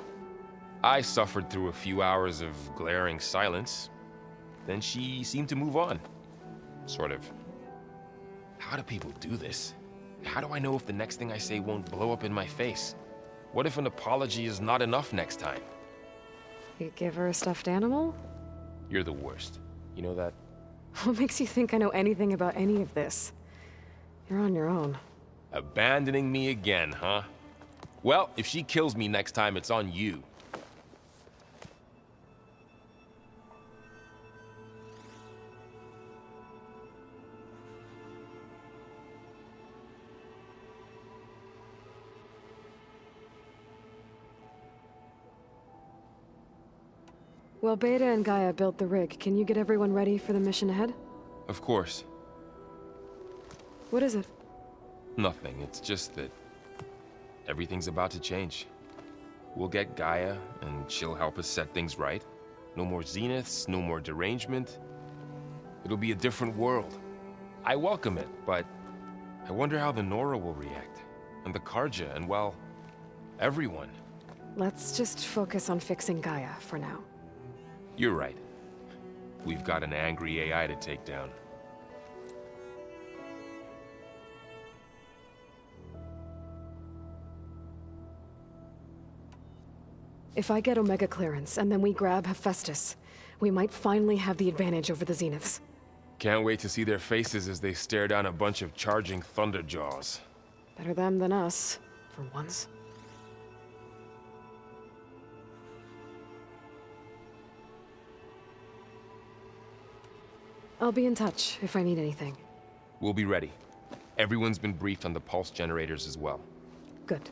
[SPEAKER 17] I suffered through a few hours of glaring silence. Then she seemed to move on. Sort of. How do people do this? How do I know if the next thing I say won't blow up in my face? What if an apology is not enough next time?
[SPEAKER 2] You give her a stuffed animal?
[SPEAKER 17] You're the worst. You know that?
[SPEAKER 2] What makes you think I know anything about any of this? You're on your own.
[SPEAKER 17] Abandoning me again, huh? Well, if she kills me next time, it's on you.
[SPEAKER 2] Well, Beta and Gaia built the rig. Can you get everyone ready for the mission ahead?
[SPEAKER 17] Of course.
[SPEAKER 2] What is it?
[SPEAKER 17] Nothing. It's just that everything's about to change. We'll get Gaia, and she'll help us set things right. No more zeniths, no more derangement. It'll be a different world. I welcome it, but I wonder how the Nora will react. And the Karja, and well, everyone.
[SPEAKER 2] Let's just focus on fixing Gaia for now.
[SPEAKER 17] You're right. We've got an angry AI to take down.
[SPEAKER 2] If I get Omega clearance, and then we grab Hephaestus, we might finally have the advantage over the Zeniths.
[SPEAKER 17] Can't wait to see their faces as they stare down a bunch of charging thunderjaws.
[SPEAKER 2] Better them than us, for once. I'll be in touch if I need anything.
[SPEAKER 17] We'll be ready. Everyone's been briefed on the pulse generators as well.
[SPEAKER 2] Good.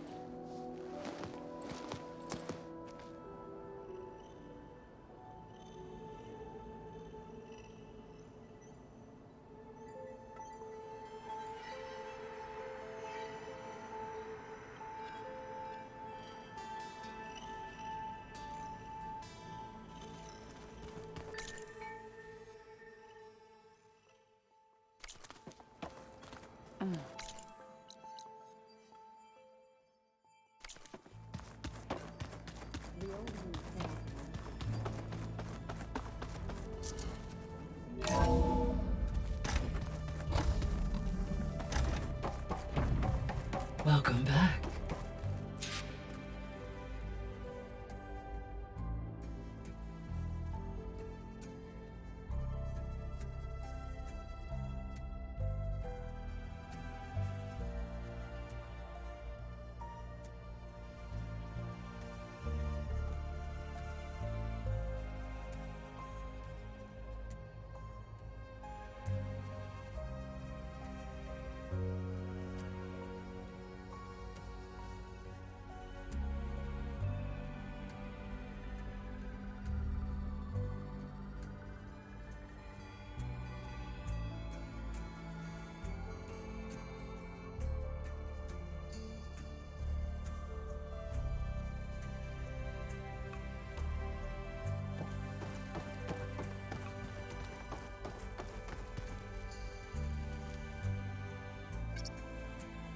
[SPEAKER 20] Welcome back.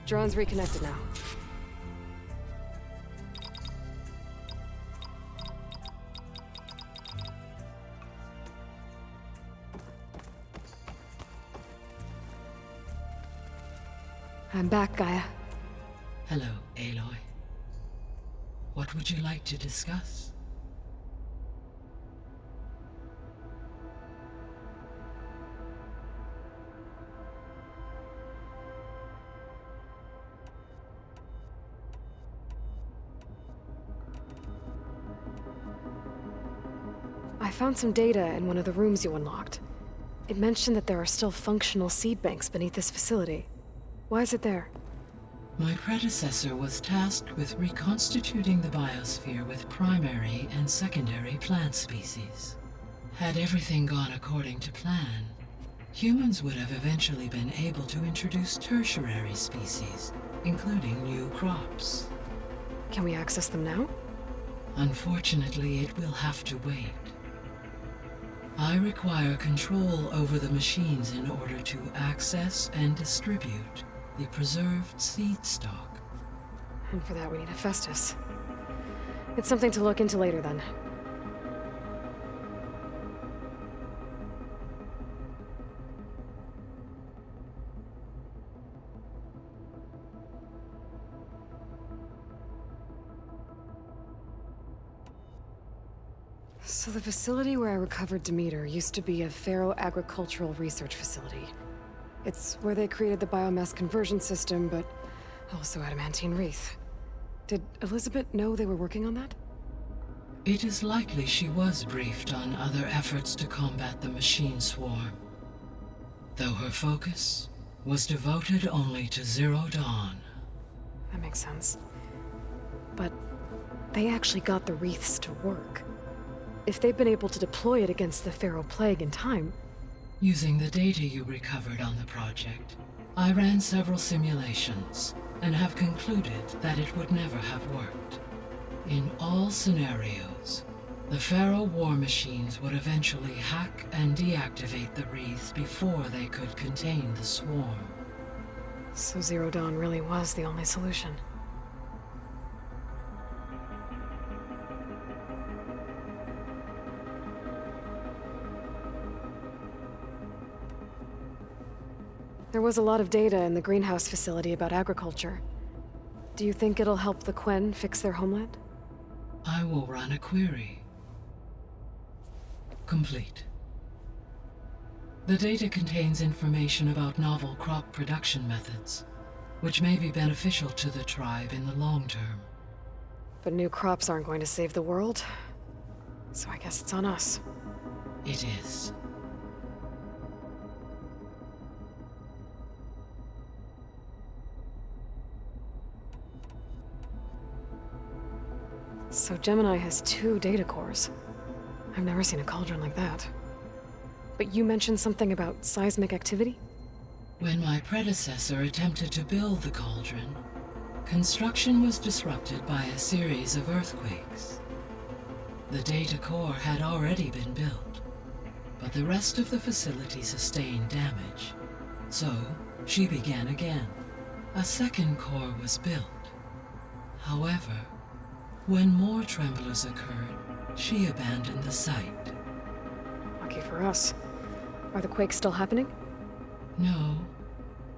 [SPEAKER 2] Drone's reconnected now. I'm back, Gaia.
[SPEAKER 20] Hello, Aloy. What would you like to discuss?
[SPEAKER 2] I found some data in one of the rooms you unlocked. It mentioned that there are still functional seed banks beneath this facility. Why is it there?
[SPEAKER 20] My predecessor was tasked with reconstituting the biosphere with primary and secondary plant species. Had everything gone according to plan, humans would have eventually been able to introduce tertiary species, including new crops.
[SPEAKER 2] Can we access them now?
[SPEAKER 20] Unfortunately, it will have to wait. I require control over the machines in order to access and distribute the preserved seed stock.
[SPEAKER 2] And for that we need Hephaestus. It's something to look into later then. So the facility where I recovered Demeter used to be a Pharaoh agricultural research facility. It's where they created the biomass conversion system, but also adamantine wreath. Did Elizabeth know they were working on that?
[SPEAKER 20] It is likely she was briefed on other efforts to combat the machine swarm, though her focus was devoted only to Zero Dawn.
[SPEAKER 2] That makes sense. But they actually got the wreaths to work. If they've been able to deploy it against the Pharaoh Plague in time...
[SPEAKER 20] Using the data you recovered on the project, I ran several simulations and have concluded that it would never have worked. In all scenarios, the Pharaoh war machines would eventually hack and deactivate the wreaths before they could contain the swarm.
[SPEAKER 2] So Zero Dawn really was the only solution. There was a lot of data in the greenhouse facility about agriculture. Do you think it'll help the Quen fix their homeland?
[SPEAKER 20] I will run a query. Complete. The data contains information about novel crop production methods, which may be beneficial to the tribe in the long term.
[SPEAKER 2] But new crops aren't going to save the world, so I guess it's on us.
[SPEAKER 20] It is.
[SPEAKER 2] So Gemini has 2 data cores. I've never seen a cauldron like that. But you mentioned something about seismic activity?
[SPEAKER 20] When my predecessor attempted to build the cauldron, construction was disrupted by a series of earthquakes. The data core had already been built, but the rest of the facility sustained damage. So, she began again. A second core was built. However, when more tremblers occurred, she abandoned the site.
[SPEAKER 2] Lucky for us. Are the quakes still happening?
[SPEAKER 20] No,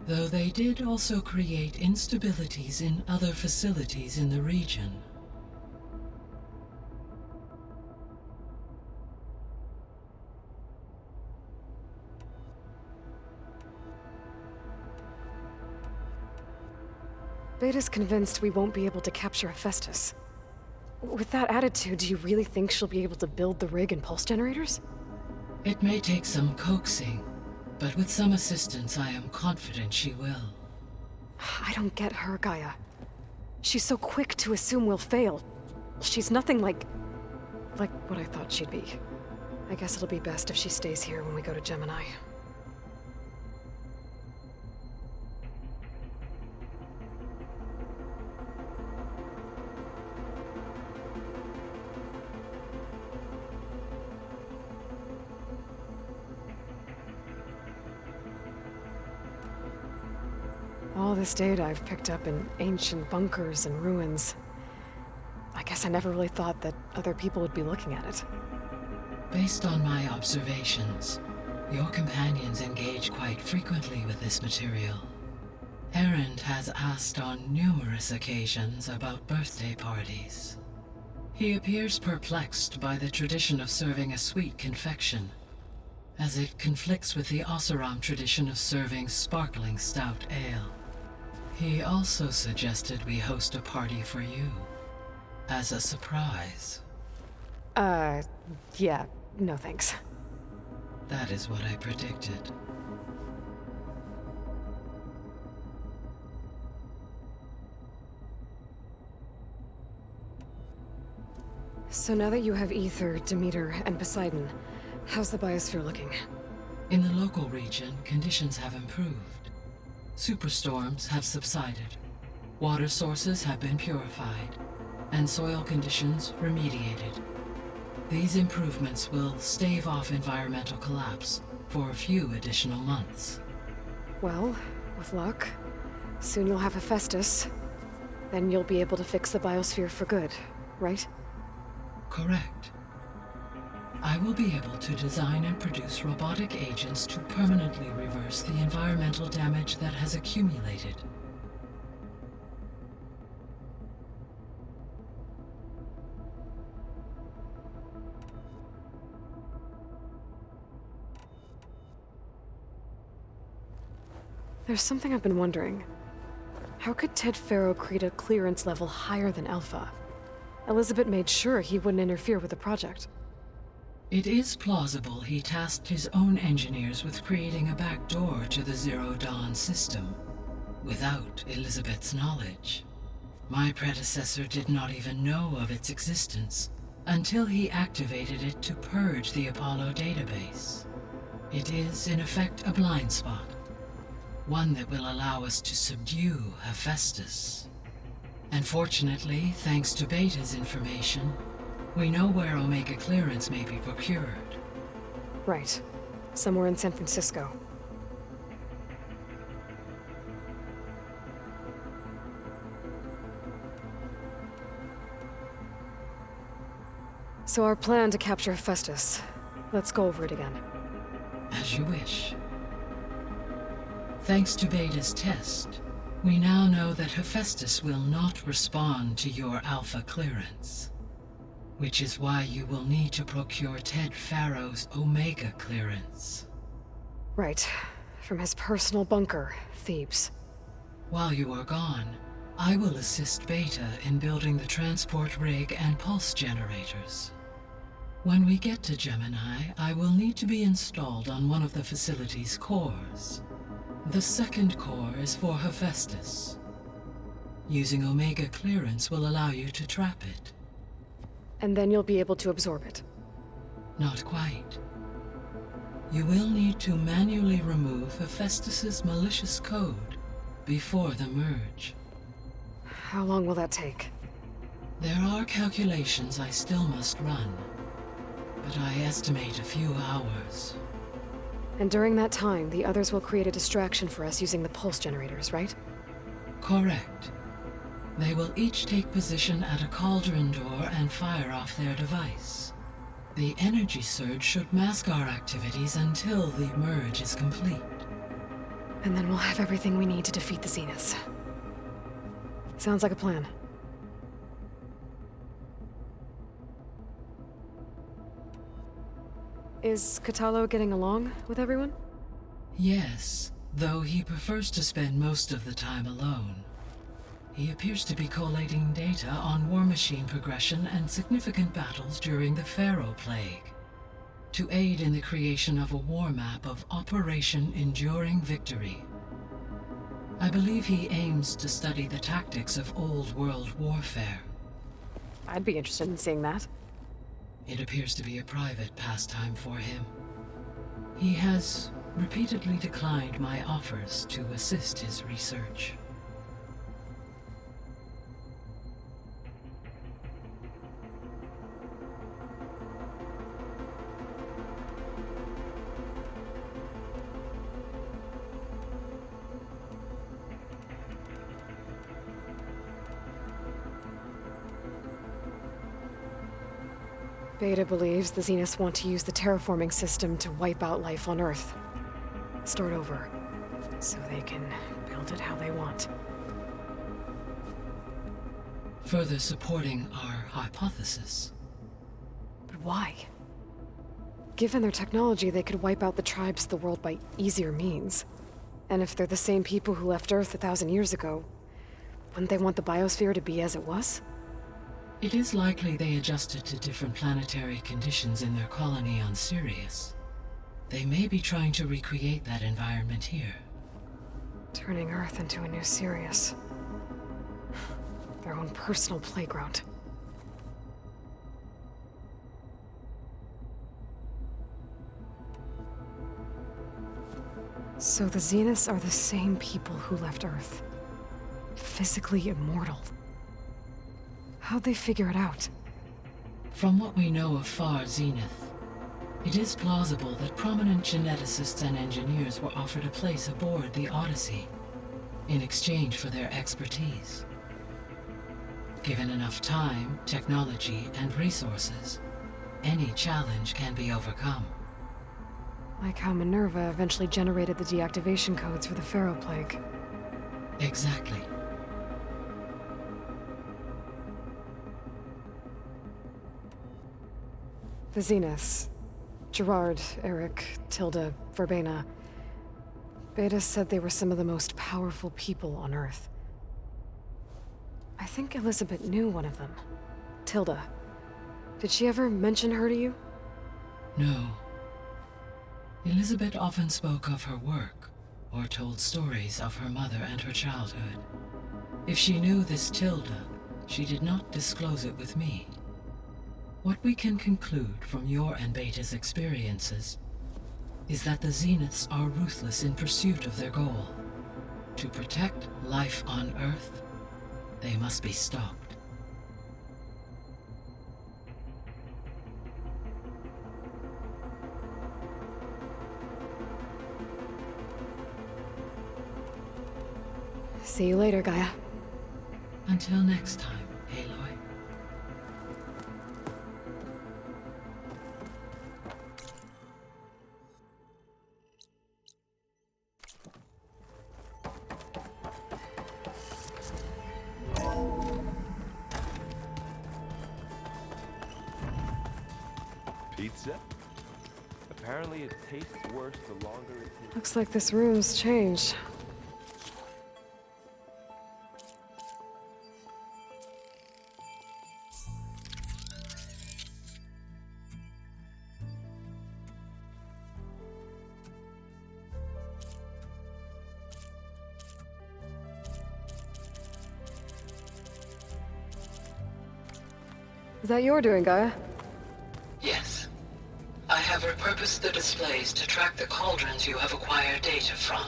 [SPEAKER 20] though they did also create instabilities in other facilities in the region.
[SPEAKER 2] Beta's convinced we won't be able to capture Hephaestus. With that attitude, do you really think she'll be able to build the rig and pulse generators?
[SPEAKER 20] It may take some coaxing, but with some assistance, I am confident she will.
[SPEAKER 2] I don't get her, Gaia. She's so quick to assume we'll fail. She's nothing like what I thought she'd be. I guess it'll be best if she stays here when we go to Gemini. All this data I've picked up in ancient bunkers and ruins. I guess I never really thought that other people would be looking at it.
[SPEAKER 20] Based on my observations, your companions engage quite frequently with this material. Erend has asked on numerous occasions about birthday parties. He appears perplexed by the tradition of serving a sweet confection, as it conflicts with the Oseram tradition of serving sparkling stout ale. He also suggested we host a party for you, as a surprise.
[SPEAKER 2] Yeah, no thanks.
[SPEAKER 20] That is what I predicted.
[SPEAKER 2] So now that you have Ether, Demeter, and Poseidon, how's the biosphere looking?
[SPEAKER 20] In the local region, conditions have improved. Superstorms have subsided. Water sources have been purified, and soil conditions remediated. These improvements will stave off environmental collapse for a few additional months.
[SPEAKER 2] Well, with luck, soon you'll have Hephaestus. Then you'll be able to fix the biosphere for good, right?
[SPEAKER 20] Correct. I will be able to design and produce robotic agents to permanently reverse the environmental damage that has accumulated.
[SPEAKER 2] There's something I've been wondering. How could Ted Faro create a clearance level higher than Alpha? Elizabeth made sure he wouldn't interfere with the project.
[SPEAKER 20] It is plausible he tasked his own engineers with creating a backdoor to the Zero Dawn system, without Elizabeth's knowledge. My predecessor did not even know of its existence until he activated it to purge the Apollo database. It is, in effect, a blind spot, one that will allow us to subdue Hephaestus. And fortunately, thanks to Beta's information, we know where Omega clearance may be procured.
[SPEAKER 2] Right. Somewhere in San Francisco. So our plan to capture Hephaestus. Let's go over it again.
[SPEAKER 20] As you wish. Thanks to Beta's test, we now know that Hephaestus will not respond to your Alpha clearance. Which is why you will need to procure Ted Faro's Omega clearance.
[SPEAKER 2] Right. From his personal bunker, Thebes.
[SPEAKER 20] While you are gone, I will assist Beta in building the transport rig and pulse generators. When we get to Gemini, I will need to be installed on one of the facility's cores. The second core is for Hephaestus. Using Omega clearance will allow you to trap it.
[SPEAKER 2] And then you'll be able to absorb it.
[SPEAKER 20] Not quite. You will need to manually remove Hephaestus's malicious code before the merge.
[SPEAKER 2] How long will that take?
[SPEAKER 20] There are calculations I still must run, but I estimate a few hours.
[SPEAKER 2] And during that time, the others will create a distraction for us using the pulse generators, right?
[SPEAKER 20] Correct. They will each take position at a cauldron door and fire off their device. The energy surge should mask our activities until the merge is complete.
[SPEAKER 2] And then we'll have everything we need to defeat the Zeniths. Sounds like a plan. Is Katalo getting along with everyone?
[SPEAKER 20] Yes, though he prefers to spend most of the time alone. He appears to be collating data on war machine progression and significant battles during the Pharaoh Plague, to aid in the creation of a war map of Operation Enduring Victory. I believe he aims to study the tactics of Old World warfare.
[SPEAKER 2] I'd be interested in seeing that.
[SPEAKER 20] It appears to be a private pastime for him. He has repeatedly declined my offers to assist his research.
[SPEAKER 2] Beta believes the Zeniths want to use the terraforming system to wipe out life on Earth. Start over, so they can build it how they want.
[SPEAKER 20] Further supporting our hypothesis.
[SPEAKER 2] But why? Given their technology, they could wipe out the tribes of the world by easier means. And if they're the same people who left Earth 1,000 years ago, wouldn't they want the biosphere to be as it was?
[SPEAKER 20] It is likely they adjusted to different planetary conditions in their colony on Sirius. They may be trying to recreate that environment here.
[SPEAKER 2] Turning Earth into a new Sirius. Their own personal playground. So the Zeniths are the same people who left Earth. Physically immortal. How'd they figure it out?
[SPEAKER 20] From what we know of Far Zenith, it is plausible that prominent geneticists and engineers were offered a place aboard the Odyssey in exchange for their expertise. Given enough time, technology, and resources, any challenge can be overcome.
[SPEAKER 2] Like how Minerva eventually generated the deactivation codes for the Pharaoh Plague.
[SPEAKER 20] Exactly.
[SPEAKER 2] The Zeniths. Gerard, Eric, Tilda, Verbena. Beta said they were some of the most powerful people on Earth. I think Elizabeth knew one of them. Tilda. Did she ever mention her to you?
[SPEAKER 20] No. Elizabeth often spoke of her work, or told stories of her mother and her childhood. If she knew this Tilda, she did not disclose it with me. What we can conclude from your and Beta's experiences is that the Zeniths are ruthless in pursuit of their goal. To protect life on Earth, they must be stopped.
[SPEAKER 2] See you later, Gaia.
[SPEAKER 20] Until next time, Aloy.
[SPEAKER 19] Pizza? Apparently it tastes worse the longer it takes.
[SPEAKER 2] Looks like this room's changed. Is that your doing, Gaia?
[SPEAKER 20] Yes. I have repurposed the displays to track the cauldrons you have acquired data from.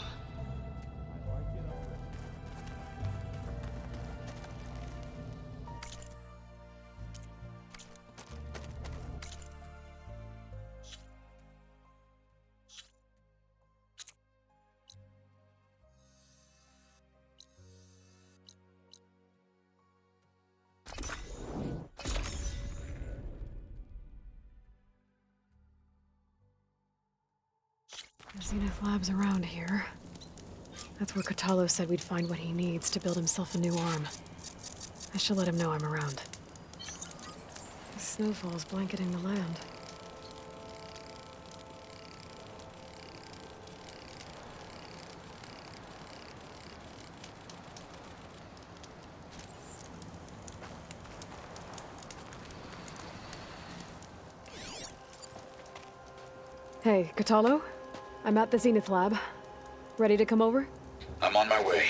[SPEAKER 2] There's Zenith Labs around here. That's where Catalo said we'd find what he needs to build himself a new arm. I should let him know I'm around. The snowfall's blanketing the land. Hey, Catalo? I'm at the Zenith Lab. Ready to come over?
[SPEAKER 21] I'm on my way.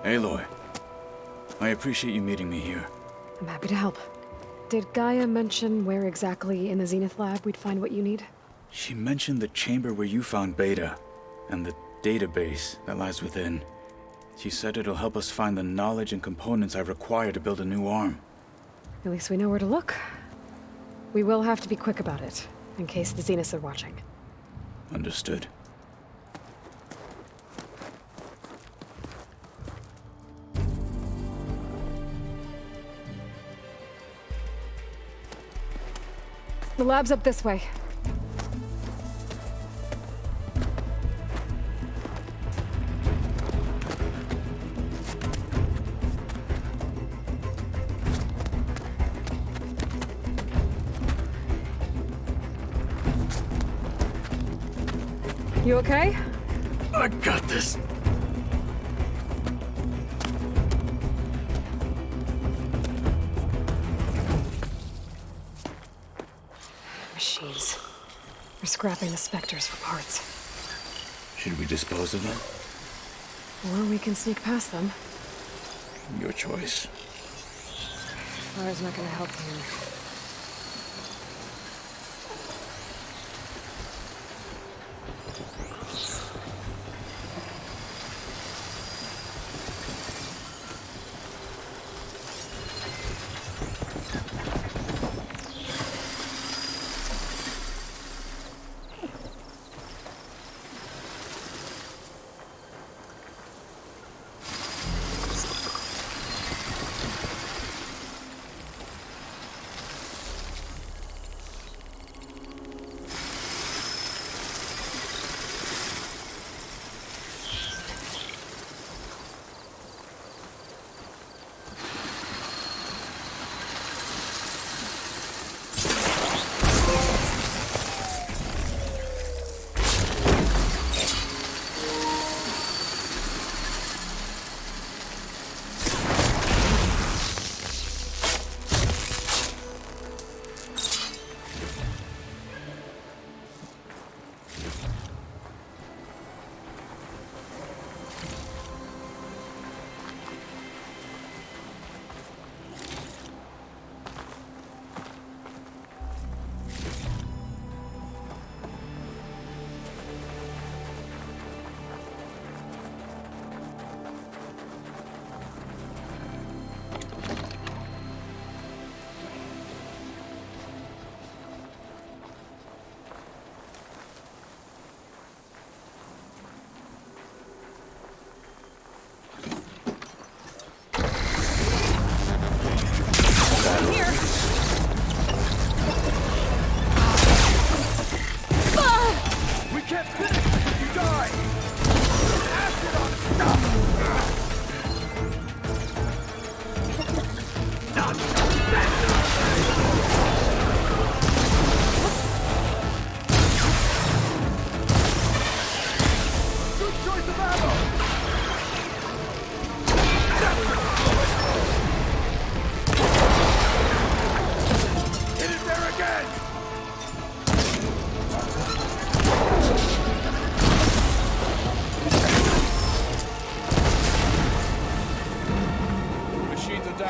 [SPEAKER 21] Aloy, I appreciate you meeting me here.
[SPEAKER 2] I'm happy to help. Did Gaia mention where exactly in the Zenith Lab we'd find what you need?
[SPEAKER 21] She mentioned the chamber where you found Beta, and the database that lies within. She said it'll help us find the knowledge and components I require to build a new arm.
[SPEAKER 2] At least we know where to look. We will have to be quick about it, in case the Zeniths are watching.
[SPEAKER 21] Understood.
[SPEAKER 2] The lab's up this way. You okay?
[SPEAKER 21] I got this.
[SPEAKER 2] Machines. We're scrapping the Spectres for parts.
[SPEAKER 21] Should we dispose of them?
[SPEAKER 2] Or we can sneak past them.
[SPEAKER 21] Your choice.
[SPEAKER 2] Fire's not gonna help here.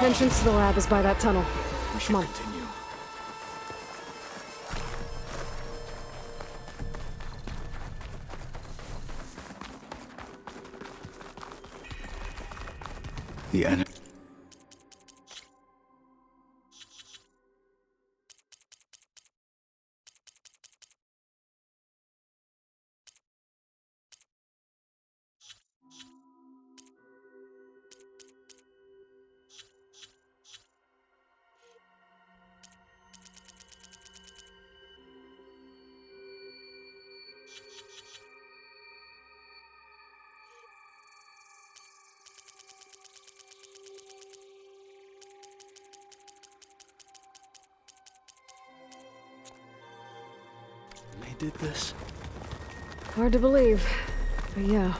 [SPEAKER 2] Entrance to the lab is by that tunnel.
[SPEAKER 21] We should
[SPEAKER 2] Come on.
[SPEAKER 21] continue. The enemy. They did this?
[SPEAKER 2] Hard to believe, but yeah.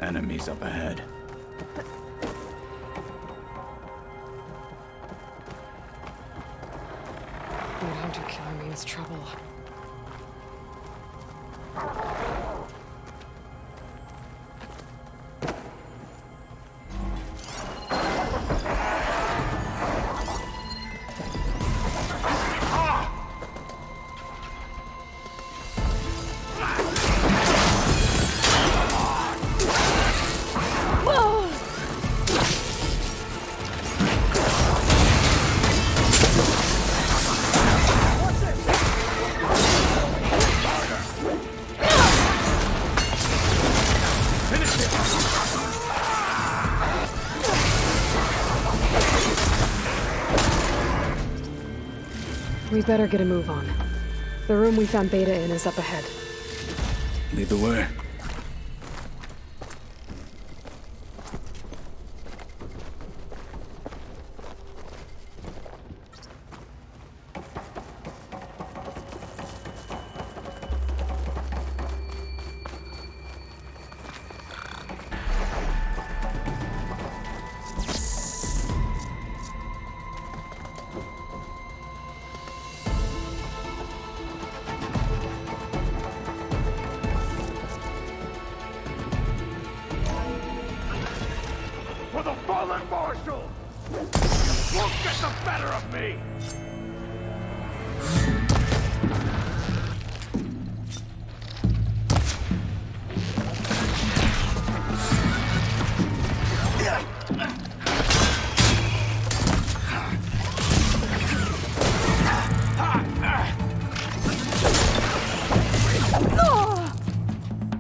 [SPEAKER 21] Enemies up ahead.
[SPEAKER 2] That hunter killer means trouble. We better get a move on. The room we found Beta in is up ahead.
[SPEAKER 21] Lead the way.
[SPEAKER 4] For the fallen marshal! Won't get the better of me!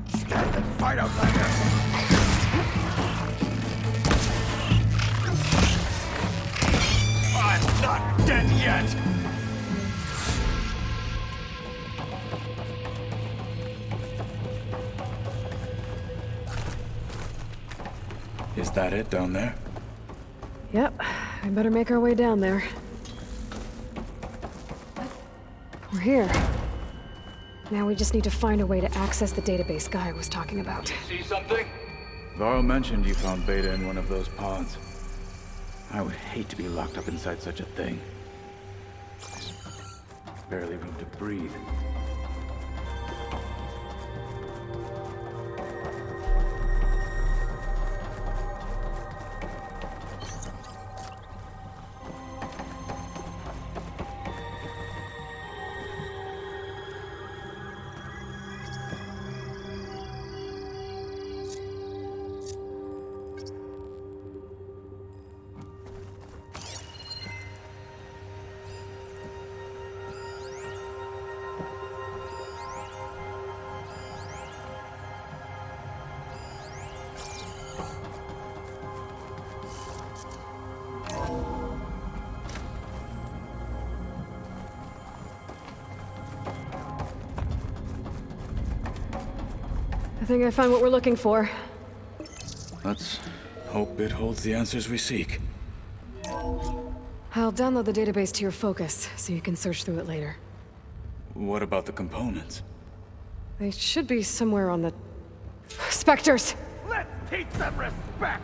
[SPEAKER 4] Stand and fight, Outlander! I'm not dead yet!
[SPEAKER 21] Is that it down there?
[SPEAKER 2] Yep, we better make our way down there. We're here. Now we just need to find a way to access the database Gaia was talking about.
[SPEAKER 16] See something?
[SPEAKER 21] Varl mentioned you found Beta in one of those pods. I would hate to be locked up inside such a thing. Barely room to breathe.
[SPEAKER 2] I think I found what we're looking for.
[SPEAKER 21] Let's hope it holds the answers we seek.
[SPEAKER 2] I'll download the database to your Focus, so you can search through it later.
[SPEAKER 21] What about the components?
[SPEAKER 2] They should be somewhere on the Spectres!
[SPEAKER 4] Let's teach them respect!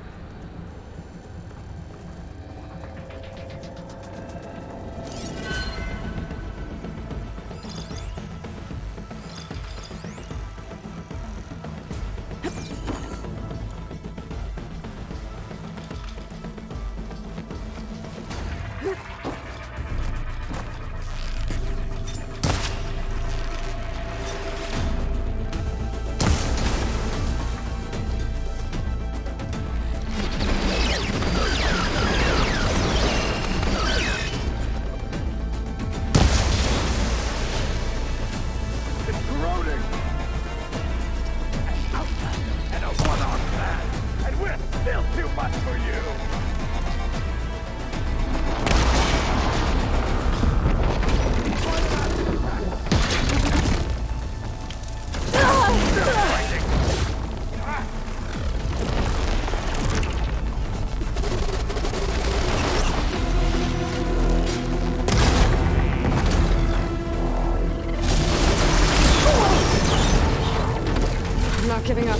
[SPEAKER 2] I'm not giving up.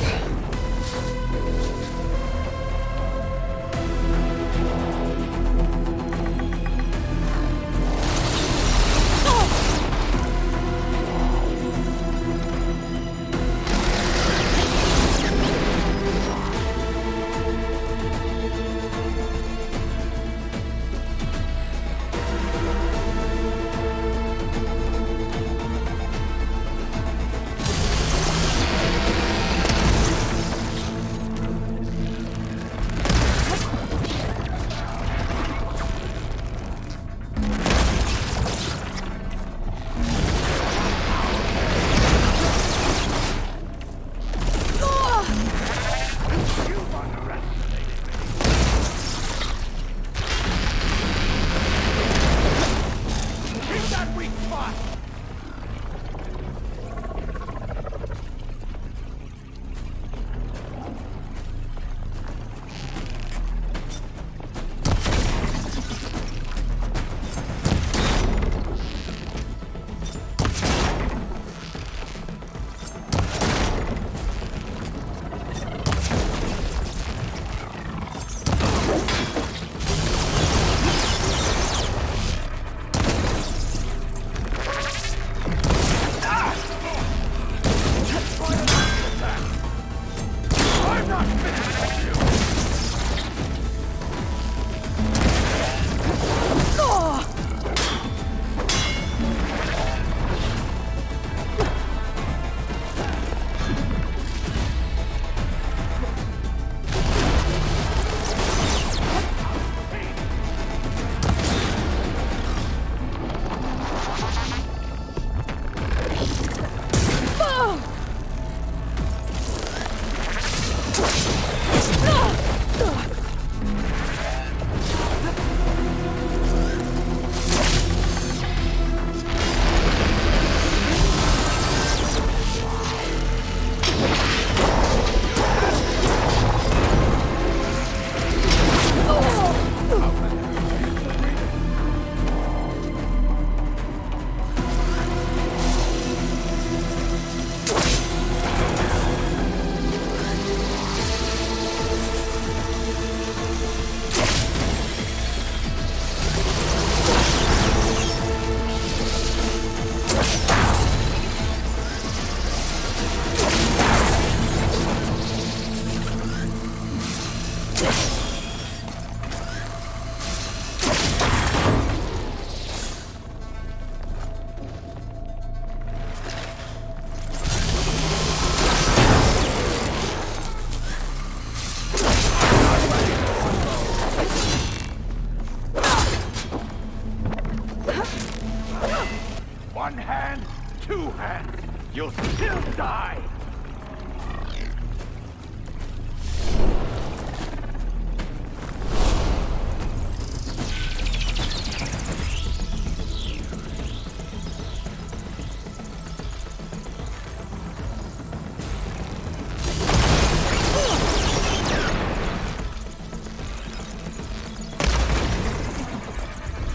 [SPEAKER 4] One hand, two hands. You'll still die.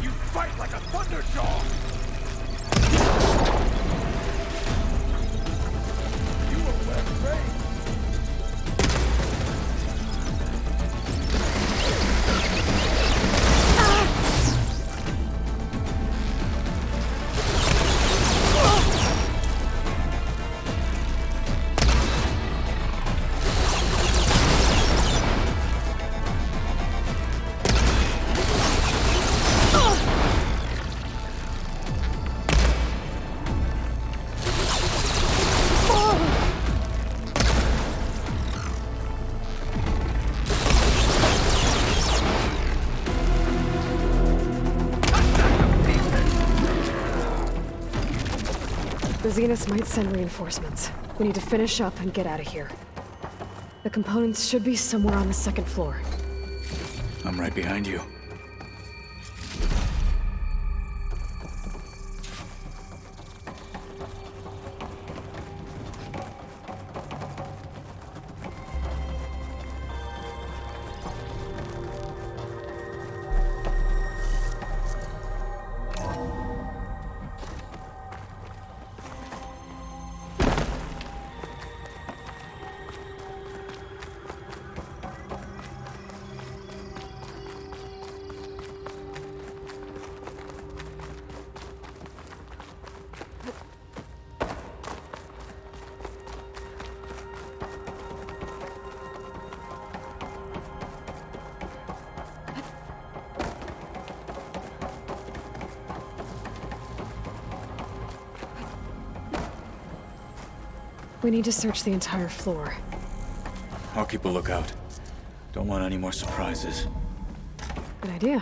[SPEAKER 4] You fight like a thunderjaw. You were well trained.
[SPEAKER 2] The Zeniths might send reinforcements. We need to finish up and get out of here. The components should be somewhere on the second floor.
[SPEAKER 21] I'm right behind you.
[SPEAKER 2] We need to search the entire floor.
[SPEAKER 21] I'll keep a lookout. Don't want any more surprises.
[SPEAKER 2] Good idea.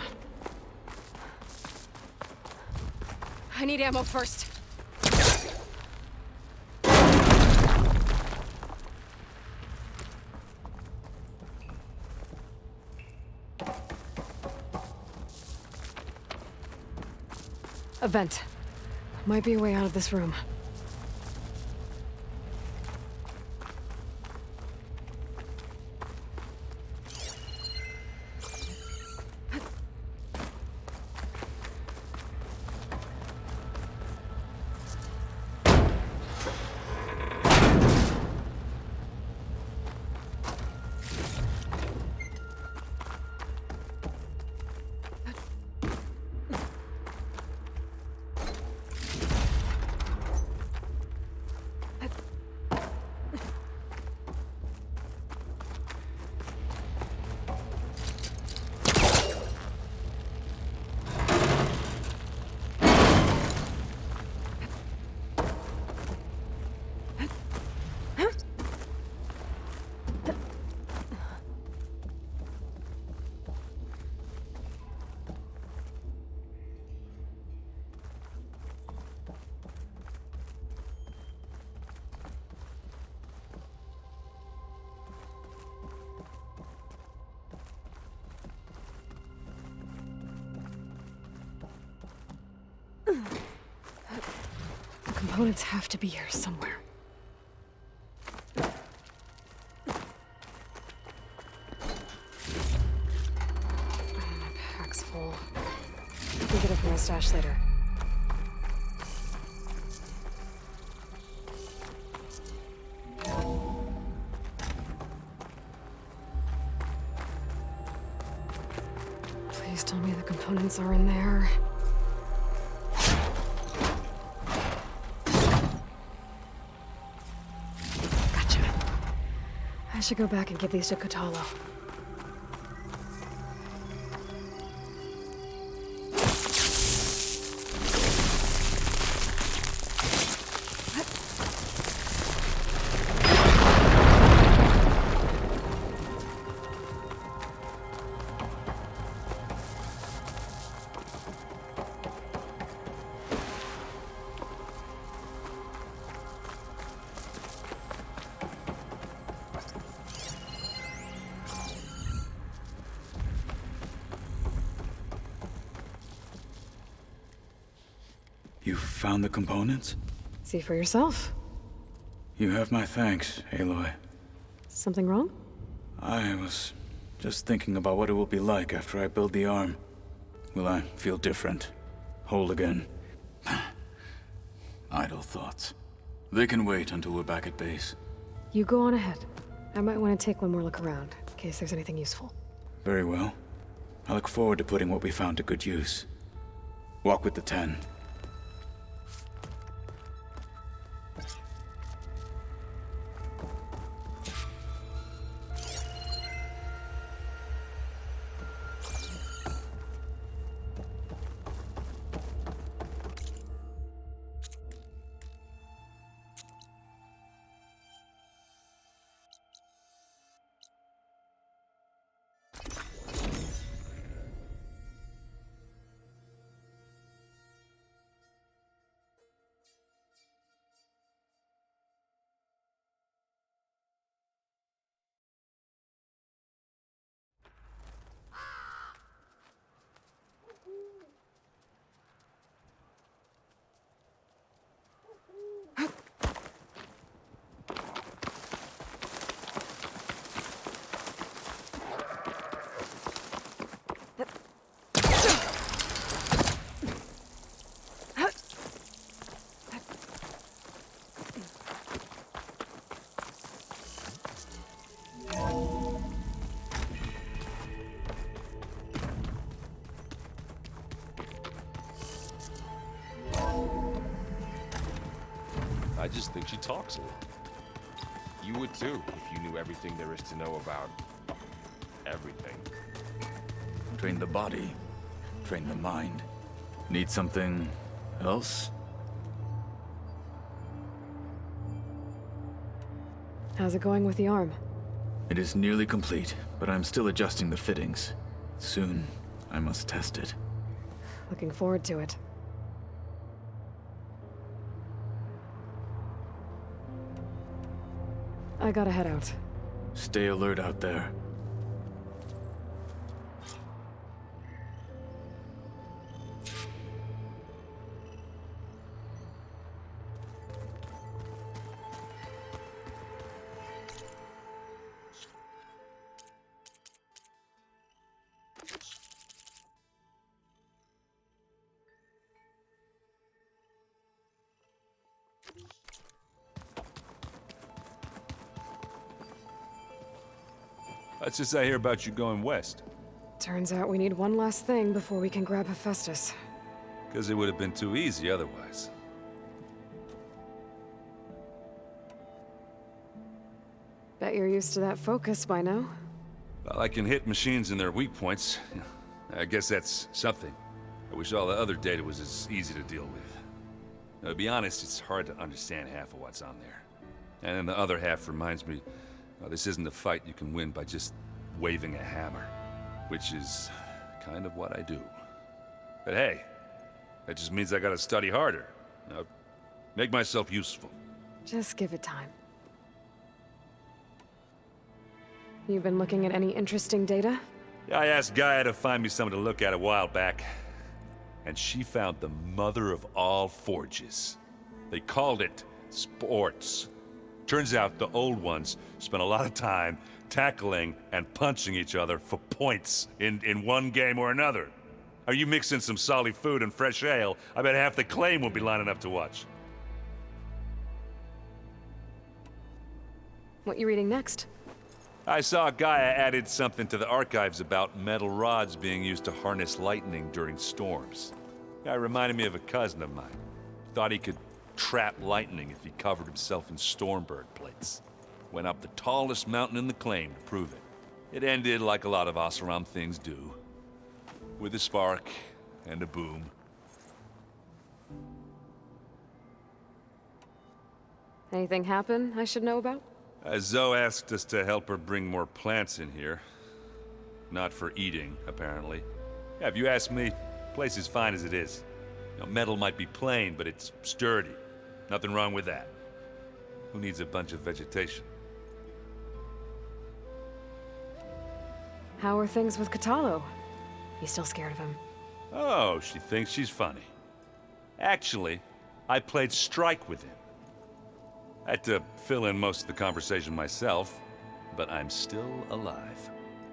[SPEAKER 2] I need ammo first. A vent. Might be a way out of this room. The components have to be here somewhere. My pack's full. We'll get it from my stash later. Please tell me the components are in there. I should go back and give these to Kotalo.
[SPEAKER 21] You found the components?
[SPEAKER 2] See for yourself.
[SPEAKER 21] You have my thanks, Aloy.
[SPEAKER 2] Something wrong?
[SPEAKER 21] I was just thinking about what it will be like after I build the arm. Will I feel different? Whole again? Idle thoughts. They can wait until we're back at base.
[SPEAKER 2] You go on ahead. I might want to take one more look around, in case there's anything useful.
[SPEAKER 21] Very well. I look forward to putting what we found to good use. Walk with the 10.
[SPEAKER 17] I just think she talks a lot. You would too, if you knew everything there is to know about everything.
[SPEAKER 21] Train the body, train the mind. Need something else?
[SPEAKER 2] How's it going with the arm?
[SPEAKER 21] It is nearly complete, but I'm still adjusting the fittings. Soon, I must test it.
[SPEAKER 2] Looking forward to it. I gotta head out.
[SPEAKER 21] Stay alert out there.
[SPEAKER 8] What's this I hear about you going west?
[SPEAKER 2] Turns out we need one last thing before we can grab Hephaestus.
[SPEAKER 8] Because it would have been too easy otherwise.
[SPEAKER 2] Bet you're used to that focus by now.
[SPEAKER 8] Well, I can hit machines in their weak points. I guess that's something. I wish all the other data was as easy to deal with. Now, to be honest, it's hard to understand half of what's on there. And then the other half reminds me, this isn't a fight you can win by just waving a hammer. Which is kind of what I do. But hey, that just means I gotta study harder. Make myself useful.
[SPEAKER 2] Just give it time. You been looking at any interesting data?
[SPEAKER 8] Yeah, I asked Gaia to find me something to look at a while back. And she found the mother of all forges. They called it sports. Turns out the old ones spent a lot of time tackling and punching each other for points in one game or another. Are you mixing some solid food and fresh ale? I bet half the claim will be lining up to watch.
[SPEAKER 2] What you reading next?
[SPEAKER 8] I saw Gaia added something to the archives about metal rods being used to harness lightning during storms. Guy reminded me of a cousin of mine. Thought he could trap lightning if he covered himself in Stormbird plates. Went up the tallest mountain in the claim to prove it. It ended like a lot of Oseram things do. With a spark and a boom.
[SPEAKER 2] Anything happen I should know about?
[SPEAKER 8] Zoe asked us to help her bring more plants in here. Not for eating, apparently. Yeah, if you ask me, the place is fine as it is. Metal might be plain, but it's sturdy. Nothing wrong with that. Who needs a bunch of vegetation?
[SPEAKER 2] How are things with Katalo? You still scared of him?
[SPEAKER 8] Oh, she thinks she's funny. Actually, I played strike with him. I had to fill in most of the conversation myself, but I'm still alive.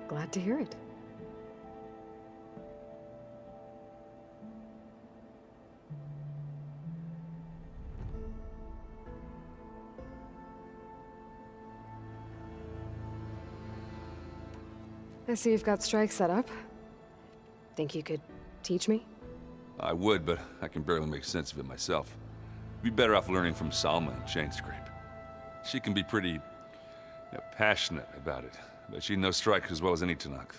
[SPEAKER 2] Glad to hear it. I see you've got strike set up. Think you could teach me?
[SPEAKER 8] I would, but I can barely make sense of it myself. Be better off learning from Salma and Chainscrape. She can be pretty passionate about it, but she knows strike as well as any Tanakh.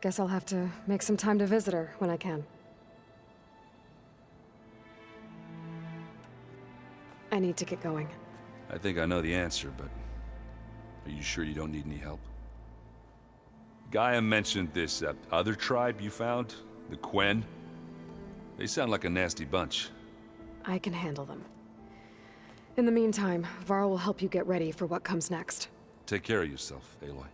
[SPEAKER 2] Guess I'll have to make some time to visit her when I can. I need to get going.
[SPEAKER 8] I think I know the answer, but are you sure you don't need any help? Gaia mentioned this other tribe you found, the Quen. They sound like a nasty bunch.
[SPEAKER 2] I can handle them. In the meantime, Varl will help you get ready for what comes next.
[SPEAKER 8] Take care of yourself, Aloy.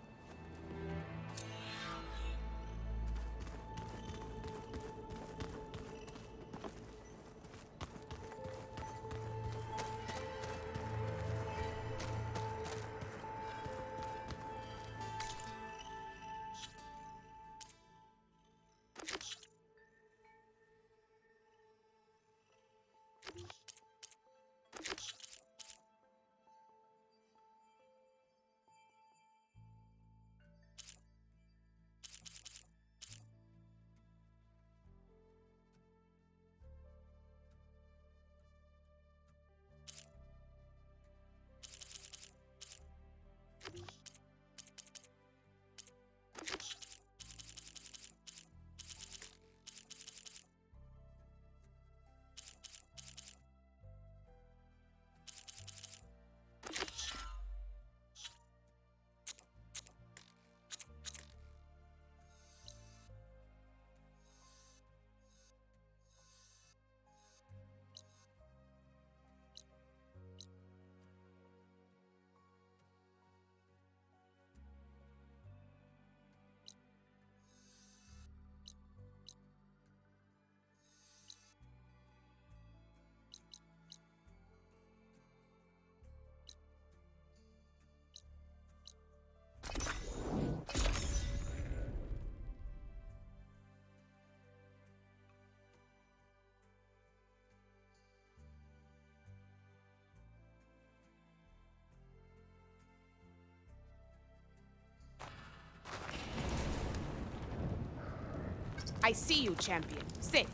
[SPEAKER 7] I see you, champion. Sit,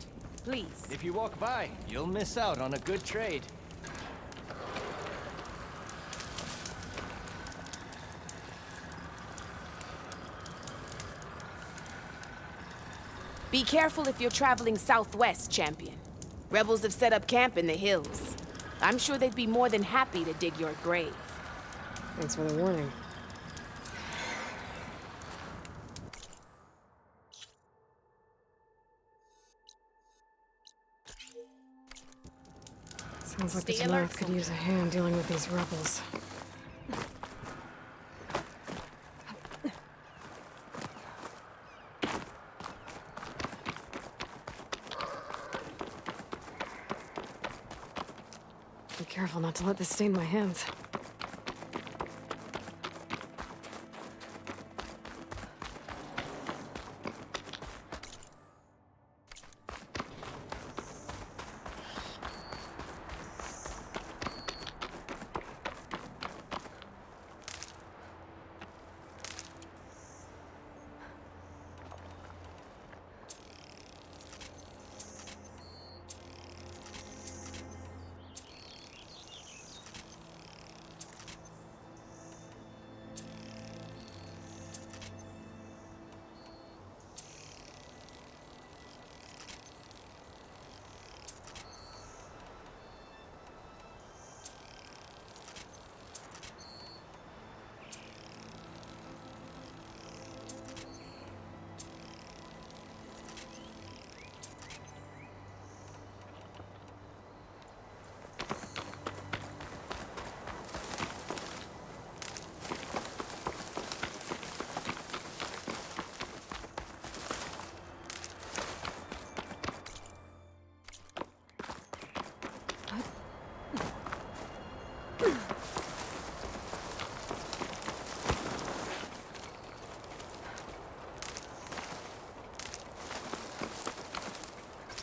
[SPEAKER 7] please.
[SPEAKER 10] If you walk by, you'll miss out on a good trade.
[SPEAKER 7] Be careful if you're traveling southwest, champion. Rebels have set up camp in the hills. I'm sure they'd be more than happy to dig your grave.
[SPEAKER 2] Thanks for the warning. Sounds like the North could use a hand dealing with these rebels. Be careful not to let this stain my hands.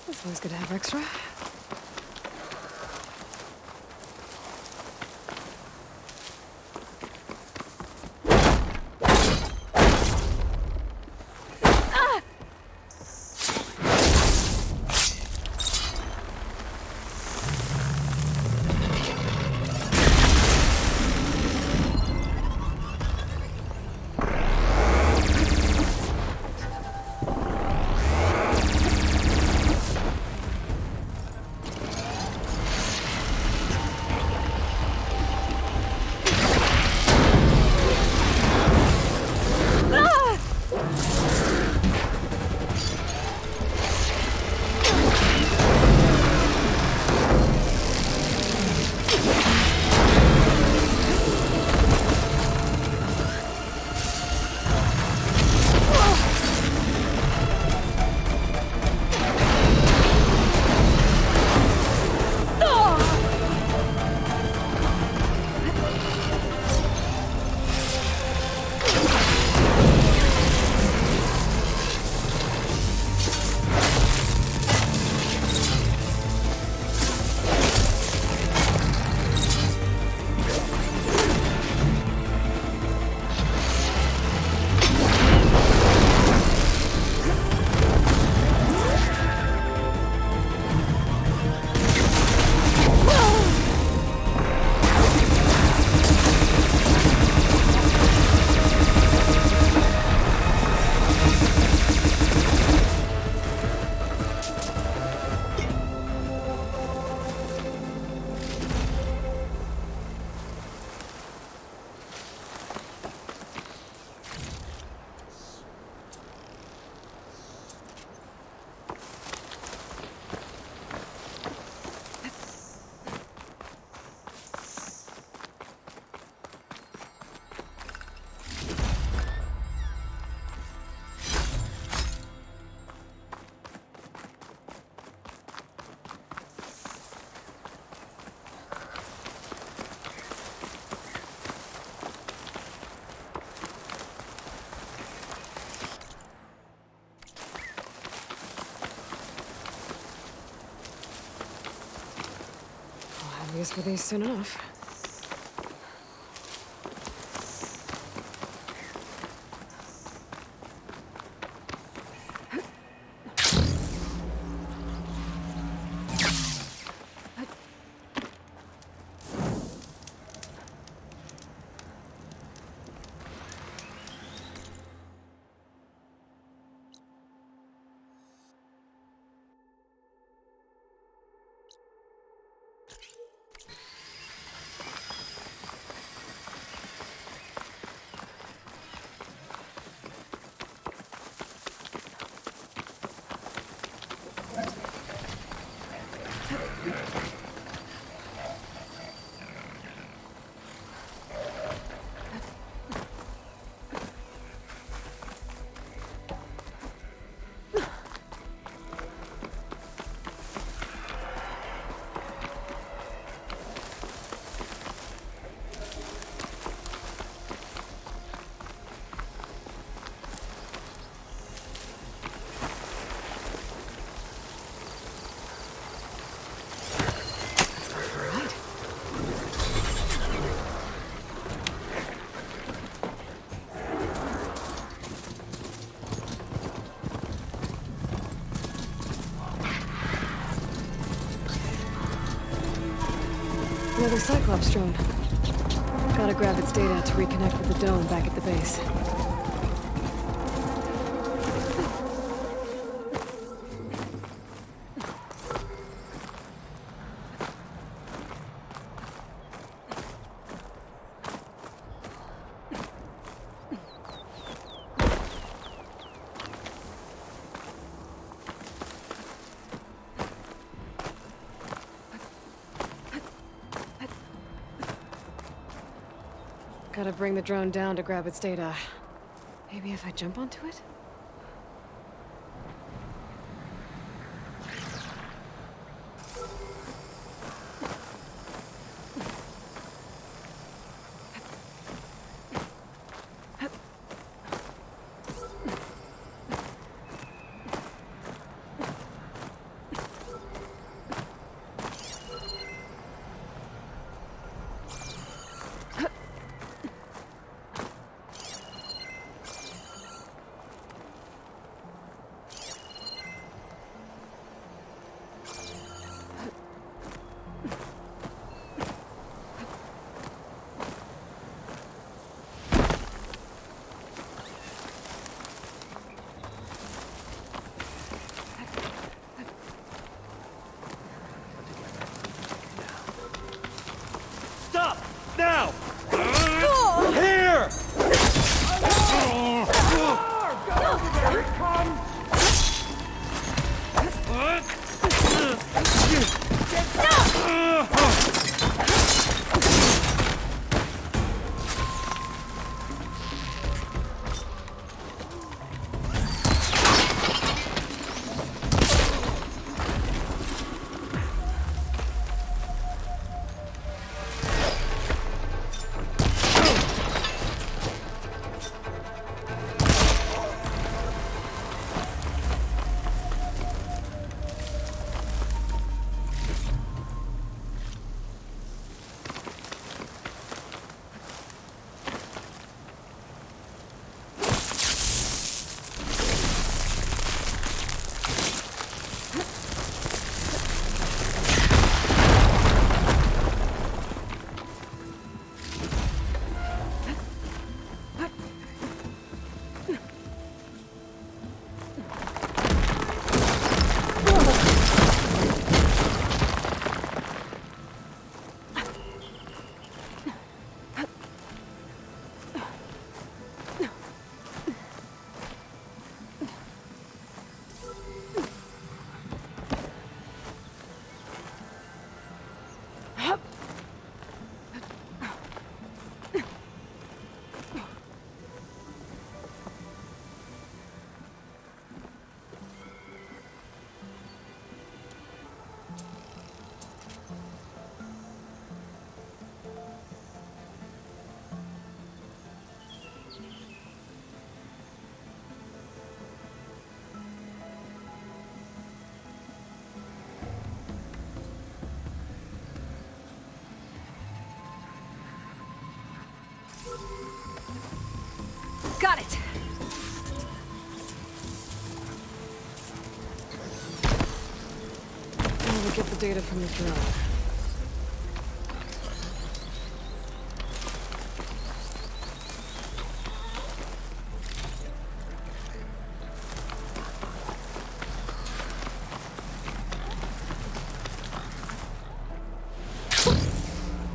[SPEAKER 2] It's always good to have extra. Use for these soon enough. Another Cyclops drone. Gotta grab its data to reconnect with the dome back at the base. Gotta bring the drone down to grab its data. Maybe if I jump onto it?
[SPEAKER 4] Stop! Now! Here! Here it comes!
[SPEAKER 2] Got it! Now we'll get the data from the drone.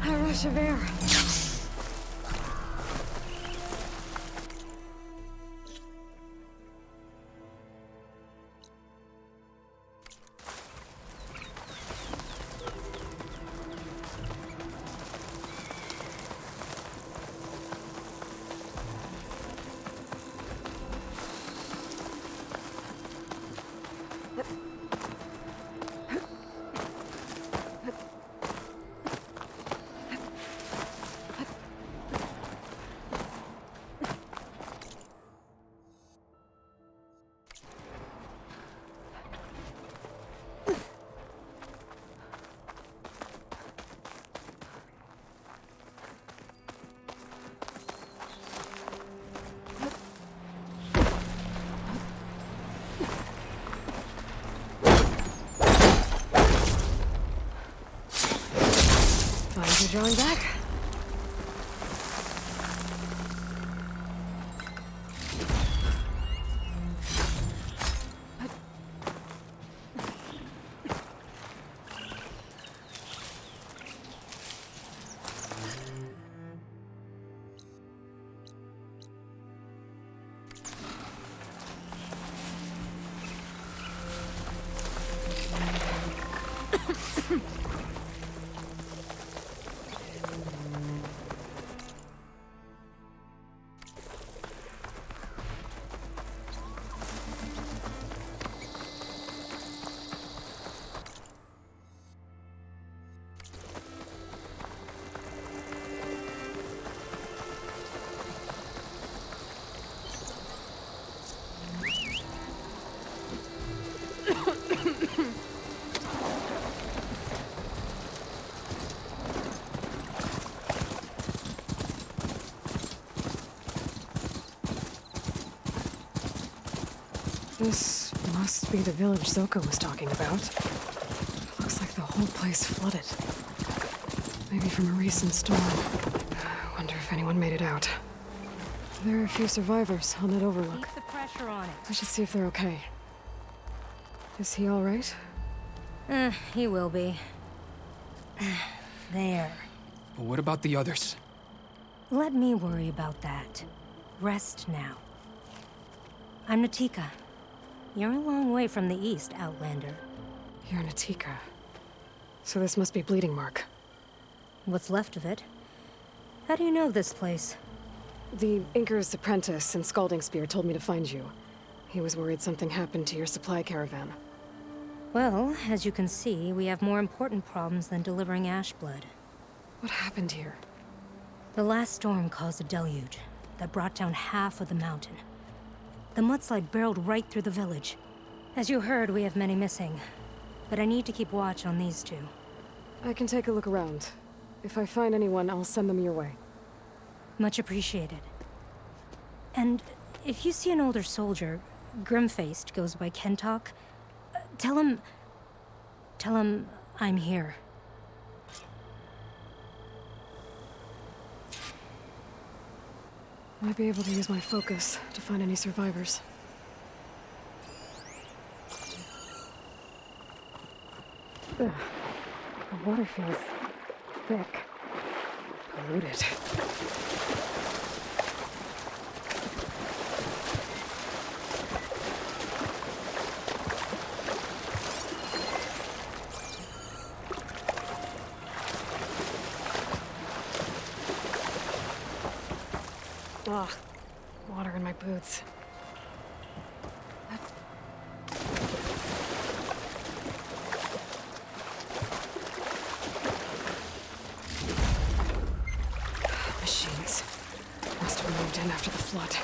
[SPEAKER 2] A rush of air. Find you drawing back. This must be the village Zoko was talking about. Looks like the whole place flooded. Maybe from a recent storm. Wonder if anyone made it out. There are a few survivors on that overlook.
[SPEAKER 9] Keep the pressure on it.
[SPEAKER 2] I should see if they're okay. Is he all right?
[SPEAKER 9] He will be. There.
[SPEAKER 10] But what about the others?
[SPEAKER 9] Let me worry about that. Rest now. I'm Natika. You're a long way from the east, Outlander.
[SPEAKER 2] You're Natika. So this must be Bleeding Mark.
[SPEAKER 9] What's left of it? How do you know this place?
[SPEAKER 2] The Inker's apprentice in Scalding Spear told me to find you. He was worried something happened to your supply caravan.
[SPEAKER 9] Well, as you can see, we have more important problems than delivering Ashblood.
[SPEAKER 2] What happened here?
[SPEAKER 9] The last storm caused a deluge that brought down half of the mountain. The mudslide barreled right through the village. As you heard, we have many missing. But I need to keep watch on these two.
[SPEAKER 2] I can take a look around. If I find anyone, I'll send them your way.
[SPEAKER 9] Much appreciated. And if you see an older soldier, grim-faced, goes by Kentok, tell him I'm here.
[SPEAKER 2] Might be able to use my focus to find any survivors. Ugh. The water feels thick. Polluted. Ugh, water in my boots. Machines. Must have moved in after the flood.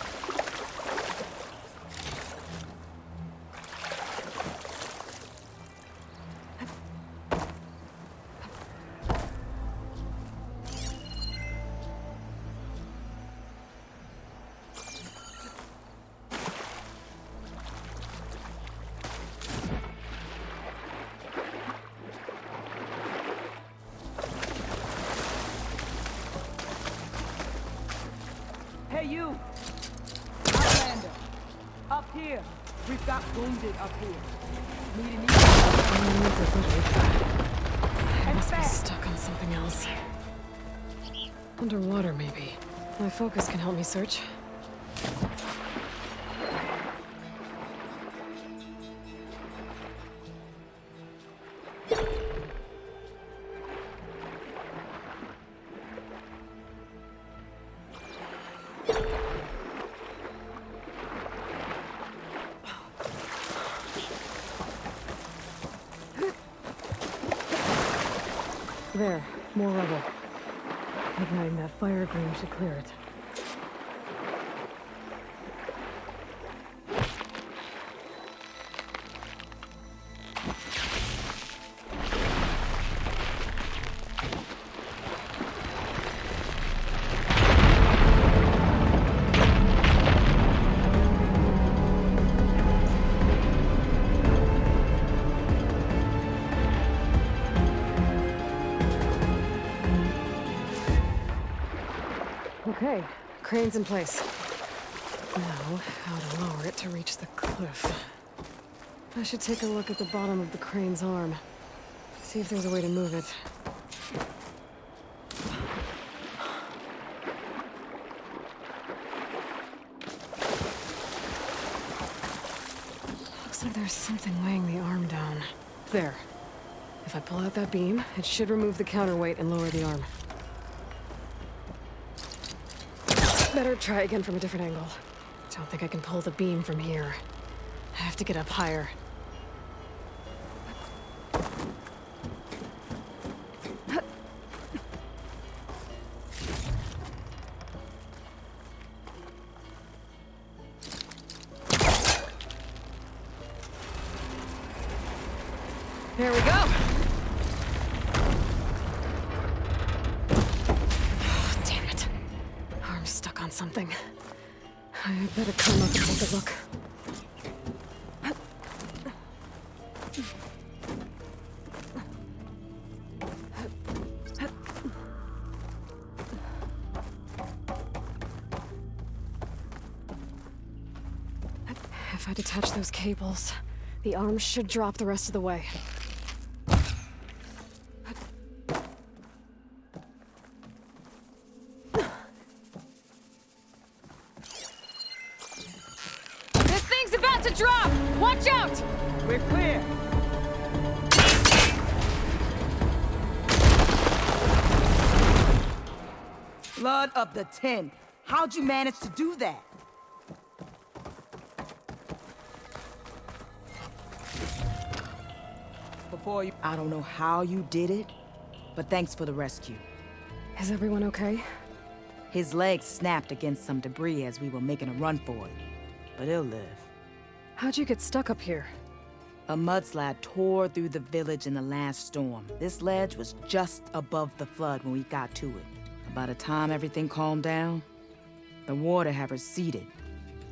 [SPEAKER 10] Hey, you! Outlander! Up here! We've got wounded up here. Need an
[SPEAKER 2] I must be stuck on something else. Underwater, maybe. My focus can help me search. There, more rubble. Igniting that fire green should clear it. Okay, crane's in place. Now, how to lower it to reach the cliff. I should take a look at the bottom of the crane's arm. See if there's a way to move it. Looks like there's something weighing the arm down. There. If I pull out that beam, it should remove the counterweight and lower the arm. Better try again from a different angle. Don't think I can pull the beam from here. I have to get up higher. There we go! Oh, damn it. Arm's stuck on something. I better come up and take a look. If I detach those cables, the arm should drop the rest of the way.
[SPEAKER 6] Drop! Watch out!
[SPEAKER 10] We're clear. Blood of the 10. How'd you manage to do that? I don't know how you did it, but thanks for the rescue.
[SPEAKER 2] Is everyone okay?
[SPEAKER 10] His legs snapped against some debris as we were making a run for it, but he'll live.
[SPEAKER 2] How'd you get stuck up here?
[SPEAKER 10] A mudslide tore through the village in the last storm. This ledge was just above the flood when we got to it. By the time everything calmed down, the water had receded,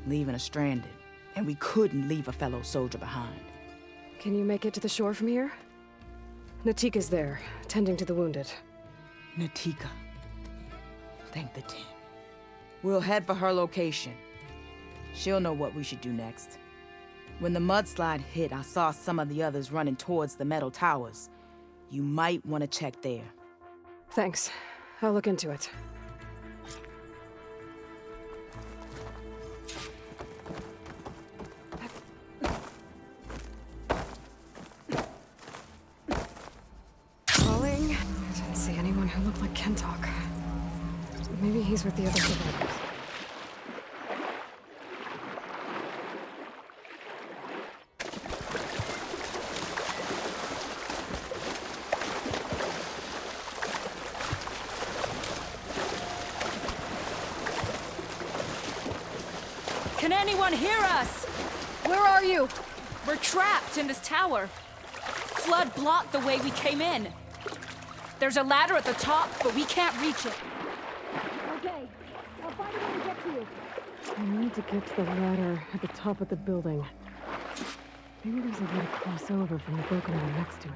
[SPEAKER 10] leaving us stranded. And we couldn't leave a fellow soldier behind.
[SPEAKER 2] Can you make it to the shore from here? Natika's there, tending to the wounded.
[SPEAKER 10] Natika. Thank the 10. We'll head for her location. She'll know what we should do next. When the mudslide hit, I saw some of the others running towards the metal towers. You might want to check there.
[SPEAKER 2] Thanks. I'll look into it. Calling. Didn't see anyone who looked like Kentok. Maybe he's with the other survivors.
[SPEAKER 13] Can anyone hear us?
[SPEAKER 2] Where are you?
[SPEAKER 13] We're trapped in this tower. Flood blocked the way we came in. There's a ladder at the top, but we can't reach it.
[SPEAKER 2] Okay, I'll find a way to get to you. I need to get to the ladder at the top of the building. Maybe there's a way to cross over from the broken one next to it.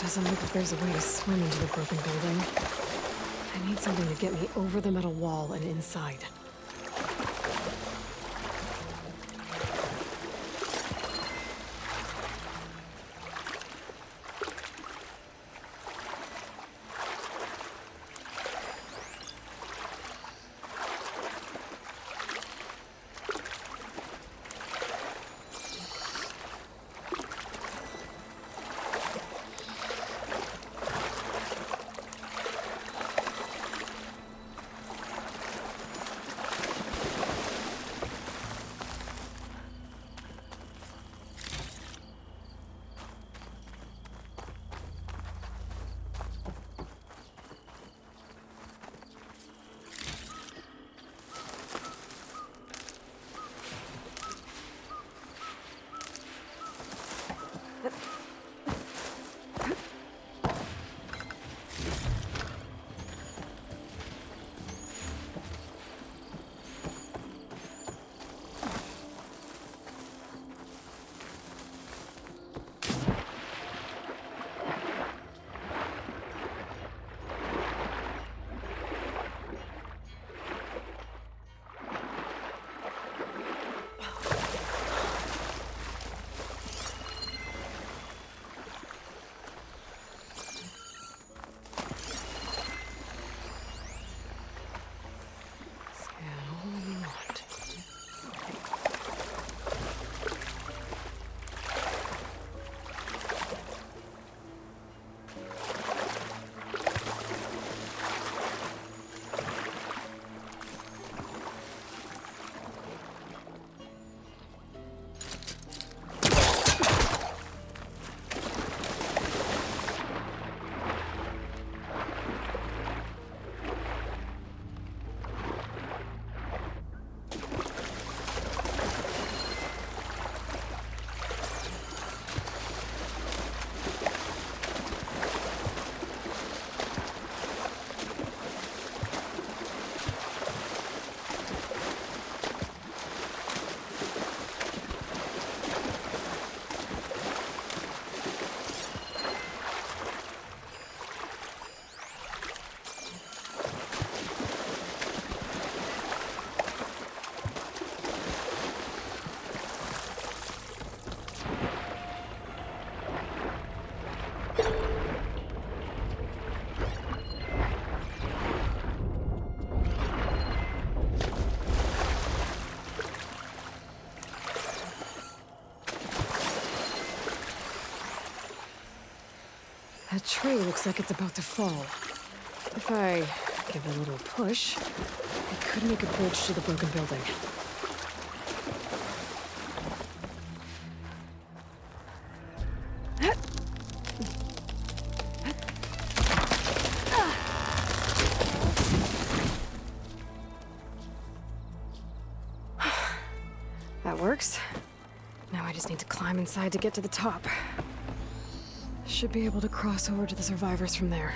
[SPEAKER 2] Doesn't look like there's a way to swim into the broken building. I need something to get me over the metal wall and inside. That tree looks like it's about to fall. If I give it a little push, it could make a bridge to the broken building. That works. Now I just need to climb inside to get to the top. Should be able to cross over to the survivors from there.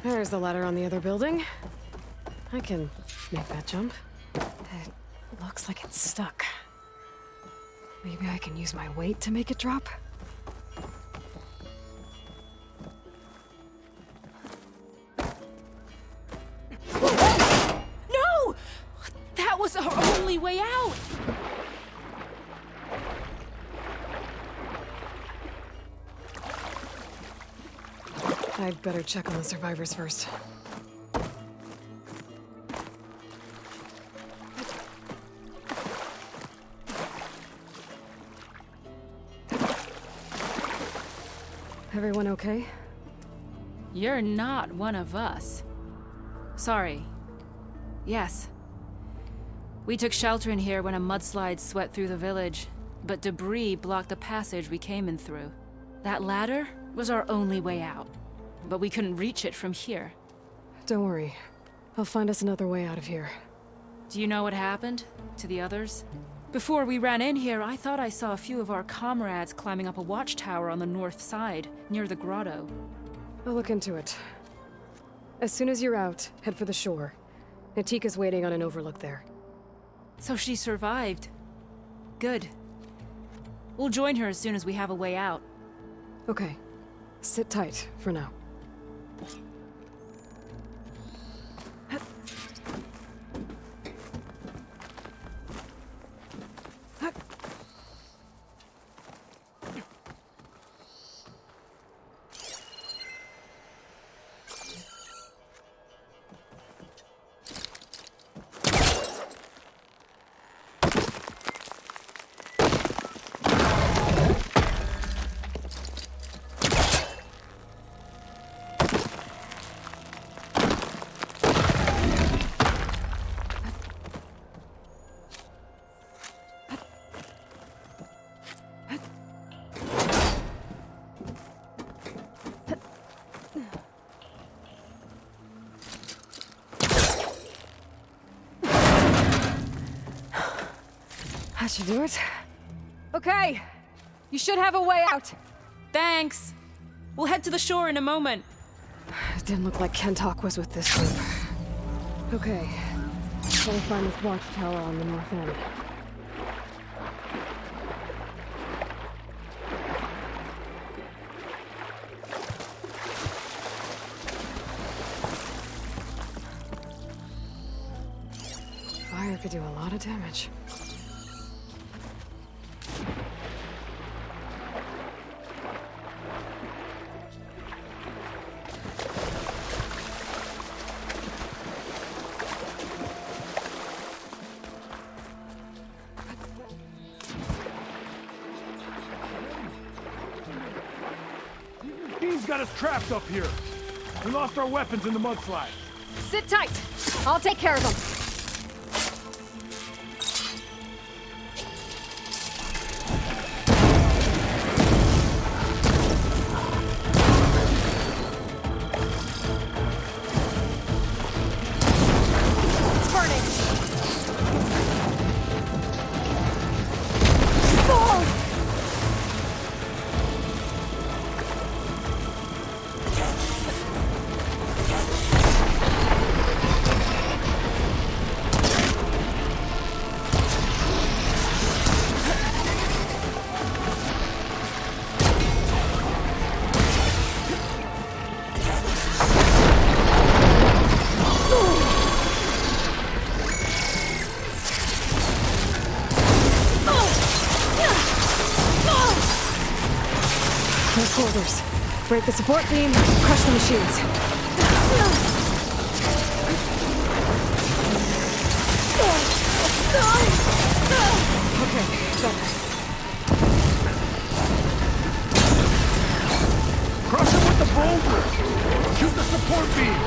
[SPEAKER 2] There's the ladder on the other building. I can make that jump. It looks like it's stuck. Maybe I can use my weight to make it drop?
[SPEAKER 7] No! That was our only way out!
[SPEAKER 2] I'd better check on the survivors first. Everyone okay?
[SPEAKER 5] You're not one of us. Sorry. Yes. We took shelter in here when a mudslide swept through the village, but debris blocked the passage we came in through. That ladder was our only way out, but we couldn't reach it from here.
[SPEAKER 2] Don't worry. I'll find us another way out of here.
[SPEAKER 5] Do you know what happened to the others? Before we ran in here, I thought I saw a few of our comrades climbing up a watchtower on the north side, near the grotto.
[SPEAKER 2] I'll look into it. As soon as you're out, head for the shore. Natika's waiting on an overlook there.
[SPEAKER 5] So she survived. Good. We'll join her as soon as we have a way out.
[SPEAKER 2] Okay. Sit tight for now. That should do it. Okay. You should have a way out.
[SPEAKER 5] Thanks. We'll head to the shore in a moment.
[SPEAKER 2] It didn't look like Kentok was with this group. Okay. Gotta find this watchtower on the north end. could do a lot of damage.
[SPEAKER 4] Team's got us trapped up here. We lost our weapons in the mudslide.
[SPEAKER 2] Sit tight! I'll take care of them. It's burning! Oh! Close quarters. Break the support beam, crush the machines. Okay, better.
[SPEAKER 4] Crush him with the boulder! Shoot the support beam!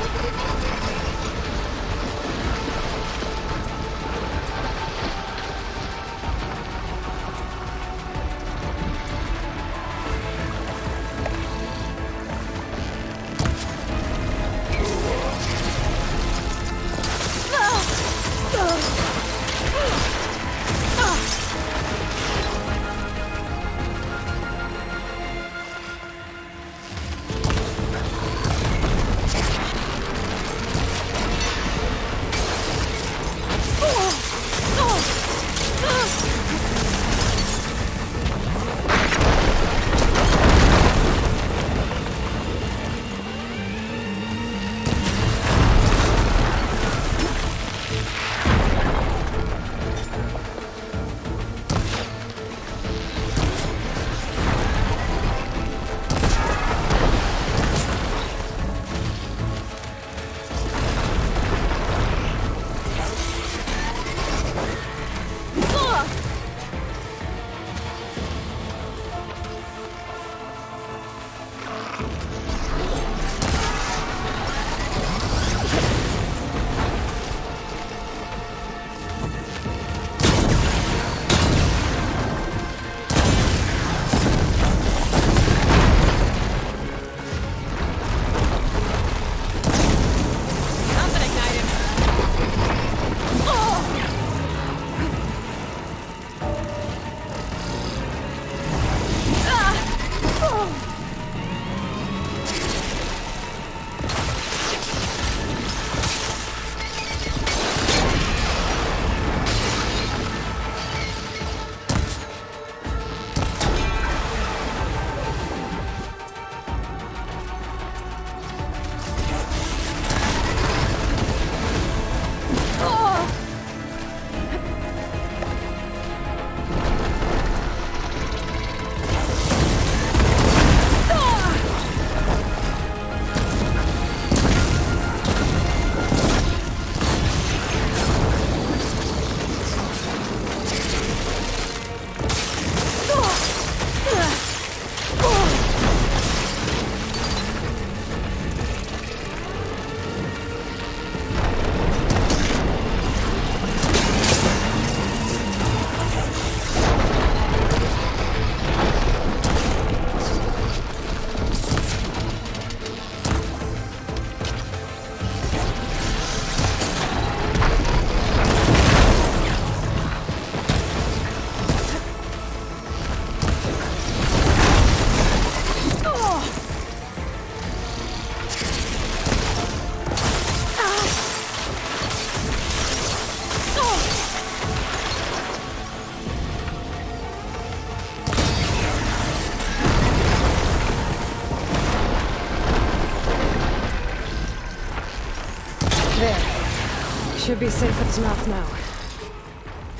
[SPEAKER 2] Should be safe at its mouth now.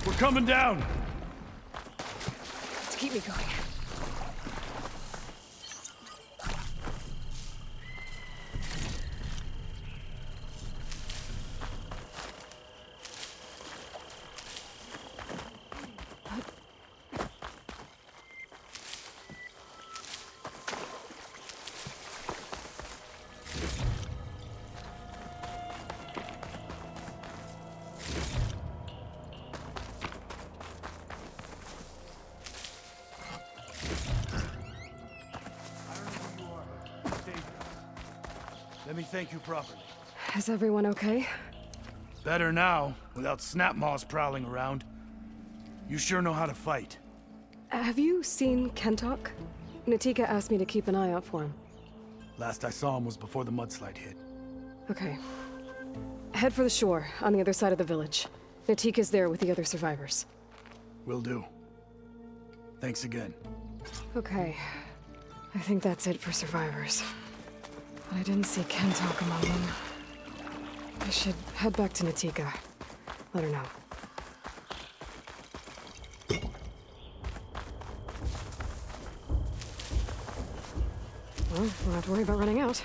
[SPEAKER 4] We're coming down!
[SPEAKER 2] To keep me going.
[SPEAKER 4] Let me thank you properly.
[SPEAKER 2] Is everyone okay?
[SPEAKER 4] Better now, without snapmaws prowling around. You sure know how to fight.
[SPEAKER 2] Have you seen Kentok? Natika asked me to keep an eye out for him.
[SPEAKER 4] Last I saw him was before the mudslide hit.
[SPEAKER 2] Okay. Head for the shore, on the other side of the village. Natika's there with the other survivors.
[SPEAKER 4] Will do. Thanks again.
[SPEAKER 2] Okay. I think that's it for survivors. But I didn't see Kentok among them. I should head back to Natika. Let her know. Well, we don't have to worry about running out.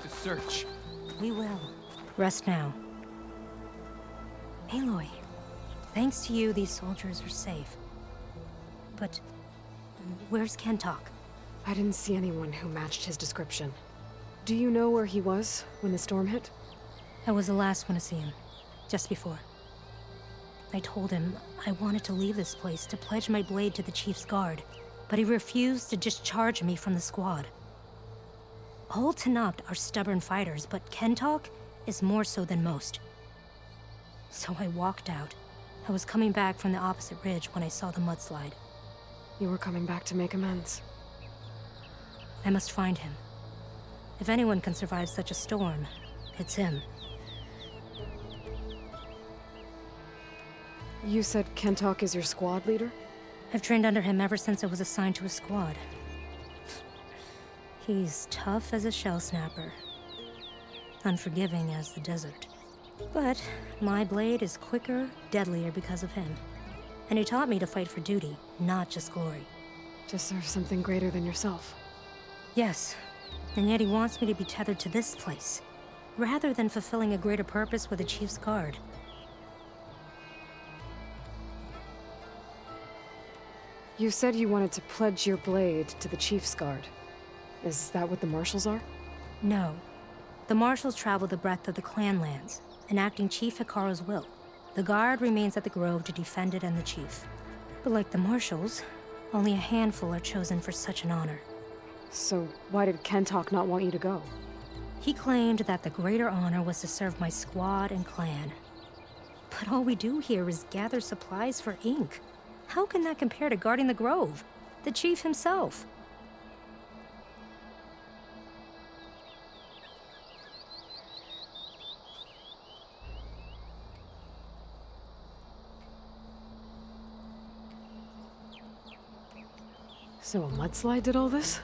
[SPEAKER 16] To search.
[SPEAKER 9] We will. Rest now. Aloy, thanks to you, these soldiers are safe. But where's Kentok?
[SPEAKER 2] I didn't see anyone who matched his description. Do you know where he was when the storm hit?
[SPEAKER 9] I was the last one to see him, just before. I told him I wanted to leave this place to pledge my blade to the Chief's guard, but he refused to discharge me from the squad. All Tanapt are stubborn fighters, but Kentok is more so than most. So I walked out. I was coming back from the opposite ridge when I saw the mudslide.
[SPEAKER 2] You were coming back to make amends.
[SPEAKER 9] I must find him. If anyone can survive such a storm, it's him.
[SPEAKER 2] You said Kentok is your squad leader?
[SPEAKER 9] I've trained under him ever since I was assigned to a squad. He's tough as a shell snapper, unforgiving as the desert. But my blade is quicker, deadlier because of him. And he taught me to fight for duty, not just glory.
[SPEAKER 2] To serve something greater than yourself.
[SPEAKER 9] Yes, and yet he wants me to be tethered to this place, rather than fulfilling a greater purpose with the Chief's guard.
[SPEAKER 2] You said you wanted to pledge your blade to the Chief's guard. Is that what the Marshals are?
[SPEAKER 9] No. The Marshals travel the breadth of the clan lands, enacting Chief Hikaru's will. The guard remains at the Grove to defend it and the Chief. But like the Marshals, only a handful are chosen for such an honor.
[SPEAKER 2] So why did Kentok not want you to go?
[SPEAKER 9] He claimed that the greater honor was to serve my squad and clan. But all we do here is gather supplies for ink. How can that compare to guarding the Grove? The Chief himself.
[SPEAKER 2] So a mudslide did all this?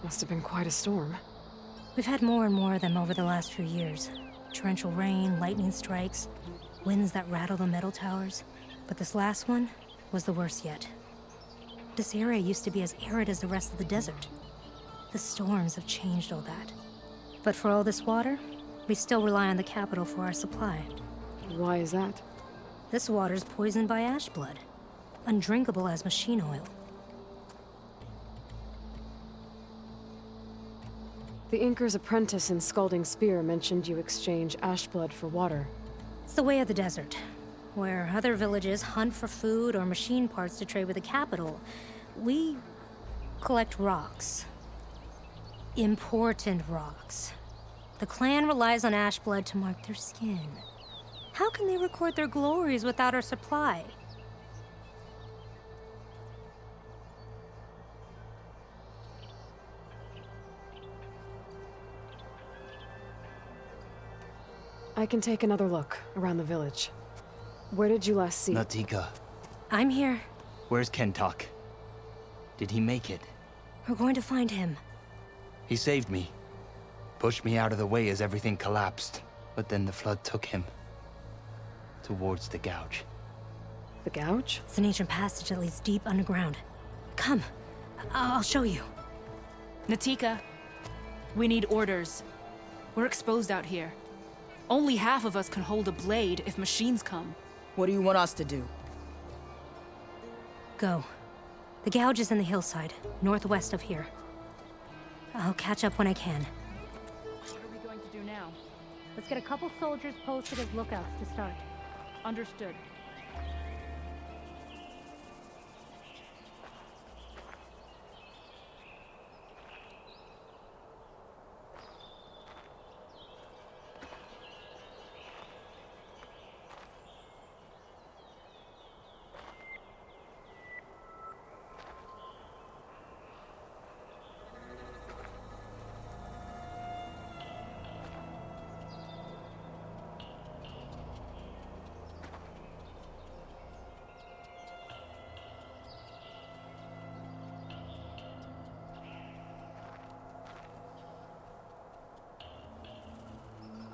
[SPEAKER 2] Must have been quite a storm.
[SPEAKER 9] We've had more and more of them over the last few years. Torrential rain, lightning strikes, winds that rattle the metal towers. But this last one was the worst yet. This area used to be as arid as the rest of the desert. The storms have changed all that. But for all this water, we still rely on the capital for our supply.
[SPEAKER 2] Why is that?
[SPEAKER 9] This water's poisoned by ash blood. Undrinkable as machine oil.
[SPEAKER 2] The Inker's apprentice in Scalding Spear mentioned you exchange ash blood for water.
[SPEAKER 9] It's the way of the desert. Where other villages hunt for food or machine parts to trade with the capital, we collect rocks. Important rocks. The clan relies on ash blood to mark their skin. How can they record their glories without our supply?
[SPEAKER 2] I can take another look around the village. Where did you last see?
[SPEAKER 11] Natika,
[SPEAKER 9] I'm here.
[SPEAKER 11] where's Kentuck? Did he make it?
[SPEAKER 9] We're going to find him.
[SPEAKER 11] He saved me. Pushed me out of the way as everything collapsed. But then the flood took him. Towards the gouge.
[SPEAKER 2] The gouge?
[SPEAKER 9] It's an ancient passage that leads deep underground. Come. I'll show you.
[SPEAKER 1] Natika, we need orders. We're exposed out here. Only half of us can hold a blade if machines come.
[SPEAKER 10] What do you want us to do?
[SPEAKER 9] Go. The gouge is in the hillside, northwest of here. I'll catch up when I can.
[SPEAKER 1] What are we going to do now?
[SPEAKER 9] Let's get a couple soldiers posted as lookouts to start.
[SPEAKER 1] Understood.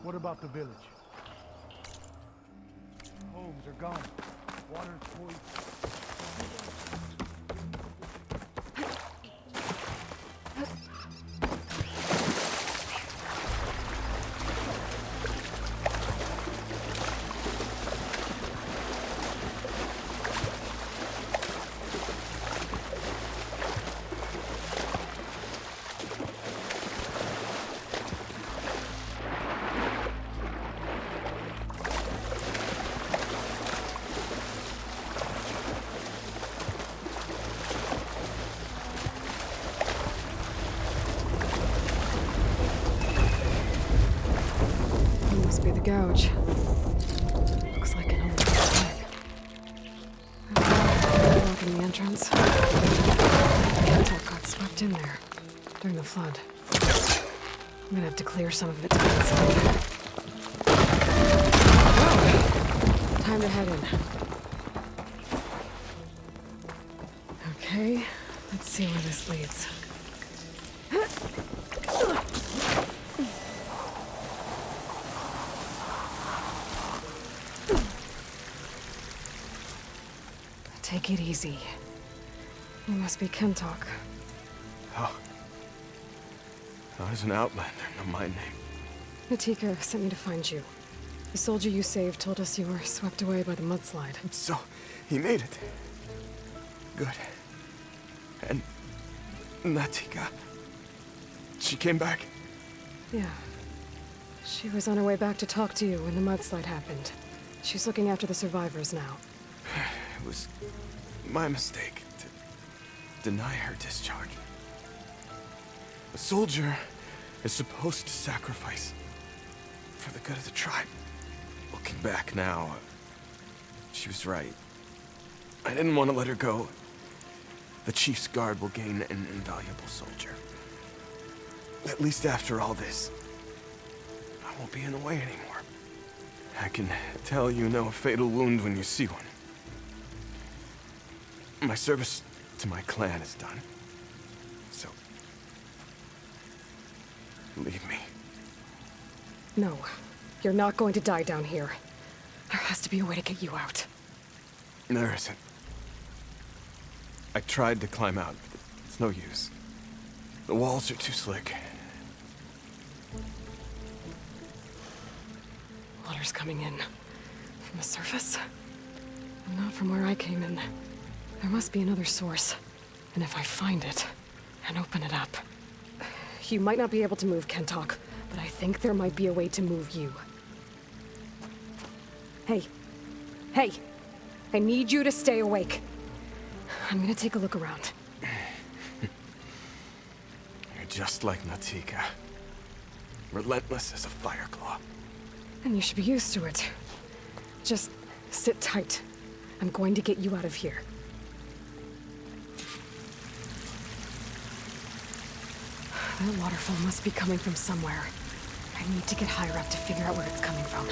[SPEAKER 4] What about the village? Homes are gone. Water's poisoned.
[SPEAKER 2] Be the gouge. Looks like an old thing. Blocking the entrance. Kentuck got swept in there during the flood. I'm gonna have to clear some of it to get inside. Well, time to head in. Okay, let's see where this leads. Take it easy. You must be Kentuck.
[SPEAKER 19] Oh. I was an outlander, no my name.
[SPEAKER 2] Natika sent me to find you. The soldier you saved told us you were swept away by the mudslide.
[SPEAKER 19] So, he made it. Good. And Natika, she came back?
[SPEAKER 2] Yeah. She was on her way back to talk to you when the mudslide happened. She's looking after the survivors now.
[SPEAKER 19] It was my mistake to deny her discharge. A soldier is supposed to sacrifice for the good of the tribe. Looking back now, she was right. I didn't want to let her go. The chief's guard will gain an invaluable soldier. At least after all this, I won't be in the way anymore. I can tell you know a fatal wound when you see one. My service to my clan is done. So, leave me.
[SPEAKER 2] No, you're not going to die down here. There has to be a way to get you out.
[SPEAKER 19] There isn't. I tried to climb out, but it's no use. The walls are too slick.
[SPEAKER 2] Water's coming in. From the surface? Not from where I came in. There must be another source. And if I find it, and open it up... You might not be able to move Kentok, but I think there might be a way to move you. Hey. Hey! I need you to stay awake. I'm gonna take a look around.
[SPEAKER 19] You're just like Natika. Relentless as a fireclaw.
[SPEAKER 2] And you should be used to it. Just sit tight. I'm going to get you out of here. That waterfall must be coming from somewhere. I need to get higher up to figure out where it's coming from.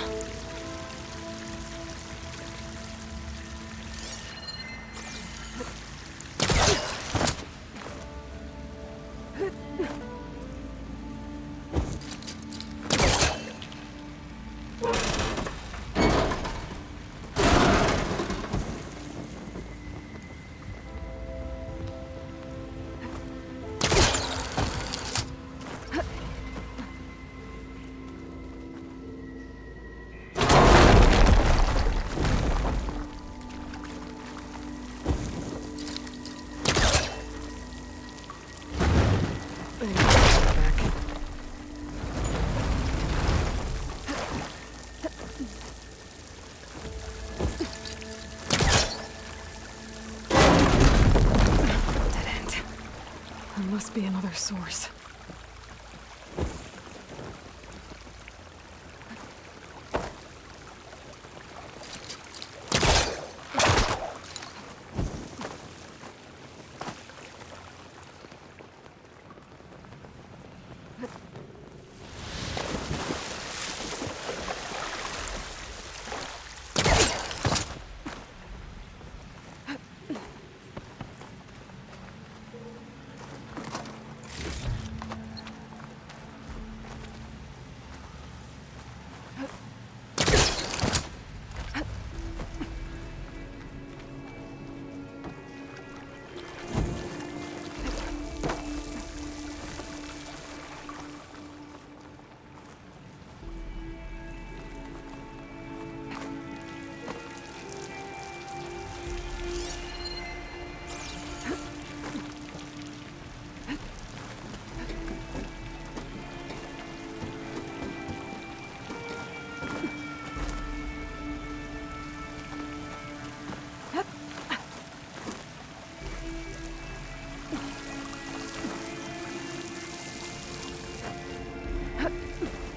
[SPEAKER 2] Must be another source.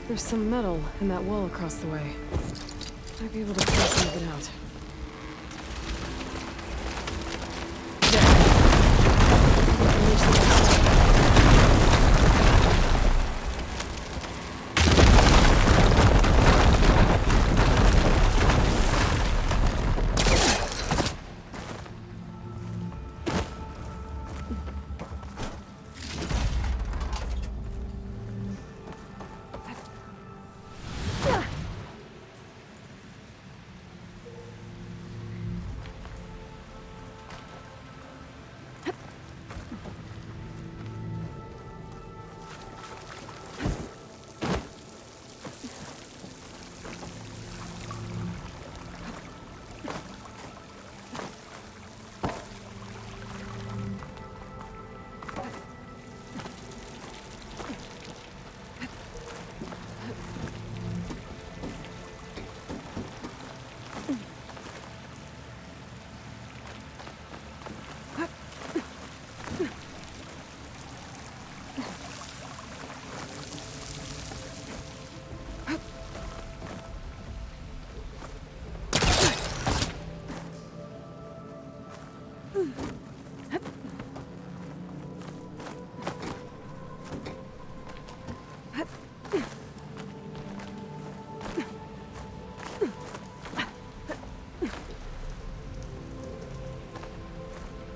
[SPEAKER 2] There's some metal in that wall across the way. Might be able to pull some of it out.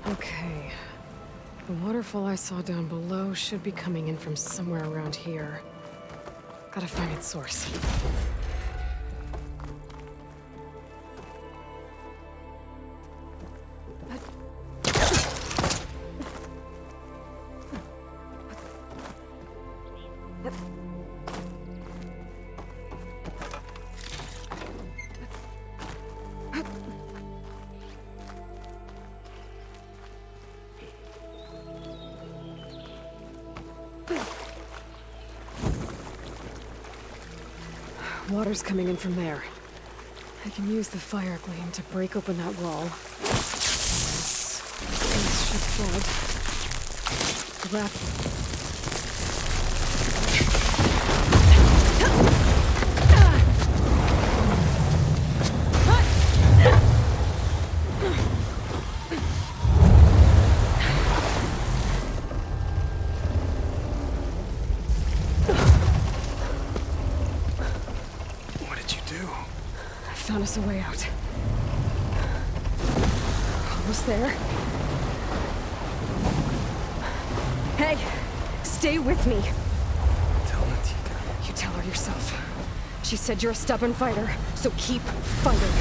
[SPEAKER 2] Okay. The waterfall I saw down below should be coming in from somewhere around here. Gotta find its source. Water's coming in from there. I can use the fire gleam to break open that wall. This should flood. Grab. Found us a way out. Almost there. Hey, stay with me.
[SPEAKER 19] Tell Natika.
[SPEAKER 2] You tell her yourself. She said you're a stubborn fighter, so keep fighting.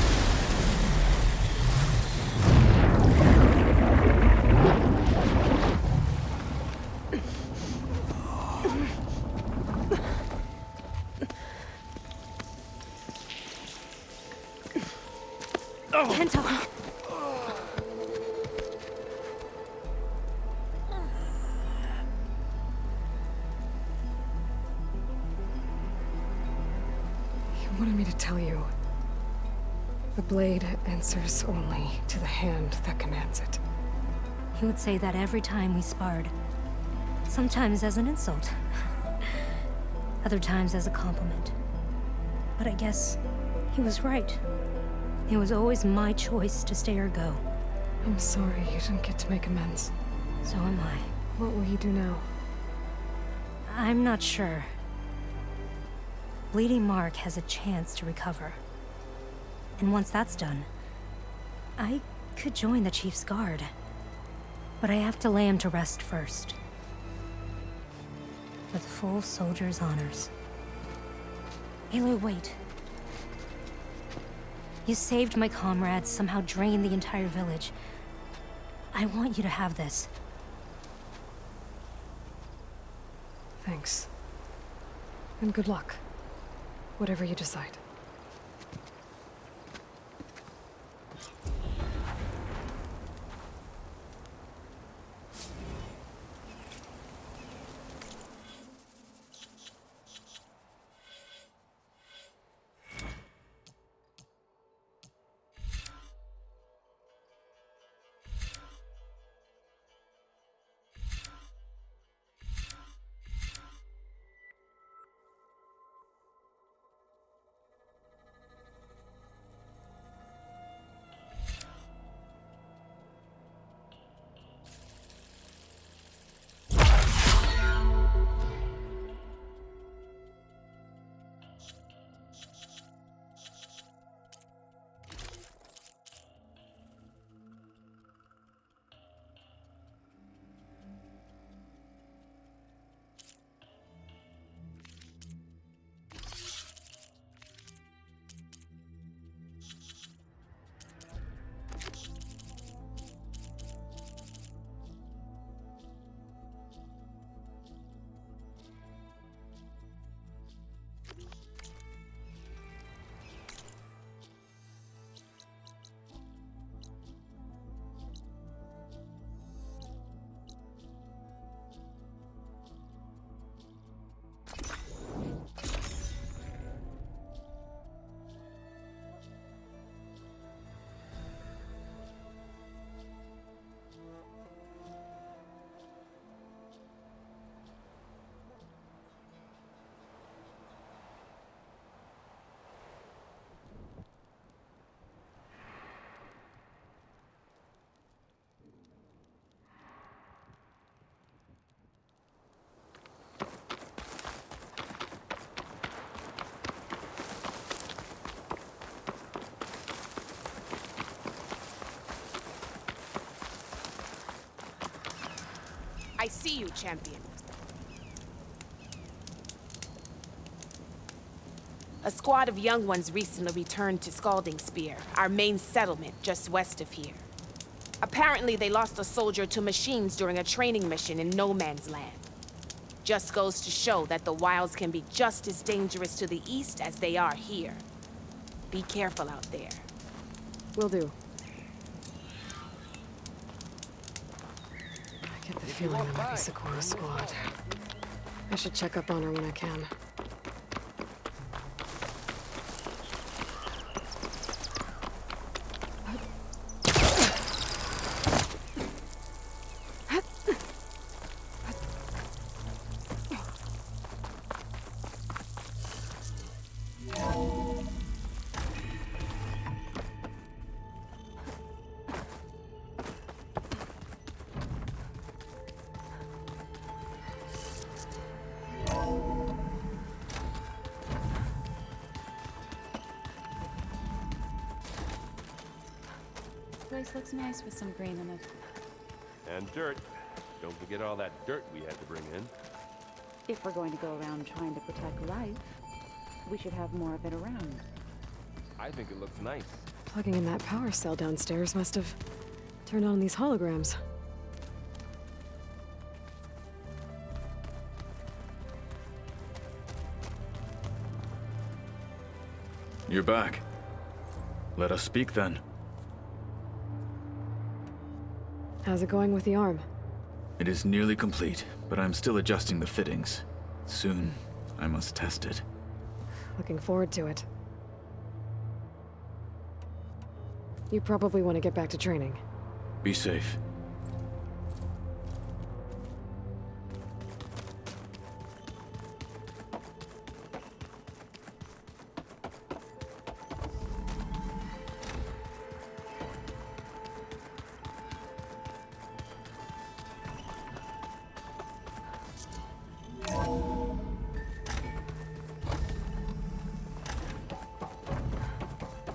[SPEAKER 9] Kento.
[SPEAKER 2] You wanted me to tell you. The blade answers only to the hand that commands it.
[SPEAKER 9] He would say that every time we sparred. Sometimes as an insult. Other times as a compliment. But I guess he was right. It was always my choice to stay or go.
[SPEAKER 2] I'm sorry you didn't get to make amends.
[SPEAKER 9] So am I.
[SPEAKER 2] What will you do now?
[SPEAKER 9] I'm not sure. Bleeding Mark has a chance to recover. And once that's done, I could join the Chief's Guard. But I have to lay him to rest first. With full soldier's honors. Aloy, wait. You saved my comrades, somehow drained the entire village. I want you to have this.
[SPEAKER 2] Thanks. And good luck. Whatever you decide.
[SPEAKER 7] I see you, champion. A squad of young ones recently returned to Scalding Spear, our main settlement just west of here. Apparently, they lost a soldier to machines during a training mission in No Man's Land. Just goes to show that the wilds can be just as dangerous to the east as they are here. Be careful out there.
[SPEAKER 2] Will do. I get the feeling that might be Sakura's squad. I should check up on her when I can.
[SPEAKER 5] Place looks nice with some green in it.
[SPEAKER 17] And dirt. Don't forget all that dirt we had to bring in.
[SPEAKER 5] If we're going to go around trying to protect life, we should have more of it around.
[SPEAKER 17] I think it looks nice.
[SPEAKER 2] Plugging in that power cell downstairs must have turned on these holograms.
[SPEAKER 21] You're back. Let us speak then.
[SPEAKER 2] How's it going with the arm?
[SPEAKER 21] It is nearly complete, but I'm still adjusting the fittings. Soon, I must test it.
[SPEAKER 2] Looking forward to it. You probably want to get back to training.
[SPEAKER 21] Be safe.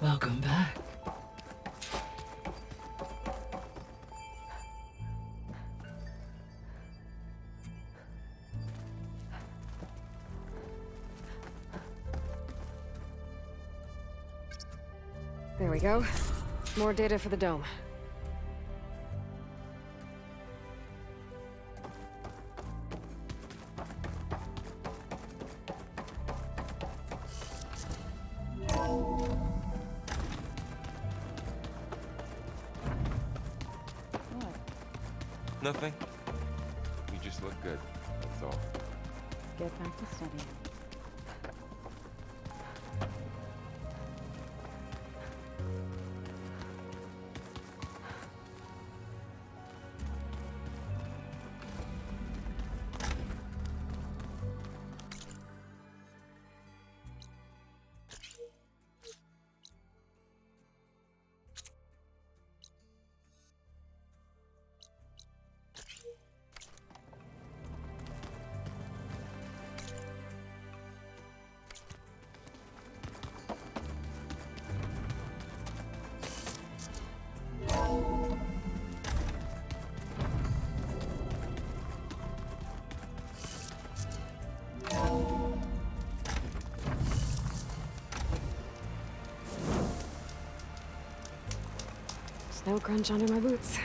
[SPEAKER 20] Welcome back.
[SPEAKER 2] There we go. More data for the dome.
[SPEAKER 17] Nothing. You just look good. That's all.
[SPEAKER 5] Get back to studying.
[SPEAKER 2] Snow crunch under my boots.